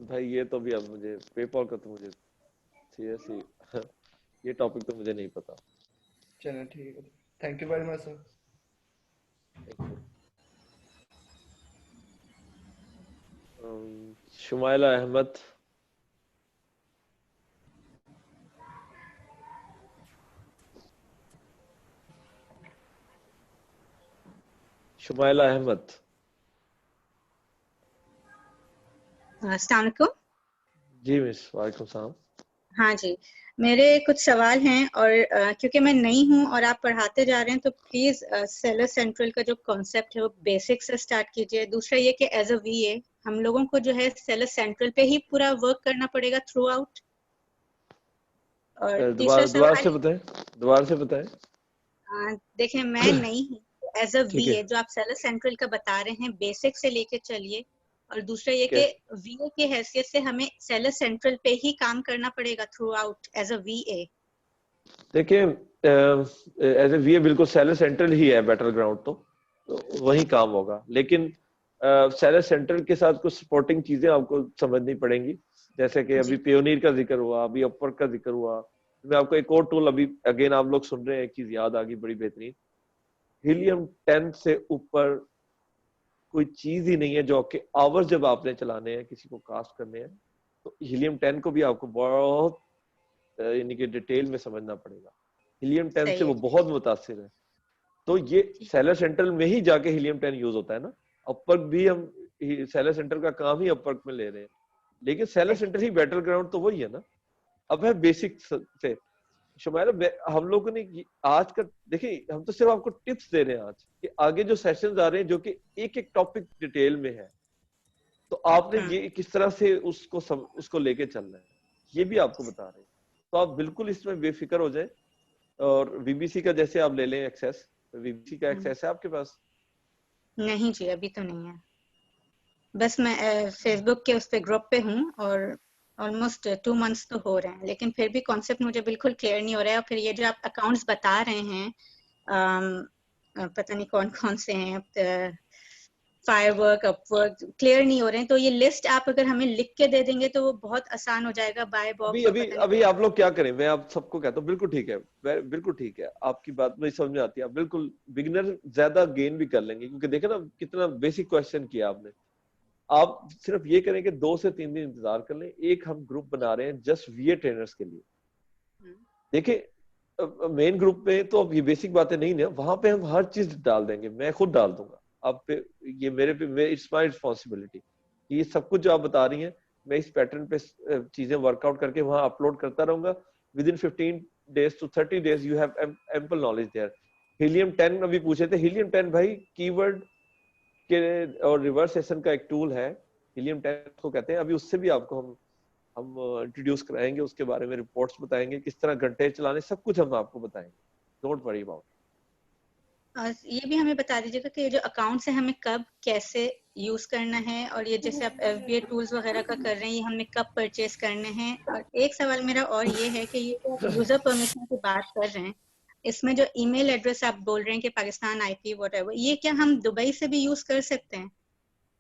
भाई ये तो भी अब मुझे पेपॉल का तो मुझे सीरियसली ये टॉपिक तो मुझे नहीं पता। चलो ठीक है, thank you very much sir. Shumaila Ahmed, Shumaila Ahmed. अस्सलाम वालेकुम। जी मिस, वालेकुम सलाम। हाँ जी, मेरे कुछ सवाल हैं और क्योंकि मैं नई हूँ और आप पढ़ाते जा रहे हैं तो प्लीज सेलर सेंट्रल का जो कॉन्सेप्ट है वो बेसिक से स्टार्ट कीजिए। दूसरा ये कि एज अ वीए हम लोगों को जो है सेलर सेंट्रल पे ही पूरा वर्क करना पड़ेगा थ्रू आउट। और दोबारा से बताएं, दोबारा से बताएं। देखें मैं नई हूँ, एज अ वीए जो आप सेलर सेंट्रल का बता रहे हैं बेसिक से लेके चलिए, और दूसरा ये कि वीए की हैसियत से हमें सेलर सेंट्रल पे ही काम करना पड़ेगा throughout as a VA. देखिए एज ए वीए बिल्कुल सेलर सेंट्रल ही है बैटल ग्राउंड, तो वही काम होगा, लेकिन सेलर सेंट्रल के साथ कुछ सपोर्टिंग चीजें आपको समझनी पड़ेंगी, जैसे कि अभी पियोनियर का जिक्र हुआ, अभी अपवर्क का जिक्र हुआ। मैं आपको एक और टूल अभी अगेन आप लोग सुन रहे हैं, एक चीज याद आ गई बड़ी बेहतरीन, हीलियम 10 से ऊपर कोई चीज ही नहीं है जो आपके आवर्स जब आपने चलाने हैं, किसी को कास्ट करने हैं, तो हीलियम 10 को भी आपको बहुत यानी कि डिटेल में समझना पड़ेगा। हीलियम 10 से वो बहुत मुतासिर है, तो ये सेलर सेंट्रल में ही जाके हीलियम 10 यूज होता है ना। अपवर्क भी हम सेलर सेंट्रल का काम ही अपवर्क में ले रहे हैं, लेकिन सेलर सेंट्रल ही बैटल ग्राउंड तो वही है ना। अब है बेसिक से शुमाइला, हम लोगों ने आज का देखिए, हम तो सिर्फ आपको टिप्स दे रहे हैं आज कि आगे जो सेशंस आ रहे हैं जो कि एक एक टॉपिक डिटेल में है, तो आपने ये किस तरह से उसको लेके चलना है ये भी आपको बता रहे हैं। तो आप बिल्कुल इसमें बेफिक्र हो जाए। और वीबीसी का जैसे आप ले लें एक्सेस, वीबीसी का एक्सेस है आपके पास? नहीं जी, अभी तो नहीं है, बस मैं फेसबुक के उस पे ग्रुप पे हूँ और ऑलमोस्ट 2 मंथ्स तो हो रहे हैं, लेकिन फिर भी कॉन्सेप्ट मुझे बिल्कुल क्लियर नहीं हो रहा है। और फिर ये जो आप अकाउंट्स बता रहे हैं, पता नहीं कौन कौन से हैं, फायरवर्क, अपवर्क, क्लियर नहीं हो रहे हैं। तो ये लिस्ट आप अगर हमें लिख के दे देंगे तो वो बहुत आसान हो जाएगा। बाय बॉक्स अभी आप लोग क्या करें, मैं आप सबको कहता हूँ बिल्कुल ठीक है, बिल्कुल ठीक है, आपकी बात मुझे समझ में आती है। आप बिल्कुल बिगिनर ज्यादा गेन भी कर लेंगे, क्योंकि देखे ना कितना बेसिक क्वेश्चन किया आपने। आप सिर्फ ये करें कि 2 से 3 दिन इंतजार कर लें। एक हम ग्रुप बना रहे हैं जस्ट वीए ट्रेनर्स के लिए। देखिए मेन ग्रुप में तो अब ये बेसिक बातें नहीं है, वहां पे हम हर चीज डाल देंगे, मैं खुद डाल दूंगा आप पे, ये मेरे पे, इट्स माय रिस्पांसिबिलिटी। ये सब कुछ जो आप बता रही हैं मैं इस पैटर्न पे चीजें वर्कआउट करके वहां अपलोड करता रहूंगा। Within 15 days to 30 days you have ample knowledge there. Helium 10 अभी पूछे थे, हीलियम 10 भाई कीवर्ड के और रिवर्स सेशन का एक टूल है, हीलियम 10 को कहते हैं। अभी उससे भी आपको हम इंट्रोड्यूस कराएंगे, उसके बारे में रिपोर्ट्स बताएंगे, किस तरह घंटे चलाने, सब कुछ हम आपको बताएंगे, डोंट वरी अबाउट। ये भी हमें बता दीजिएगा कि ये जो अकाउंट्स है हमें कब कैसे यूज करना है, और ये जैसे आप एफबीए टूल्स वगैरह का कर रहे हैं ये हमें कब परचेज करने हैं। और एक सवाल मेरा और ये है कि ये जो यूजर परमिशन की बात कर रहे हैं, इसमें जो ईमेल एड्रेस आप बोल रहे हैं कि पाकिस्तान आईपी व्हाटएवर, ये क्या हम दुबई से भी यूज कर सकते हैं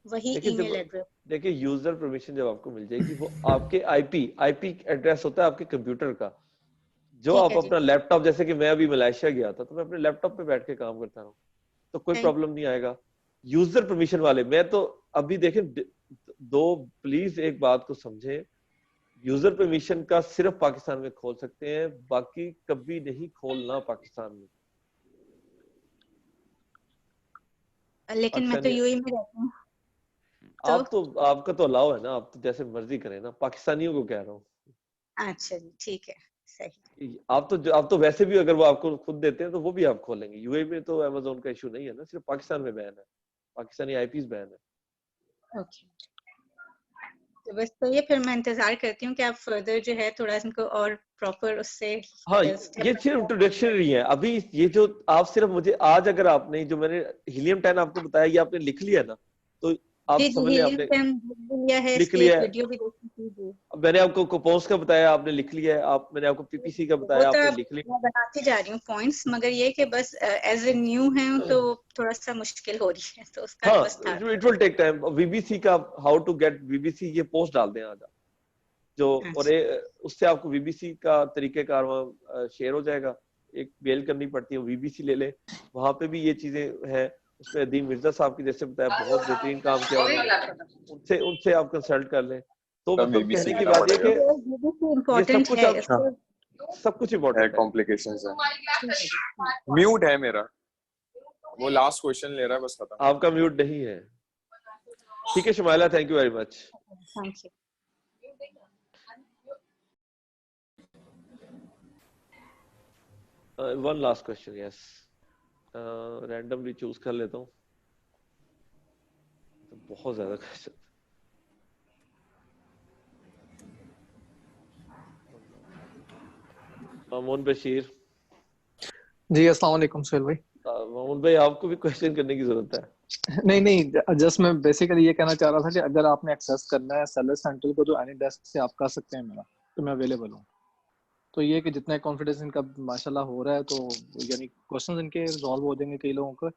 वही ईमेल एड्रेस? देखिए यूजर परमिशन जब आपको मिल जाएगी वो आपके आईपी एड्रेस होता है आपके कंप्यूटर का, जो आप अपना लैपटॉप, जैसे कि मैं अभी मलेशिया गया था तो मैं अपने लैपटॉप पे बैठ के काम करता हूँ, तो कोई प्रॉब्लम नहीं आएगा। यूजर परमिशन वाले मैं तो अभी देखें प्लीज एक बात को समझे, यूजर परमिशन का सिर्फ पाकिस्तान में खोल सकते हैं, बाकी कभी नहीं खोलना पाकिस्तान में। लेकिन मैं तो यूएई में रहता हूँ। आप तो आपका तो अलाउ है ना, आप तो जैसे मर्जी करें ना, पाकिस्तानियों को कह रहा हूँ। अच्छा जी ठीक है, सही। आप तो वैसे भी अगर वो आपको खुद देते हैं तो वो भी आप खोलेंगे। यूएई में तो अमेज़न का इशू नहीं है ना, सिर्फ पाकिस्तान में बैन है, पाकिस्तानी आईपीस बैन है। ओके, तो बस तो ये फिर मैं इंतजार करती हूँ कि आप फर्दर जो है थोड़ा इनको और प्रॉपर उससे हाँ, ये सिर्फ इंट्रोडक्शनरी है। अभी ये जो आप सिर्फ मुझे आज अगर आपने जो मैंने हीलियम 10 आपको बताया ये आपने लिख लिया ना, तो आप समझ लें आपने लिख लिया है। वीडियो भी देखी। मैंने आपको कंपोज का बताया, आपने लिख लिया है। आप मैंने आपको पीपीसी का बताया, आपने लिख लिया। मैं बनाती जा रही हूँ पॉइंट्स, मगर ये कि बस एज ए न्यू है तो थोड़ा सा मुश्किल हो रही है, तो उसका हाँ, बस था। It will take time. VBC का हाउ टू गेट वीबीसी ये पोस्ट डाल दें आज जो, और उससे आपको वीबीसी का तरीकेकार वहाँ शेयर हो जाएगा। एक मेल करनी पड़ती है, वीबीसी ले ले, वहां पे भी ये चीजें हैं। उसमें अदीम मिर्जा साहब की जैसे बताया बहुत बेहतरीन काम किया उन्होंने, उनसे आप कंसल्ट कर लें। तो मतलब कहने की बात है कि ये सब कुछ इम्पोर्टेंट है। कॉम्प्लिकेशंस है। म्यूट है मेरा, वो लास्ट क्वेश्चन ले रहा है बस, खत्म। आपका म्यूट नहीं है। ठीक है Shumaila, thank you very much. Thank you. One last question, yes. Randomly choose कर लेता हूँ, तो बहुत ज्यादा क्वेश्चन। मामून बशीर जी, अस्सलाम वालेकुम सुहेल भाई। मामून भाई, आपको भी क्वेश्चन करने की जरूरत है। नहीं, जस्ट मैं बेसिकली ये कहना चाह रहा था कि अगर आपने एक्सेस करना है सेलर सेंटर को तो एनी डेस्क से आप कर सकते हैं मेरा, तो मैं अवेलेबल हूँ। तो ये कि जितना कॉन्फिडेंस इनका माशाल्लाह हो रहा है, तो यानी क्वेश्चंस इनके रिजॉल्व हो जाएंगे कई लोगों को।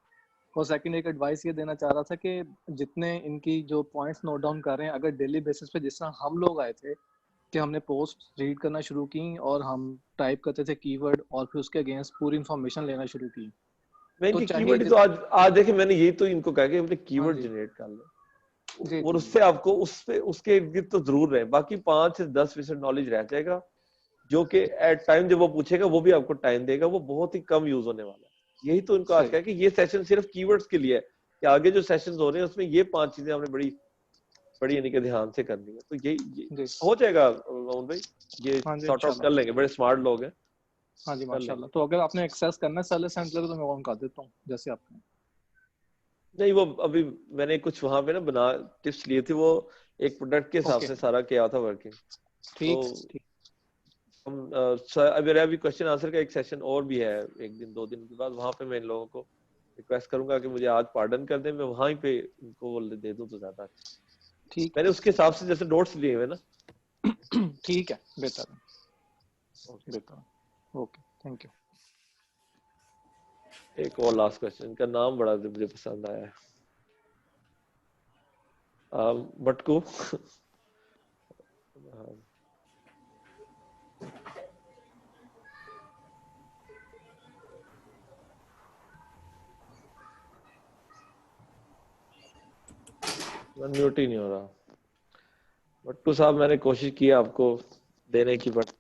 और सेकंड एक एडवाइस ये देना चाह रहा था कि जितने इनकी जो पॉइंट्स नोट डाउन कर रहे हैं, अगर डेली बेसिस पे जिस तरह हम लोग आए थे कि हमने पोस्ट रीड करना शुरू की और हम टाइप करते थे कीवर्ड और फिर उसके अगेंस्ट पूरी इंफॉर्मेशन लेना शुरू की। मैं तो कीवर्ड तो आज देखिए मैंने यही तो इनको कहा कि अपने कीवर्ड जनरेट कर लो, और उससे आपको उसके इर्द तो जरूर रहे। बाकी 5 से 10% नॉलेज रह जाएगा, जो कि एट टाइम जब वो पूछेगा वो भी आपको टाइम देगा, वो बहुत ही कम यूज होने वाला है। यही तो इनको आज कहा कि ये सेशन सिर्फ कीवर्ड्स के लिए है, कि आगे जो सेशंस हो रहे हैं उसमें ये 5 चीजें आपने बड़ी यानी कि ध्यान से करनी है। तो ये हो जाएगा मोहन भाई, ये सॉर्ट आउट कर लेंगे, बड़े स्मार्ट लोग हैं। हाँ जी माशाल्लाह। तो अगर आपने एक्सेस करना है सेलर सेंटर तो मैं ऑन कर देता हूँ जैसे आपने। नहीं, वो अभी मैंने कुछ वहां पे ना बना टिप्स लिए थे, वो एक प्रोडक्ट के हिसाब से सारा किया था वर्किंग। ठीक। मेरा अभी क्वेश्चन आंसर का एक सेशन और भी है 1 दिन 2 दिन के बाद, वहां पे मैं इन लोगों को रिक्वेस्ट करूंगा कि मुझे आज पार्डन कर दें, मैं वहां पे इनको वो दे दूं तो ज्यादा अच्छा। ठीक, मैंने उसके हिसाब से जैसे नोट्स लिए हुए ना। ठीक है, बेहतर है। Okay, thank you. एक और लास्ट क्वेश्चन, इनका नाम बड़ा मुझे पसंद आया है, बटकू। म्यूट ही नहीं हो रहा। बट्टू साहब, मैंने कोशिश की आपको देने की, बट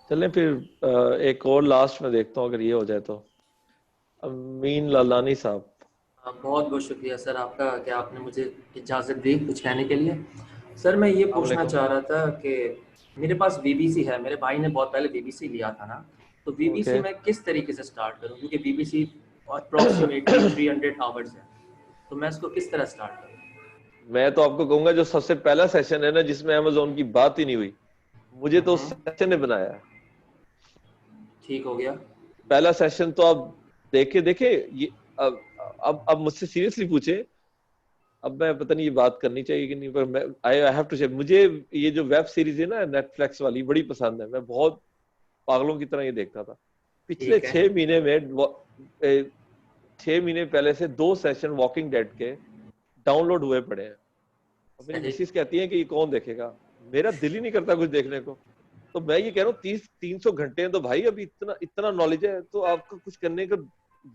चलें फिर एक और लास्ट में देखता हूँ, अगर ये हो जाए तो। अमीन लालानी साहब। बहुत बहुत शुक्रिया सर आपका कि आपने मुझे इजाज़त दी कुछ कहने के लिए। सर मैं ये पूछना चाह रहा था कि मेरे पास वीबीसी है, मेरे भाई ने बहुत पहले वीबीसी लिया था ना, तो वीबीसी में किस तरीके से स्टार्ट करूं, क्योंकि वीबीसी अप्रॉक्सीमेटली 300 आवर्स है, तो मैं इसको किस तरह स्टार्ट करूं? मैं तो आपको कहूंगा जो सबसे पहला सेशन है ना, जिसमें अमेज़न की बात ही नहीं हुई, मुझे तो उस सेशन ने बनाया। ठीक हो गया। पहला सेशन तो आप देखे ये अब मुझसे सीरियसली पूछे, अब मैं पता नहीं ये बात करनी चाहिए कि नहीं, पर मैं आई हैव टू से, मुझे ये जो वेब सीरीज है ना नेटफ्लिक्स वाली बड़ी पसंद है। मैं बहुत पागलों की तरह ये देखता था। पिछले 6 महीने में 6 महीने पहले से 2 सेशन वॉकिंग डेड के डाउनलोड हुए पड़े हैं। मेरी मिसेस कहती है कि ये कौन देखेगा, मेरा दिल ही नहीं करता कुछ देखने को। तो मैं ये कह रहा हूँ 300 घंटे हैं, तो भाई अभी इतना नॉलेज है तो आपको कुछ करने का,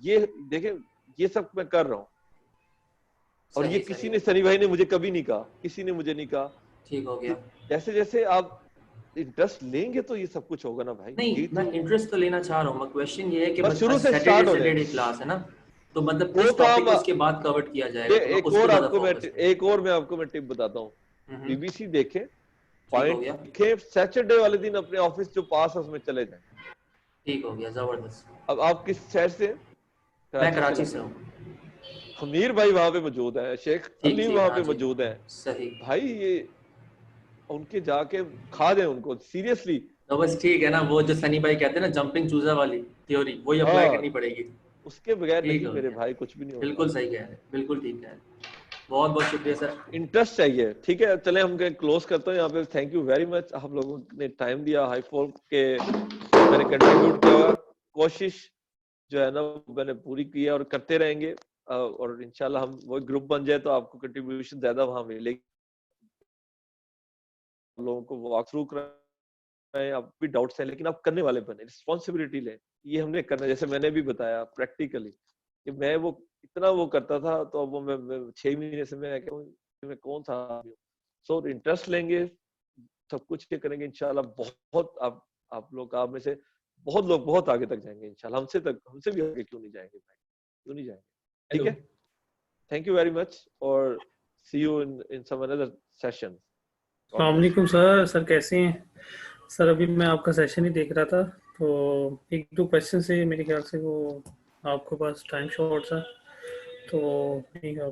ये देखें ये सब मैं कर रहा हूँ। और ये किसी ने, सनी भाई ने मुझे कभी नहीं कहा, किसी ने मुझे नहीं कहा। ठीक हो गया। जैसे जैसे आप इंटरेस्ट लेंगे तो ये सब कुछ होगा ना भाई। नहीं, मैं इंटरेस्ट तो लेना चाह रहा हूँ, क्वेश्चन ये है कि बस शुरू से स्टार्ट हो जाए। क्लास है ना, तो मतलब किस टॉपिक उसके बाद कवर किया जाएगा। एक और मैं आपको टिप बताता हूँ। बीबीसी देखें, पॉइंट के सैटरडे वाले दिन अपने ऑफिस जो पास है उसमें चले जाएं। ठीक हो गया, जबरदस्त। अब आप किस शहर से? मैं कराची से हूँ। खमीर भाई वहां पे मौजूद है, शेख अली वहां पे मौजूद है। सही भाई ये उनके जाके खा दे उनको सीरियसली। तो बस ठीक है ना, वो जो सनी भाई कहते हैं ना जंपिंग चूजा वाली थ्योरी, वही अप्लाई करनी पड़ेगी। उसके बगैर नहीं मेरे भाई कुछ भी नहीं होगा। बिल्कुल सही कह रहे हैं, बिल्कुल ठीक है। बहुत बहुत शुक्रिया सर। इंटरेस्ट चाहिए। ठीक है, चले हम क्लोज करते हैं यहाँ पे। थैंक यू वेरी मच, आप लोगों ने टाइम दिया। हाईफोल के मैंने कंट्रीब्यूट किया, कोशिश जो है ना मैंने पूरी की है और करते रहेंगे। और इंशाल्लाह हम वो ग्रुप बन जाए तो आपको कंट्रीब्यूशन ज्यादा वहां मिलेगी। लोगों को वॉक थ्रू कराएं, आप भी डाउट्स हैं लेकिन आप करने वाले बने, रिस्पॉन्सिबिलिटी लें। ये हमने करना, जैसे मैंने भी बताया प्रैक्टिकली कि मैं वो इतना वो करता था, तो अब वो मैं 6 महीने से मैं कौन था। सो इंटरेस्ट लेंगे, सब कुछ ये करेंगे इंशाल्लाह। बहुत आप लोग आप में से बहुत लोग बहुत आगे तक जाएंगे इंशाल्लाह। हमसे भी आगे क्यों नहीं जाएंगे भाई, क्यों नहीं जाएंगे। ठीक है, थैंक यू वेरी मच और see you in some another session. अस्सलाम वालेकुम सर कैसे हैं सर? अभी मैं आपका सेशन ही देख रहा था, तो एक दो क्वेश्चन से मेरे ख्याल से वो आपके पास टाइम शॉर्ट था, तो ठीक है।